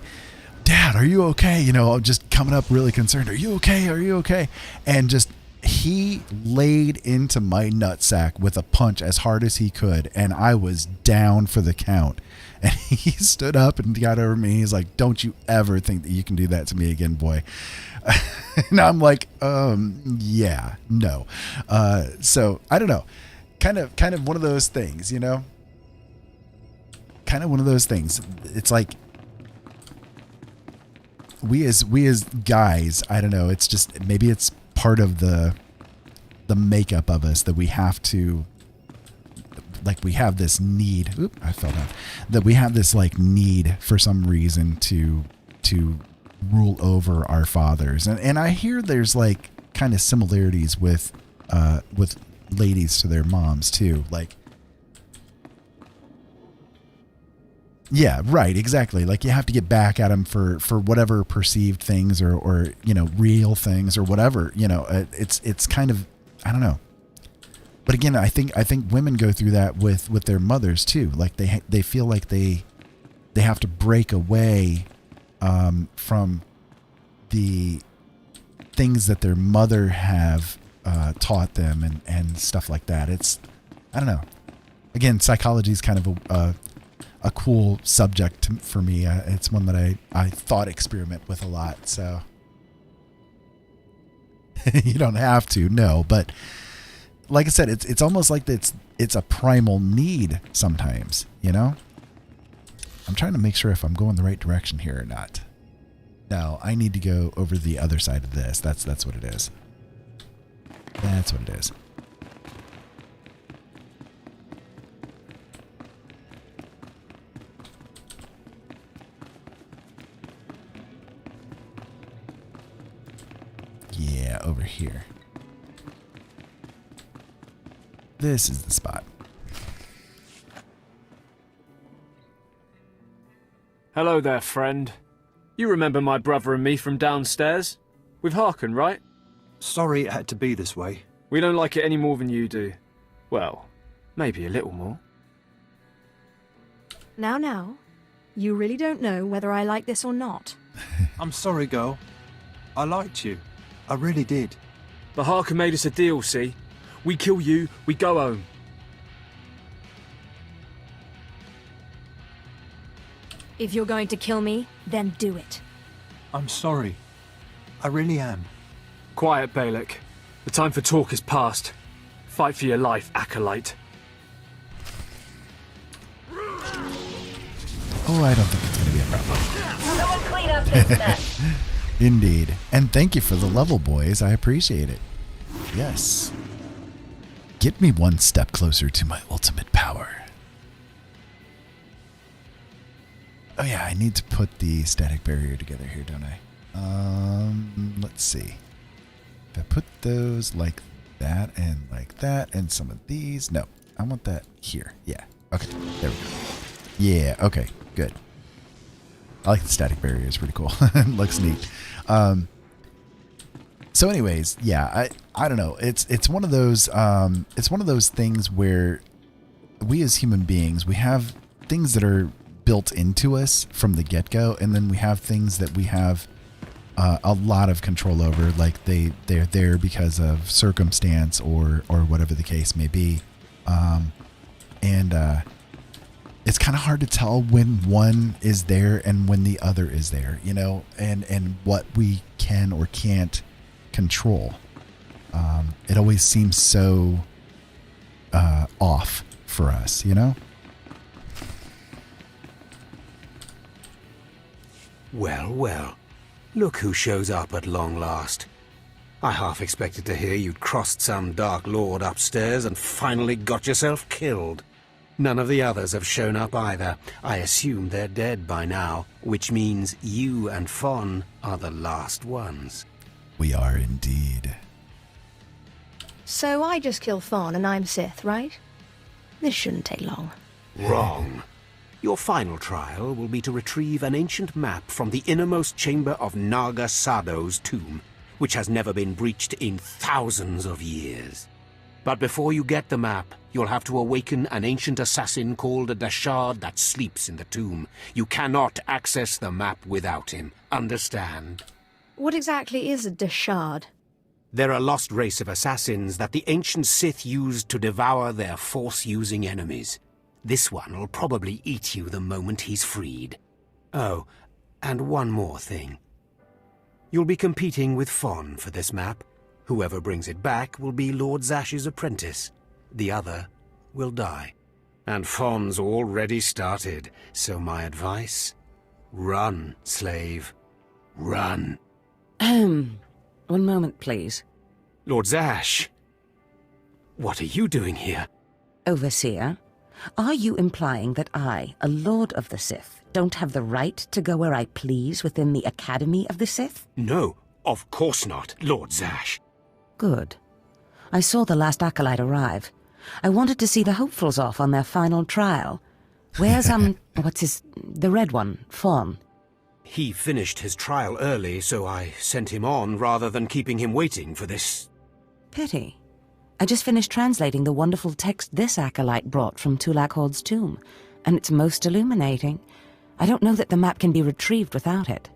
Dad, are you okay? You know, just coming up really concerned. Are you okay? And just, he laid into my nutsack with a punch as hard as he could, and I was down for the count. And he stood up and got over me. He's like, don't you ever think that you can do that to me again, boy. And I'm like, yeah, no. So I don't know. Kind of one of those things, you know? Kind of one of those things. It's like, we as guys, I don't know, it's just, maybe it's part of the makeup of us that we have to, like, we have this need. Oop, I fell down. That we have this like need for some reason to rule over our fathers, and I hear there's like kind of similarities with ladies to their moms too, like. Yeah, right, exactly. Like, you have to get back at them for whatever perceived things or you know, real things or whatever, you know. It's kind of, I don't know. But again, I think women go through that with their mothers too. Like, they feel like they have to break away from the things that their mother have taught them and stuff like that. It's, I don't know. Again, psychology is kind of a cool subject for me. It's one that I thought experiment with a lot. So you don't have to, no. But like I said, it's almost like it's a primal need sometimes, you know? I'm trying to make sure if I'm going the right direction here or not. No, I need to go over the other side of this. That's what it is. That's what it is. Yeah, over here. This is the spot. Hello there, friend. You remember my brother and me from downstairs? With Harkin, right? Sorry it had to be this way. We don't like it any more than you do. Well, maybe a little more. Now, you really don't know whether I like this or not. I'm sorry, girl. I liked you. I really did. But Harkin made us a deal, see? We kill you, we go home. If you're going to kill me, then do it. I'm sorry. I really am. Quiet, Balak. The time for talk is past. Fight for your life, Acolyte. Oh, I don't think it's going to be a problem. Someone clean up this mess. Indeed. And thank you for the level, boys. I appreciate it. Yes. Get me one step closer to my ultimate power. Oh yeah, I need to put the static barrier together here, don't I? Let's see. If I put those like that and some of these. No, I want that here. Yeah. Okay. There we go. Yeah. Okay. Good. I like the static barrier. It's pretty cool. It looks neat. So anyways, yeah, I don't know. It's one of those things where we as human beings, we have things that are built into us from the get-go, and then we have things that we have a lot of control over, like they're there because of circumstance or whatever the case may be. And it's kind of hard to tell when one is there and when the other is there, you know, and what we can or can't control. It always seems so off for us, you know? Well, well. Look who shows up at long last. I half expected to hear you'd crossed some Dark Lord upstairs and finally got yourself killed. None of the others have shown up either. I assume they're dead by now, which means you and Fawn are the last ones. We are indeed. So I just kill Fawn and I'm Sith, right? This shouldn't take long. Wrong. Your final trial will be to retrieve an ancient map from the innermost chamber of Naga Sado's tomb, which has never been breached in thousands of years. But before you get the map, you'll have to awaken an ancient assassin called a Dashard that sleeps in the tomb. You cannot access the map without him. Understand? What exactly is a Dashard? They're a lost race of assassins that the ancient Sith used to devour their Force-using enemies. This one will probably eat you the moment he's freed. Oh, and one more thing. You'll be competing with Fawn for this map. Whoever brings it back will be Lord Zash's apprentice. The other will die. And Fawn's already started, so my advice? Run, slave. Run. One moment, please. Lord Zash, what are you doing here? Overseer, are you implying that I, a Lord of the Sith, don't have the right to go where I please within the Academy of the Sith? No, of course not, Lord Zash. Good. I saw the last acolyte arrive. I wanted to see the hopefuls off on their final trial. Where's, the red one, Fawn? He finished his trial early, so I sent him on rather than keeping him waiting for this. Pity. I just finished translating the wonderful text this acolyte brought from Tulak Horde's tomb, and it's most illuminating. I don't know that the map can be retrieved without it.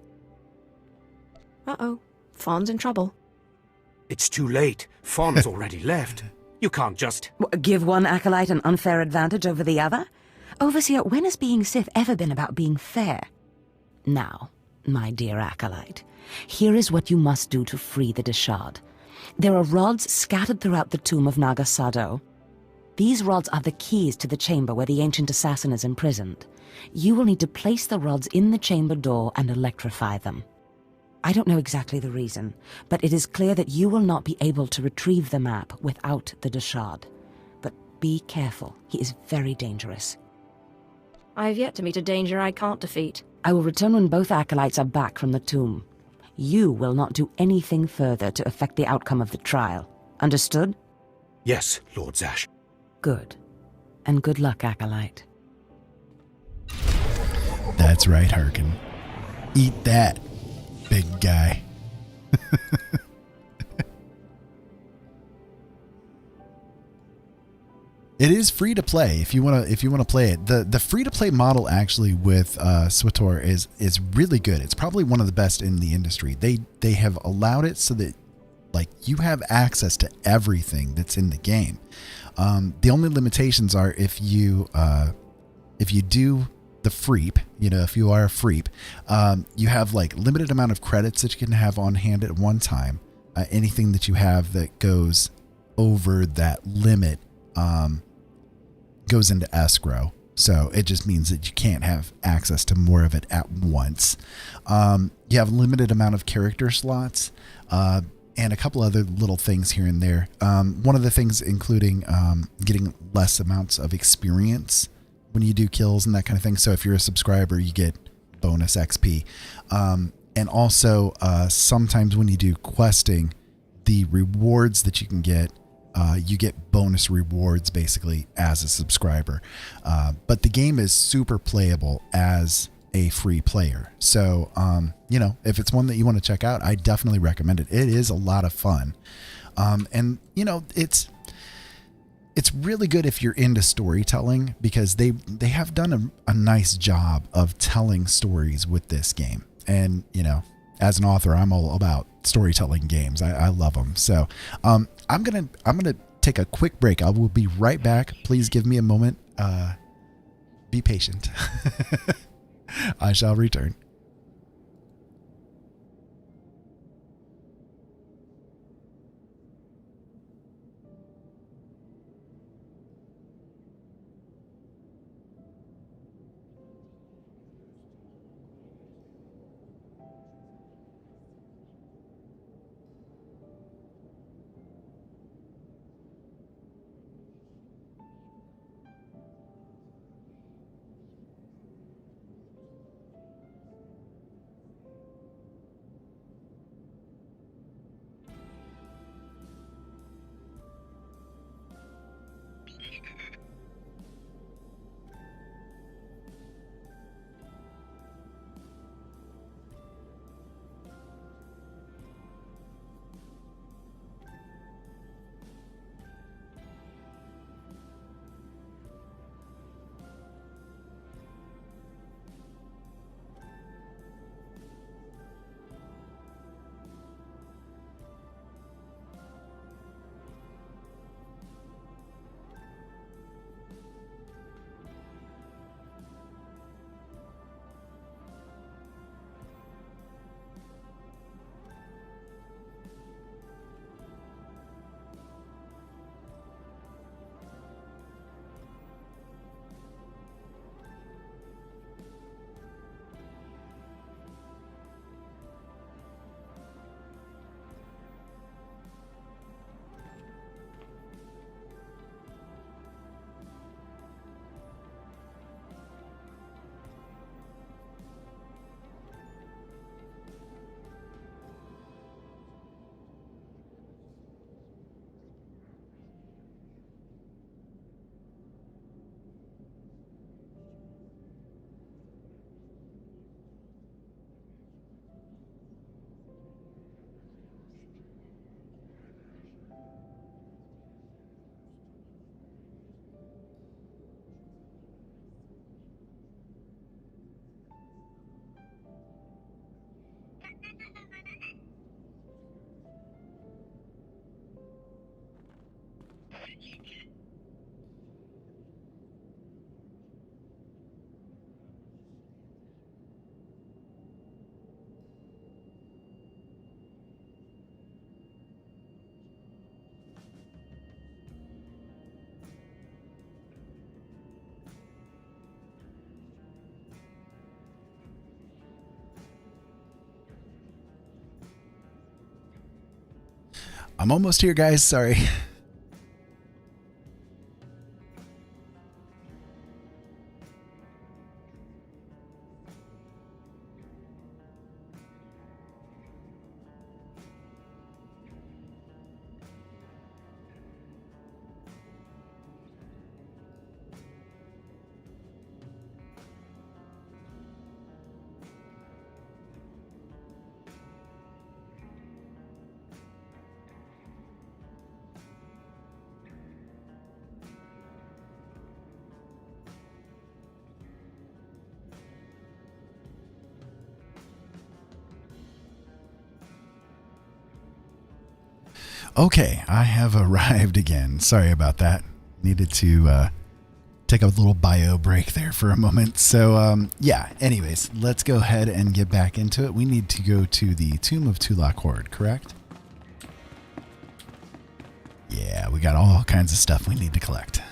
Uh-oh. Fawn's in trouble. It's too late. Fawn's already left. You can't just... Give one acolyte an unfair advantage over the other? Overseer, when has being Sith ever been about being fair? Now, my dear acolyte, here is what you must do to free the Dashard. There are rods scattered throughout the tomb of Naga Sado. These rods are the keys to the chamber where the ancient assassin is imprisoned. You will need to place the rods in the chamber door and electrify them. I don't know exactly the reason, but it is clear that you will not be able to retrieve the map without the Dashard. But be careful, he is very dangerous. I've yet to meet a danger I can't defeat. I will return when both acolytes are back from the tomb. You will not do anything further to affect the outcome of the trial. Understood? Yes, Lord Zash. Good. And good luck, acolyte. That's right, Harkin. Eat that, big guy. It is free to play if you want to play it. The free to play model actually with SWTOR is really good. It's probably one of the best in the industry. They have allowed it so that like you have access to everything that's in the game. The only limitations are if you do the freep, if you are a freep, you have like limited amount of credits that you can have on hand at one time. Anything that you have that goes over that limit goes into escrow. So it just means that you can't have access to more of it at once. You have a limited amount of character slots and a couple other little things here and there. One of the things including getting less amounts of experience when you do kills and that kind of thing. So if you're a subscriber, you get bonus XP. And also sometimes when you do questing, the rewards that you can get, you get bonus rewards basically as a subscriber. But the game is super playable as a free player. So, if it's one that you want to check out, I definitely recommend it. It is a lot of fun. And it's really good if you're into storytelling because they have done a nice job of telling stories with this game. And, as an author, I'm all about storytelling games. I love them. So, I'm gonna take a quick break. I will be right back. Please give me a moment Be patient. I shall return. I'm almost here, guys. Sorry. Okay, I have arrived again. Sorry about that. Needed to take a little bio break there for a moment. So, yeah, anyways, let's go ahead and get back into it. We need to go to the Tomb of Tulak Horde, correct? Yeah, we got all kinds of stuff we need to collect.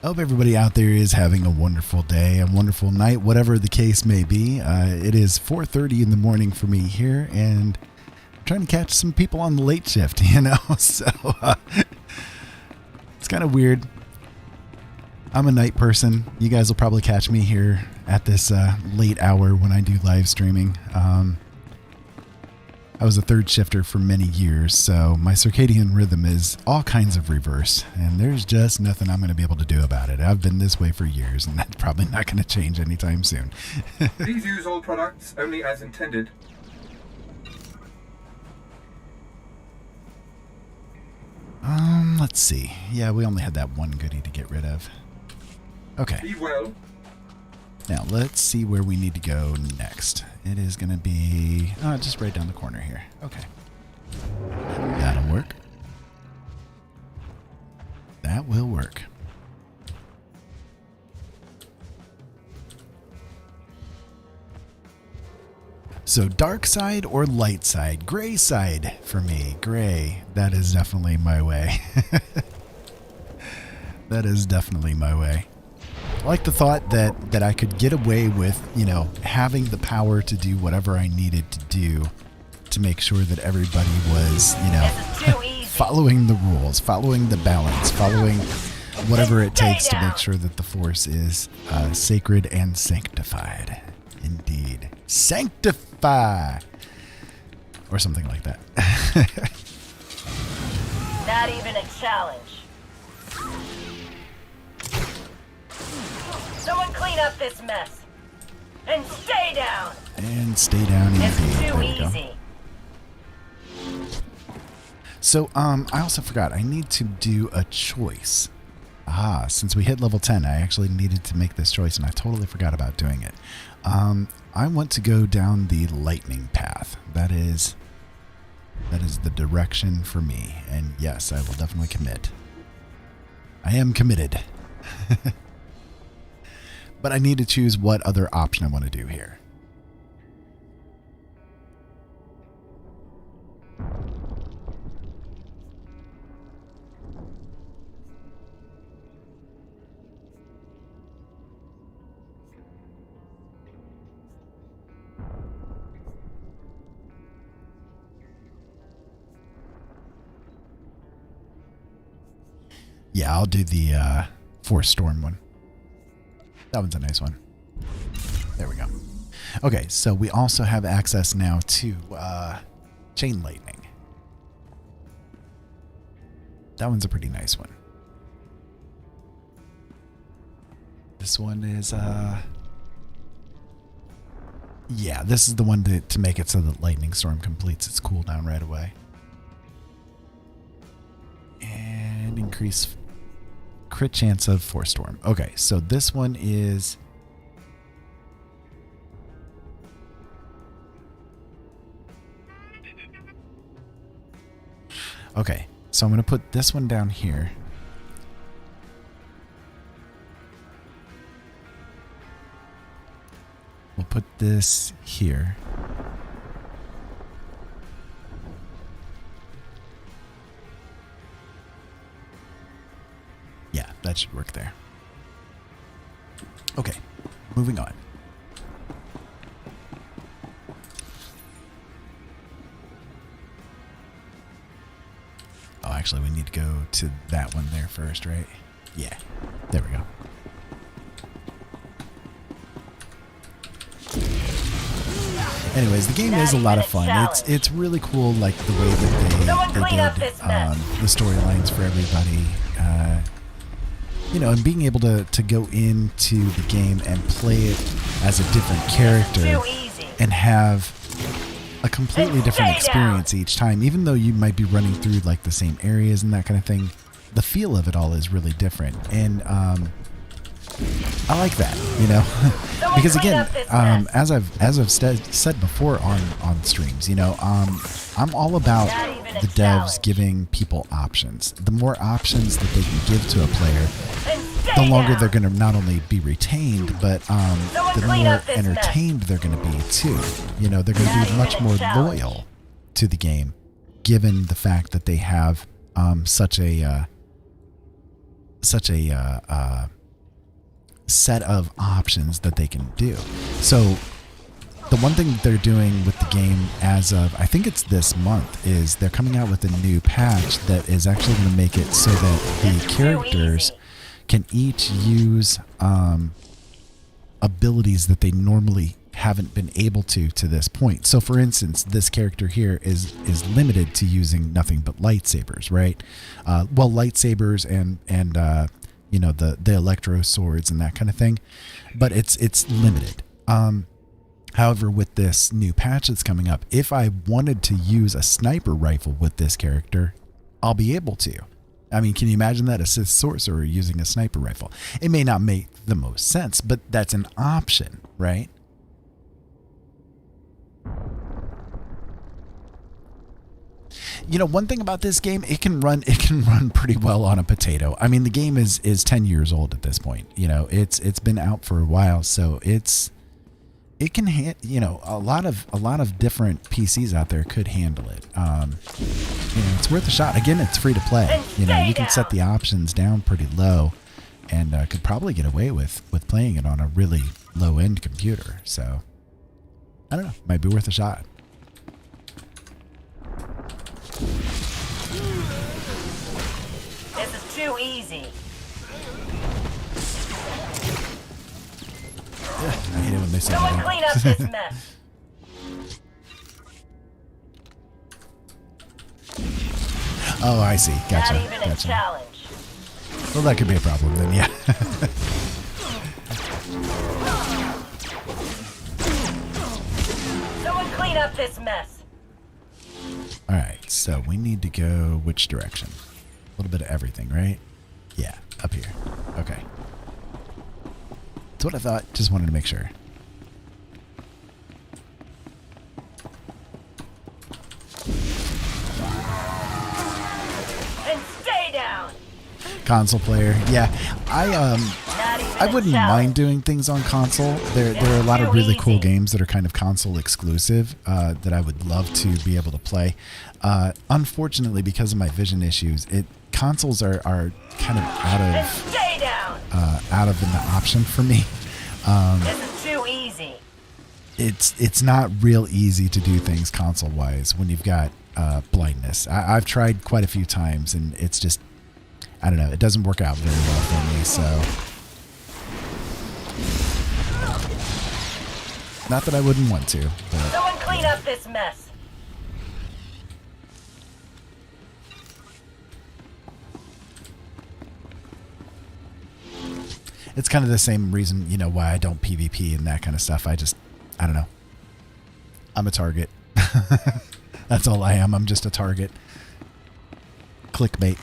I hope everybody out there is having a wonderful day, a wonderful night, whatever the case may be. It is 4:30 in the morning for me here, and I'm trying to catch some people on the late shift, you know? So it's kind of weird. I'm a night person. You guys will probably catch me here at this late hour when I do live streaming. I was a third shifter for many years, so my circadian rhythm is all kinds of reverse, and there's just nothing I'm going to be able to do about it. I've been this way for years, and that's probably not going to change anytime soon. Please use all products only as intended. Let's see. Yeah, we only had that one goodie to get rid of. Okay. Be well. Now, let's see where we need to go next. It is going to be just right down the corner here. Okay. That'll work. That will work. So dark side or light side? Gray side for me. Gray. That is definitely my way. That is definitely my way. I like the thought that I could get away with, you know, having the power to do whatever I needed to do to make sure that everybody was, you know, following the rules, following the balance, following whatever it takes to make sure that the Force is sacred and sanctified. Indeed. Sanctify! Or something like that. Not even a challenge. Someone clean up this mess. And stay down! And stay down indeed. It's There too we go. easy. So, I also forgot. I need to do a choice. Since we hit level 10, I actually needed to make this choice, and I totally forgot about doing it. I want to go down the lightning path. That is the direction for me. And yes, I will definitely commit. I am committed. But I need to choose what other option I want to do here. Yeah, I'll do the Force Storm one. That one's a nice one. There we go. Okay, so we also have access now to Chain Lightning. That one's a pretty nice one. This one is, yeah, this is the one to make it so that Lightning Storm completes its cooldown right away. And increase crit chance of Force Storm. Okay, so this one is... Okay, so I'm going to put this one down here. We'll put this here. Yeah, that should work there. Okay, moving on. Oh, actually, we need to go to that one there first, right? Yeah, there we go. Anyways, the game is a lot of fun. It's really cool, like the way that they did the storylines for everybody. You know, and being able to go into the game and play it as a different character and have a completely different experience each time, even though you might be running through like the same areas and that kind of thing. The feel of it all is really different, and I like that, you know, because again, as I've said before on streams, you know, I'm all about the devs giving people options. The more options that they can give to a player, the longer they're going to not only be retained, but the more entertained they're going to be too. You know, they're going to be much more loyal to the game, given the fact that they have such a set of options that they can do. So the one thing that they're doing with the game as of, I think it's this month, is they're coming out with a new patch that is actually going to make it so that the characters can each use abilities that they normally haven't been able to this point. So for instance, this character here is limited to using nothing but lightsabers, right? Well, lightsabers and you know, the electro swords and that kind of thing, but it's limited. However, with this new patch that's coming up, if I wanted to use a sniper rifle with this character, I'll be able to. I mean, can you imagine that? A Sith sorcerer using a sniper rifle. It may not make the most sense, but that's an option, right? You know, one thing about this game, it can run pretty well on a potato. I mean, the game is 10 years old at this point. You know, it's been out for a while, so it can you know, a lot of different PCs out there could handle it. You know, it's worth a shot. Again, it's free to play. You know, you can set the options down pretty low, and could probably get away with playing it on a really low end computer. So I don't know, might be worth a shot. This is too easy. Yeah, I hate it when they say Someone that. clean up this mess. Oh, I see. Gotcha. Not even a Gotcha. challenge. Well, that could be a problem then, yeah. Someone clean up this mess. Alright, so we need to go which direction? A little bit of everything, right? Yeah, up here. Okay. That's what I thought. Just wanted to make sure. And stay down. Console player. Yeah, I wouldn't mind doing things on console. There are a lot of really cool games that are kind of console exclusive that I would love to be able to play. Unfortunately, because of my vision issues, consoles are kind of out of an option for me. This is too easy. It's not real easy to do things console wise when you've got blindness. I've tried quite a few times, and it's just, I don't know, it doesn't work out very well for me. So not that I wouldn't want to, but Someone clean up this mess. it's kind of the same reason, you know, why I don't PvP and that kind of stuff. I don't know. I'm a target. That's all I am. I'm just a target. Clickbait.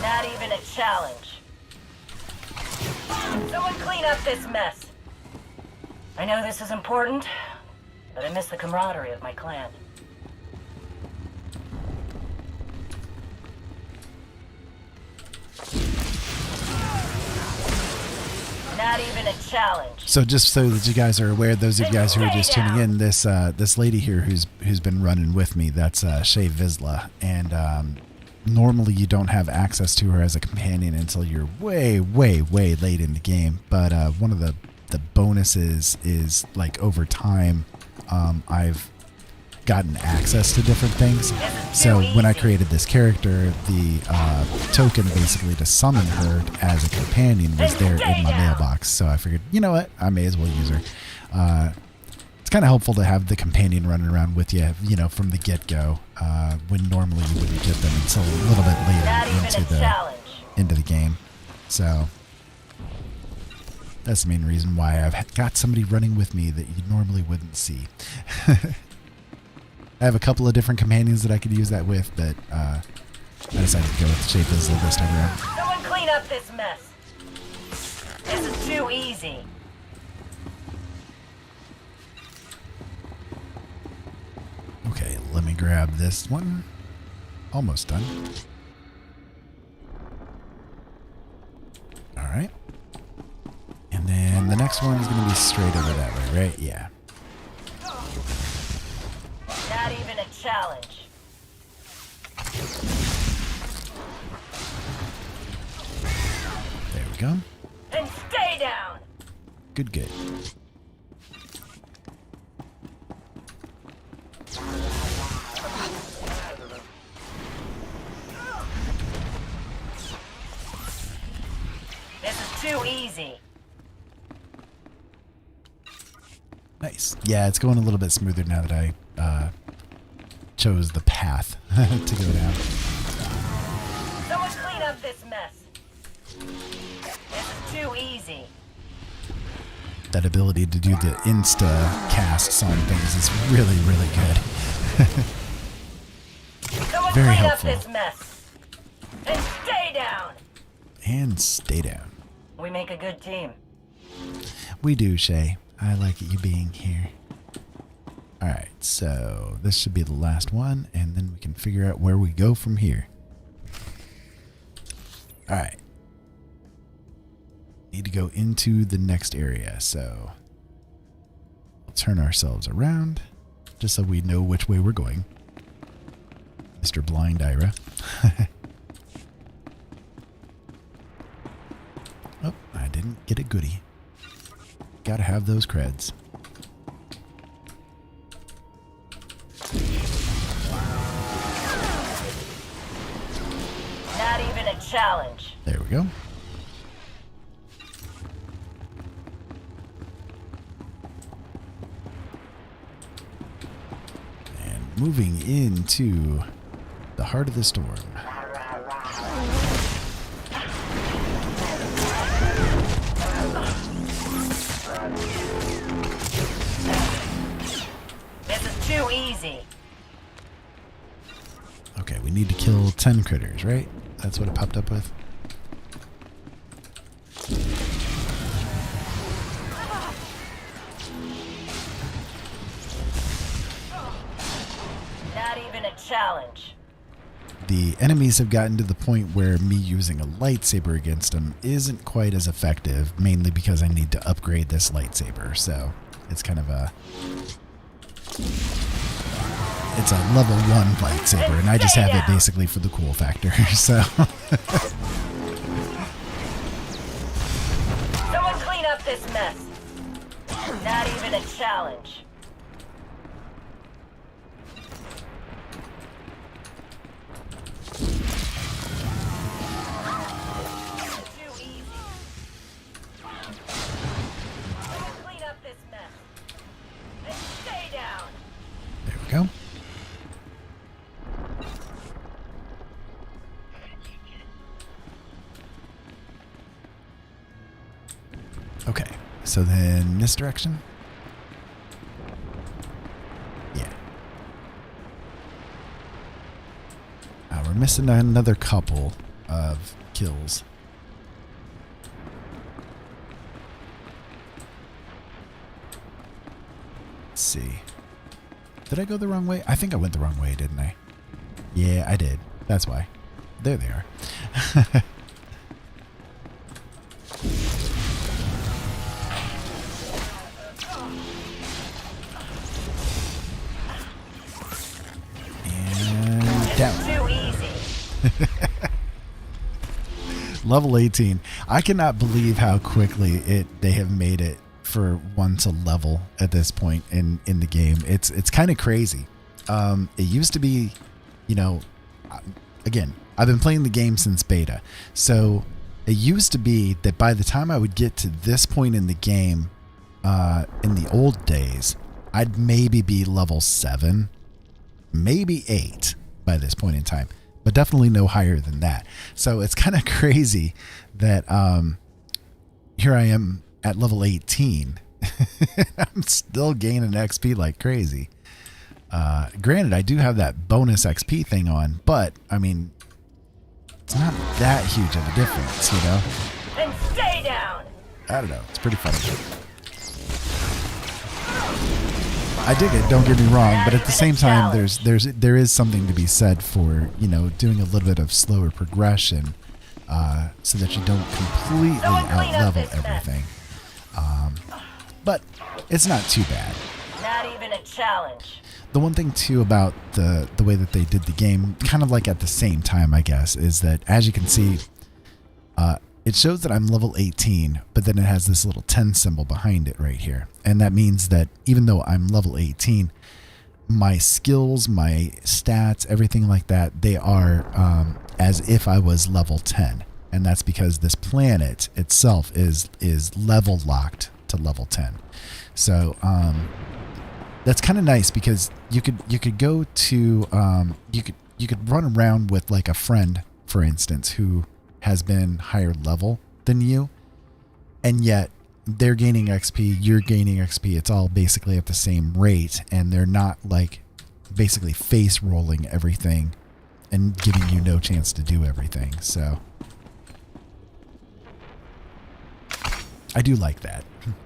Not even a challenge. Someone clean up this mess. I know this is important, but I miss the camaraderie of my clan. Not even a challenge. So just so that you guys are aware, those of you guys who are just tuning in, this lady here who's been running with me, that's Shay Vizsla, and normally you don't have access to her as a companion until you're way late in the game. But one of the bonuses is, like, over time, I've gotten access to different things. So when I created this character, the token basically to summon her as a companion was there in my mailbox. So I figured, you know what, I may as well use her. It's kind of helpful to have the companion running around with you, you know, from the get-go, when normally you wouldn't get them until a little bit later into the game. So that's the main reason why I've got somebody running with me that you normally wouldn't see. I have a couple of different companions that I could use that with, but I decided to go with Shay Vizsla this time around. Someone clean up this mess. This is too easy. Okay, let me grab this one. Almost done. Alright. And then the next one's going to be straight over that way, right? Yeah. Not even a challenge. There we go. And stay down. Good. This is too easy. Nice. Yeah, it's going a little bit smoother now that I chose the path to go down. Someone clean up this mess. This is too easy. That ability to do the insta casts on things is really good. Someone Very clean helpful. up this mess. And stay down. And stay down. We make a good team. We do, Shay. I like you being here. Alright, so this should be the last one, and then we can figure out where we go from here. Alright. Need to go into the next area, so we'll turn ourselves around just so we know which way we're going. Mr. Blind Ira. Oh, I didn't get a goodie. Gotta have those creds. Not even a challenge. There we go. And moving into the heart of the storm. This is too easy. Okay, we need to kill 10 critters, right? That's what it popped up with. Not even a challenge. The enemies have gotten to the point where me using a lightsaber against them isn't quite as effective, mainly because I need to upgrade this lightsaber, so it's kind of a... It's a level 1 lightsaber, and I just have it basically for the cool factor, so... Someone clean up this mess. Not even a challenge. Go. Okay, so then this direction? Yeah. We're missing another couple of kills. Let's see. Did I go the wrong way? I think I went the wrong way, didn't I? Yeah, I did. That's why. There they are. And down. Too easy. Level 18. I cannot believe how quickly they have made it for one to level at this point in the game. It's kind of crazy. It used to be, you know, again, I've been playing the game since beta, so it used to be that by the time I would get to this point in the game, in the old days, I'd maybe be level 7, maybe 8 by this point in time, but definitely no higher than that. So it's kind of crazy that here I am at level 18. I'm still gaining XP like crazy. Granted, I do have that bonus XP thing on, but I mean, it's not that huge of a difference, you know? Then stay down. I don't know. It's pretty funny. I dig it, don't get me wrong, but at the same time, there is something to be said for, you know, doing a little bit of slower progression, so that you don't completely out-level everything. But it's not too bad. Not even a challenge. The one thing too about the way that they did the game, kind of like at the same time, I guess, is that as you can see, it shows that I'm level 18, but then it has this little 10 symbol behind it right here. And that means that even though I'm level 18, my skills, my stats, everything like that, they are as if I was level 10. And that's because this planet itself is level locked to level 10. So that's kind of nice because you could go to you could run around with like a friend, for instance, who has been higher level than you, and yet they're gaining XP, you're gaining XP. It's all basically at the same rate, and they're not like basically face rolling everything and giving you no chance to do everything. So I do like that.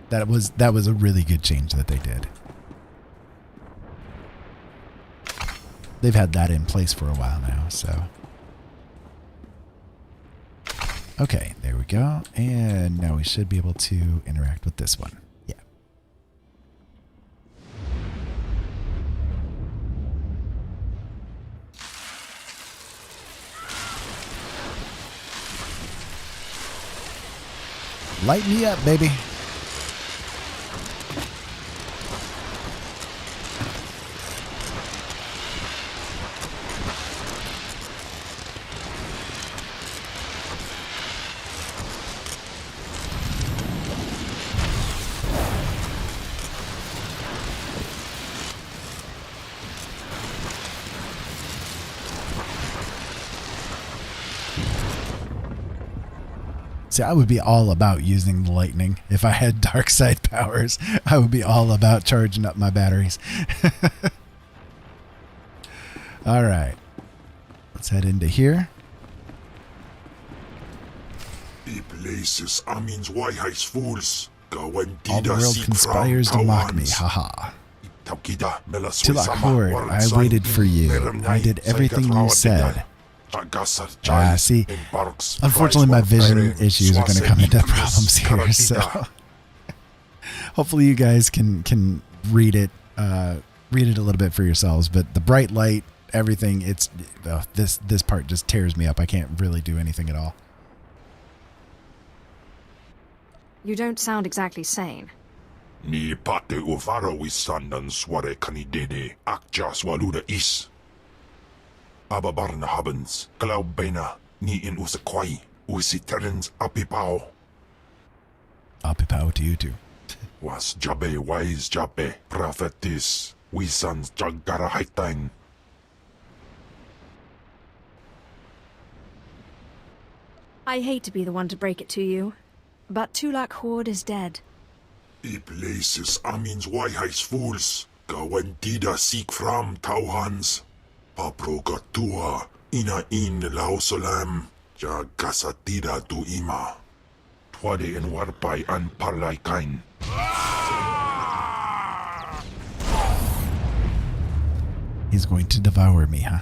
That was a really good change that they did. They've had that in place for a while now, so. Okay, there we go. And now we should be able to interact with this one. Yeah. Light me up, baby. See, I would be all about using the lightning. If I had dark side powers, I would be all about charging up my batteries. All right. Let's head into here. All the world conspires to mock me, haha. Tulak Horde, I waited for you. I did everything you said. See, unfortunately my vision issues are going to come into problems here, so hopefully you guys can read it a little bit for yourselves. But the bright light, everything, it's this part just tears me up. I can't really do anything at all. You don't sound exactly sane. Ni pate uvara wisandan sware kanidene akja swaluda is. Ababarna habens, glaubena, ni in usakwai, usiterens apipao. Apipao to you too. Was jabe wise jabe, prophetis, wisans jagara haitain. I hate to be the one to break it to you, but Tulak Horde is dead. I places amins waihais fools, gawentida seek from tauhans. Paprogatua ina in lausolam, ja gasatida tu ima. Twade en warpai an parlaikain. He's going to devour me, huh?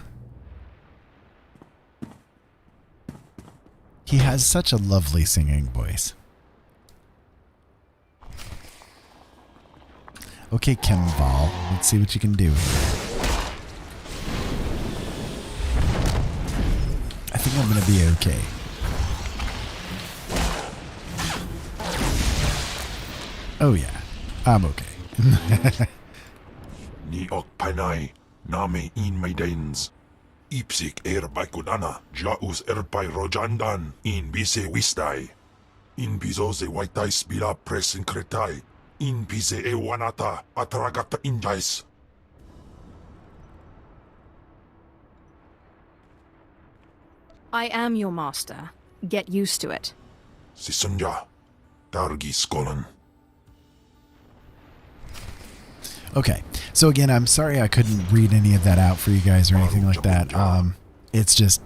He has such a lovely singing voice. Okay, Kemval, let's see what you can do here. I think I'm gonna be okay. Oh yeah, I'm okay. Ni ok panai, name in maidens. Ipsik erbai kudana, jaus erbai rojandan, in bise wistai. In bizoze waitai spila presin kretai, in bise ewanata, atragata injais. I am your master. Get used to it. Sisunja, Dargi Skolan. Okay, so again, I'm sorry I couldn't read any of that out for you guys or anything like that. It's just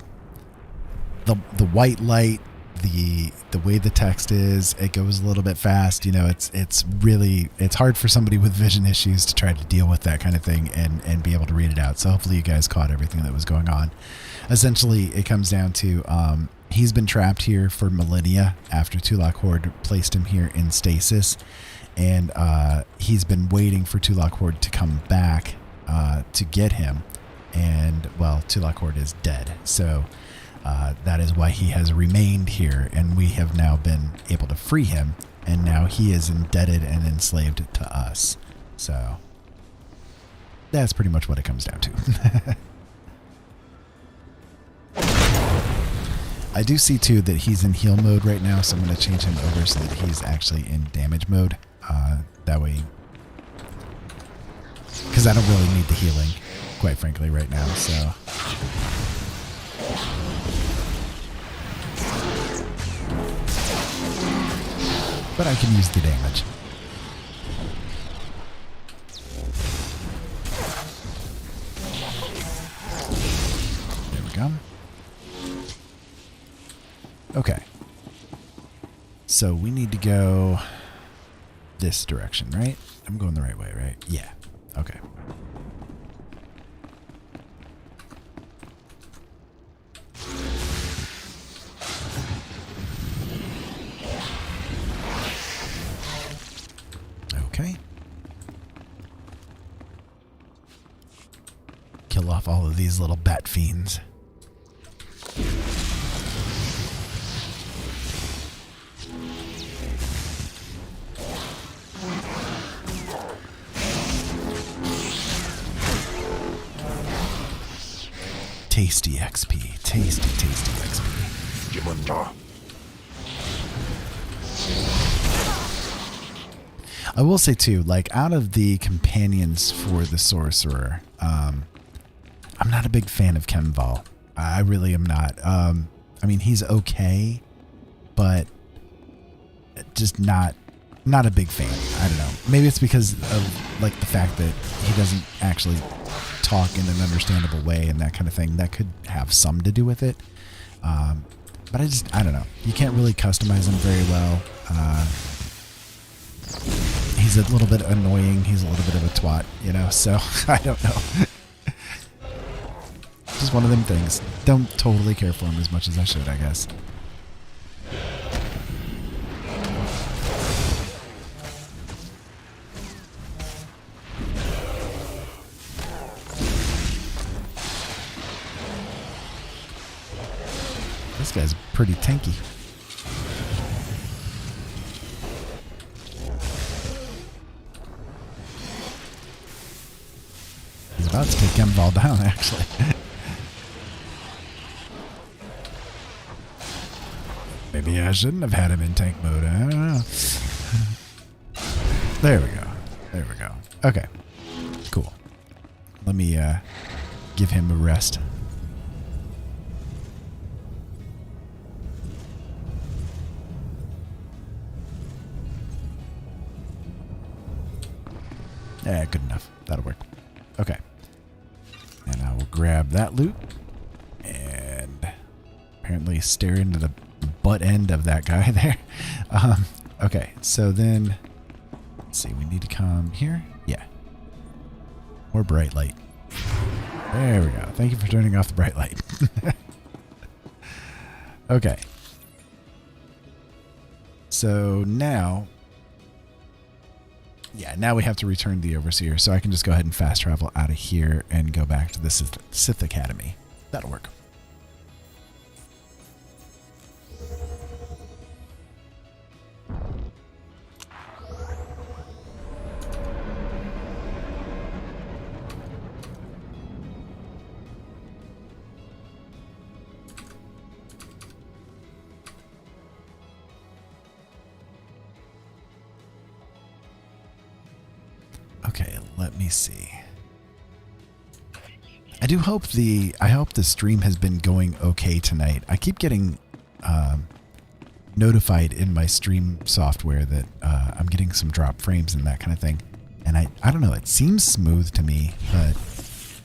the white light, the way the text is, it goes a little bit fast. You know, it's hard for somebody with vision issues to try to deal with that kind of thing and be able to read it out. So hopefully you guys caught everything that was going on. Essentially, it comes down to he's been trapped here for millennia after Tulak Horde placed him here in stasis. And he's been waiting for Tulak Horde to come back to get him. And, well, Tulak Horde is dead. So that is why he has remained here. And we have now been able to free him. And now he is indebted and enslaved to us. So that's pretty much what it comes down to. I do see, too, that he's in heal mode right now, so I'm going to change him over so that he's actually in damage mode. That way... Because I don't really need the healing, quite frankly, right now, so... But I can use the damage. There we go. Okay. So we need to go this direction, right? I'm going the right way, right? Yeah. Okay. Okay. Kill off all of these little bat fiends. Tasty XP. Tasty XP. Jimanda. I will say too, like out of the companions for the Sorcerer, I'm not a big fan of Kemval. I really am not. I mean, he's okay, but just not a big fan. I don't know. Maybe it's because of like the fact that he doesn't actually talk in an understandable way and that kind of thing. That could have some to do with it. But I don't know. You can't really customize him very well. He's a little bit annoying. He's a little bit of a twat, you know, so I don't know. Just one of them things. Don't totally care for him as much as I should, I guess. This guy's pretty tanky. He's about to take Kemval down, actually. Maybe I shouldn't have had him in tank mode. I don't know. There we go. There we go. Okay. Cool. Let me give him a rest. Yeah, good enough. That'll work. Okay. And I will grab that loot and apparently stare into the butt end of that guy there. Okay, so then let's see, we need to come here. Yeah. More bright light. There we go. Thank you for turning off the bright light. Okay. So now, yeah, now we have to return the Overseer, so I can just go ahead and fast travel out of here and go back to the Sith Academy. That'll work. Okay, let me see. I do hope the stream has been going okay tonight. I keep getting notified in my stream software that I'm getting some drop frames and that kind of thing. And I don't know, it seems smooth to me, but if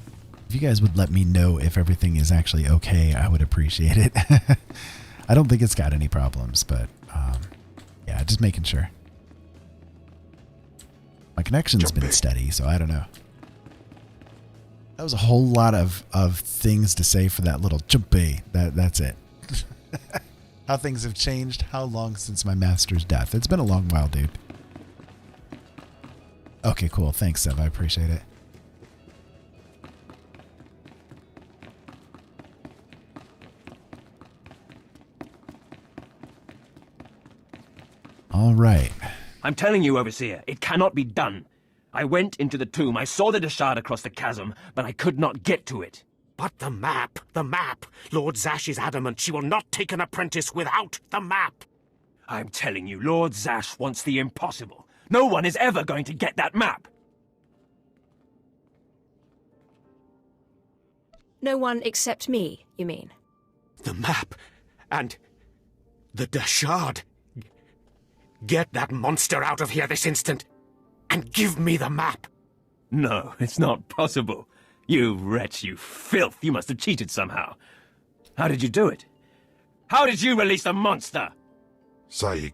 you guys would let me know if everything is actually okay, I would appreciate it. I don't think it's got any problems, but yeah, just making sure. My connection's been steady, so I don't know. That was a whole lot of things to say for that little jumpy. That's it. How things have changed. How long since my master's death? It's been a long while, dude. Okay, cool. Thanks, Sev. I appreciate it. All right. I'm telling you, Overseer, it cannot be done. I went into the tomb, I saw the Deshard across the chasm, but I could not get to it. But the map! Lord Zash is adamant she will not take an apprentice without the map! I'm telling you, Lord Zash wants the impossible. No one is ever going to get that map! No one except me, you mean? The map! And the Deshard! Get that monster out of here this instant! And give me the map! No, it's not possible. You wretch, you filth, you must have cheated somehow. How did you do it? How did you release the monster? I'm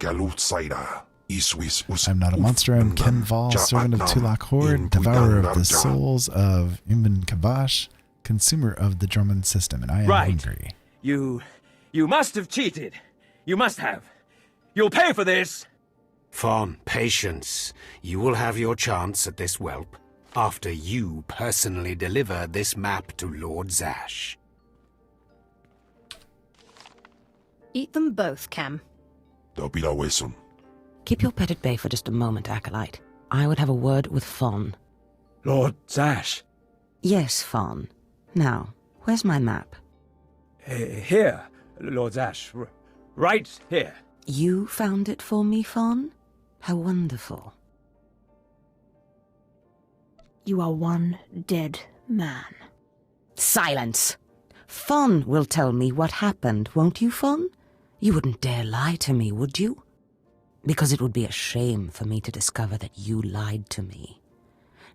not a monster, I'm Ken Val, servant of Tulak Horde, devourer of the souls of Imban Kavash, consumer of the Drummond system, and I am hungry. You must have cheated. You must have. You'll pay for this! Fawn, patience. You will have your chance at this whelp after you personally deliver this map to Lord Zash. Eat them both, Cam. Keep your pet at bay for just a moment, Acolyte. I would have a word with Fawn. Lord Zash? Yes, Fawn. Now, where's my map? Here, Lord Zash. Right here. You found it for me, Fawn? How wonderful. You are one dead man. Silence! Fawn will tell me what happened, won't you, Fawn? You wouldn't dare lie to me, would you? Because it would be a shame for me to discover that you lied to me.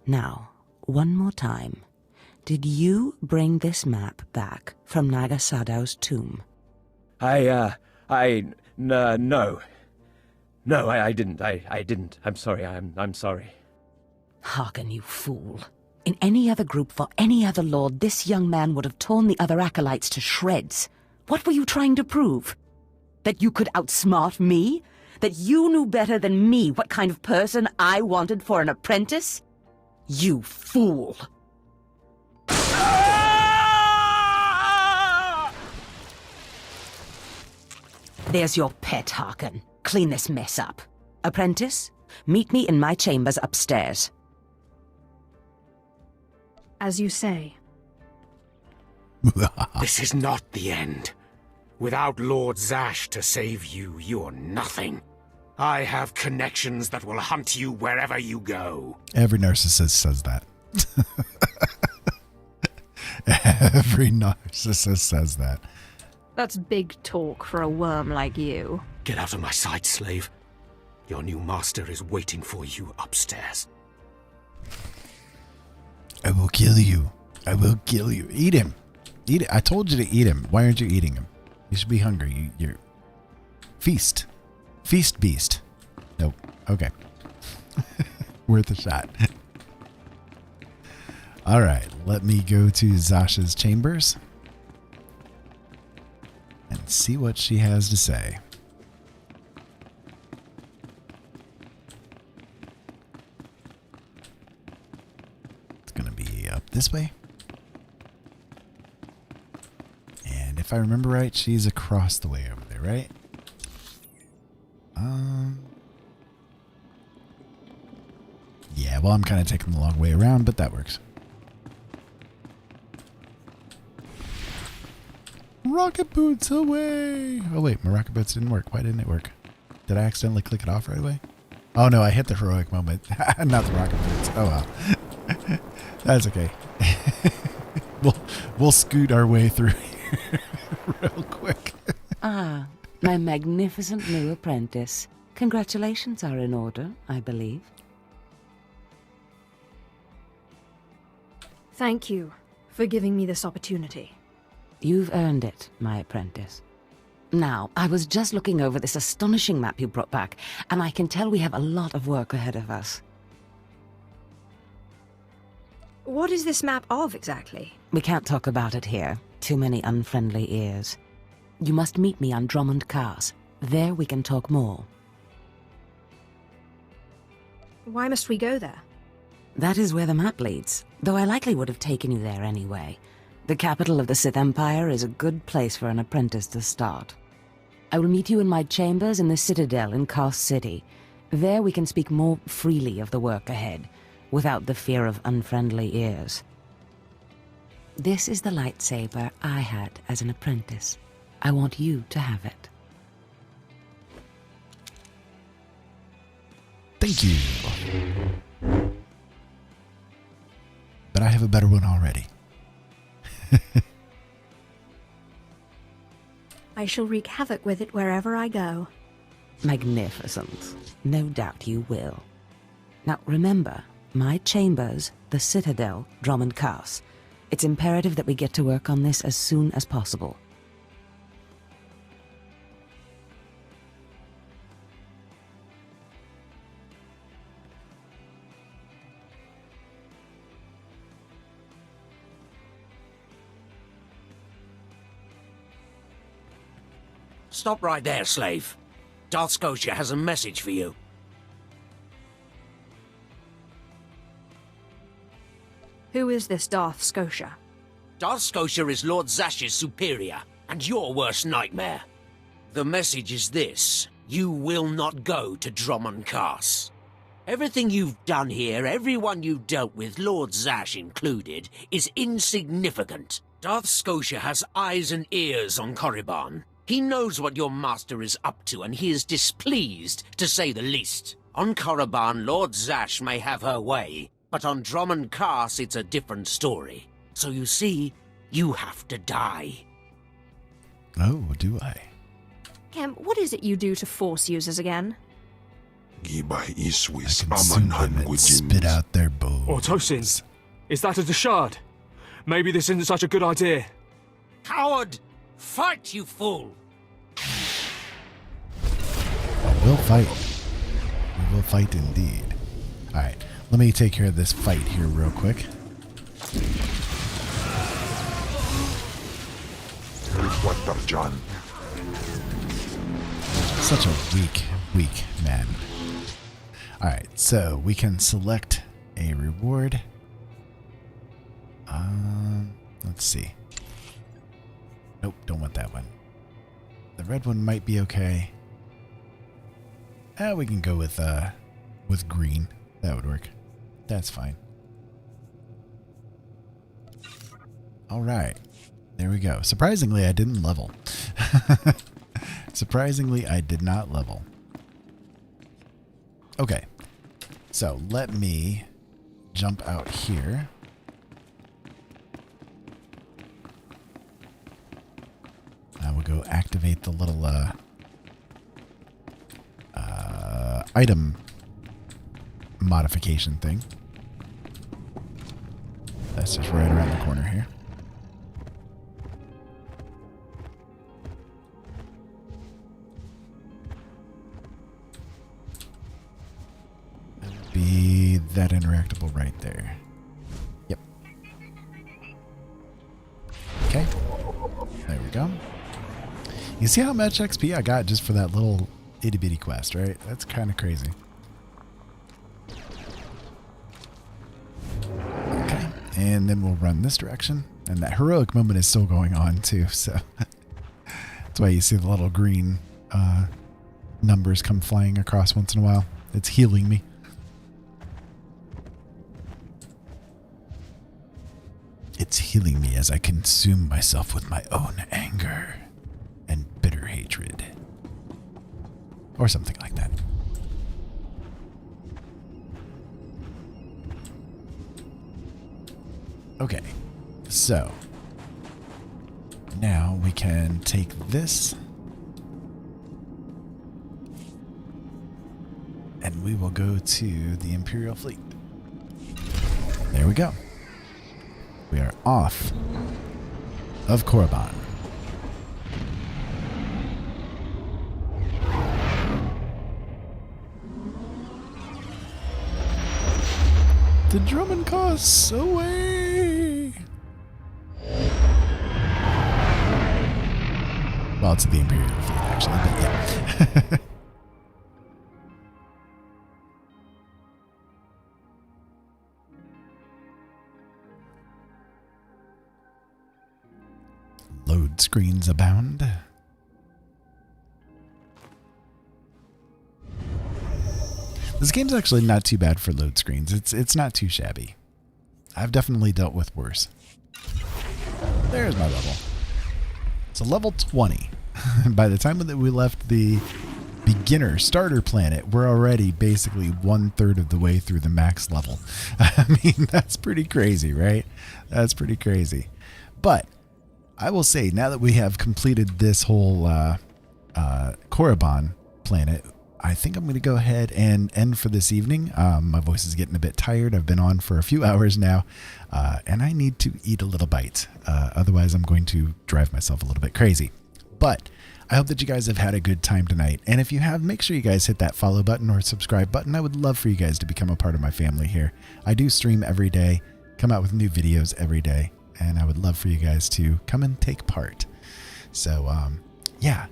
Now, one more time. Did you bring this map back from Nagasadow's tomb? No. No, I didn't. I didn't. I'm sorry. I'm sorry. Hearken, you fool. In any other group for any other lord, this young man would have torn the other acolytes to shreds. What were you trying to prove? That you could outsmart me? That you knew better than me what kind of person I wanted for an apprentice? You fool! There's your pet, Harkin. Clean this mess up. Apprentice, meet me in my chambers upstairs. As you say. This is not the end. Without Lord Zash to save you, you're nothing. I have connections that will hunt you wherever you go. Every narcissist says that. Every narcissist says that. That's big talk for a worm like you. Get out of my sight, slave. Your new master is waiting for you upstairs. I will kill you. I will kill you. Eat him. Eat it. I told you to eat him. Why aren't you eating him? You should be hungry. You're... Feast. Feast beast. Nope. Okay. Worth a shot. All right. Let me go to Zasha's chambers and see what she has to say. It's going to be up this way. And if I remember right, she's across the way over there, right? Yeah, well, I'm kind of taking the long way around, but that works. Rocket boots away! Oh wait, my rocket boots didn't work. Why didn't it work? Did I accidentally click it off right away? Oh no, I hit the heroic moment. Not the rocket boots. Oh well. That's okay. We'll scoot our way through here real quick. Ah, my magnificent new apprentice. Congratulations are in order, I believe. Thank you for giving me this opportunity. You've earned it, my apprentice. Now, I was just looking over this astonishing map you brought back, and I can tell we have a lot of work ahead of us. What is this map of, exactly? We can't talk about it here. Too many unfriendly ears. You must meet me on Drummond Cars. There we can talk more. Why must we go there? That is where the map leads, though I likely would have taken you there anyway. The capital of the Sith Empire is a good place for an apprentice to start. I will meet you in my chambers in the Citadel in Kars City. There we can speak more freely of the work ahead, without the fear of unfriendly ears. This is the lightsaber I had as an apprentice. I want you to have it. Thank you. But I have a better one already. I shall wreak havoc with it wherever I go. Magnificent. No doubt you will. Now remember, my chambers, the Citadel, Drummond Cars. It's imperative that we get to work on this as soon as possible. Stop right there, slave. Darth Scotia has a message for you. Who is this Darth Scotia? Darth Scotia is Lord Zash's superior, and your worst nightmare. The message is this: you will not go to Drummond Cast. Everything you've done here, everyone you've dealt with, Lord Zash included, is insignificant. Darth Scotia has eyes and ears on Korriban. He knows what your master is up to, and he is displeased, to say the least. On Korriban, Lord Zash may have her way, but on Drummond Cast, it's a different story. So you see, you have to die. Oh, do I? Kem, what is it you do to Force users again? Consume them and spit out their bones. Autosins. Is that a Deshard? Maybe this isn't such a good idea. Coward! Fight, you fool! We'll fight. We will fight indeed. Alright, let me take care of this fight here real quick. Such a weak man. Alright, so we can select a reward. Let's see. Nope, don't want that one. The red one might be okay. We can go with green. That would work. That's fine. Alright. There we go. Surprisingly, I didn't level. Surprisingly, I did not level. Okay. So, let me jump out here. Now we'll go activate the little item modification thing. That's just right around the corner here. That would be that interactable right there. Yep. Okay. There we go. You see how much XP I got just for that little itty bitty quest, right? That's kind of crazy. Okay, and then we'll run this direction. And that heroic moment is still going on too, so that's why you see the little green numbers come flying across once in a while. It's healing me. It's healing me as I consume myself with my own anger and bitter hatred. Or something like that. Okay, so now we can take this and we will go to the Imperial Fleet. There we go. We are off of Korriban. The Drummond Cast away! Well, it's the Imperial Fleet, actually, but yeah. Load screens abound. This game's actually not too bad for load screens. It's not too shabby. I've definitely dealt with worse. There's my level. It's a level 20. By the time that we left the beginner starter planet, we're already basically 1/3 of the way through the max level. I mean, that's pretty crazy, right? That's pretty crazy. But I will say, now that we have completed this whole Korriban planet, I think I'm going to go ahead and end for this evening. My voice is getting a bit tired. I've been on for a few hours now, and I need to eat a little bite. Otherwise, I'm going to drive myself a little bit crazy. But I hope that you guys have had a good time tonight. And if you have, make sure you guys hit that follow button or subscribe button. I would love for you guys to become a part of my family here. I do stream every day, come out with new videos every day, and I would love for you guys to come and take part. So, yeah.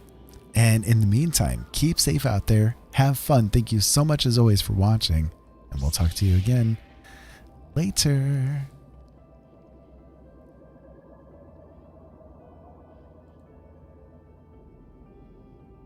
And in the meantime, keep safe out there. Have fun. Thank you so much as always for watching. And we'll talk to you again later.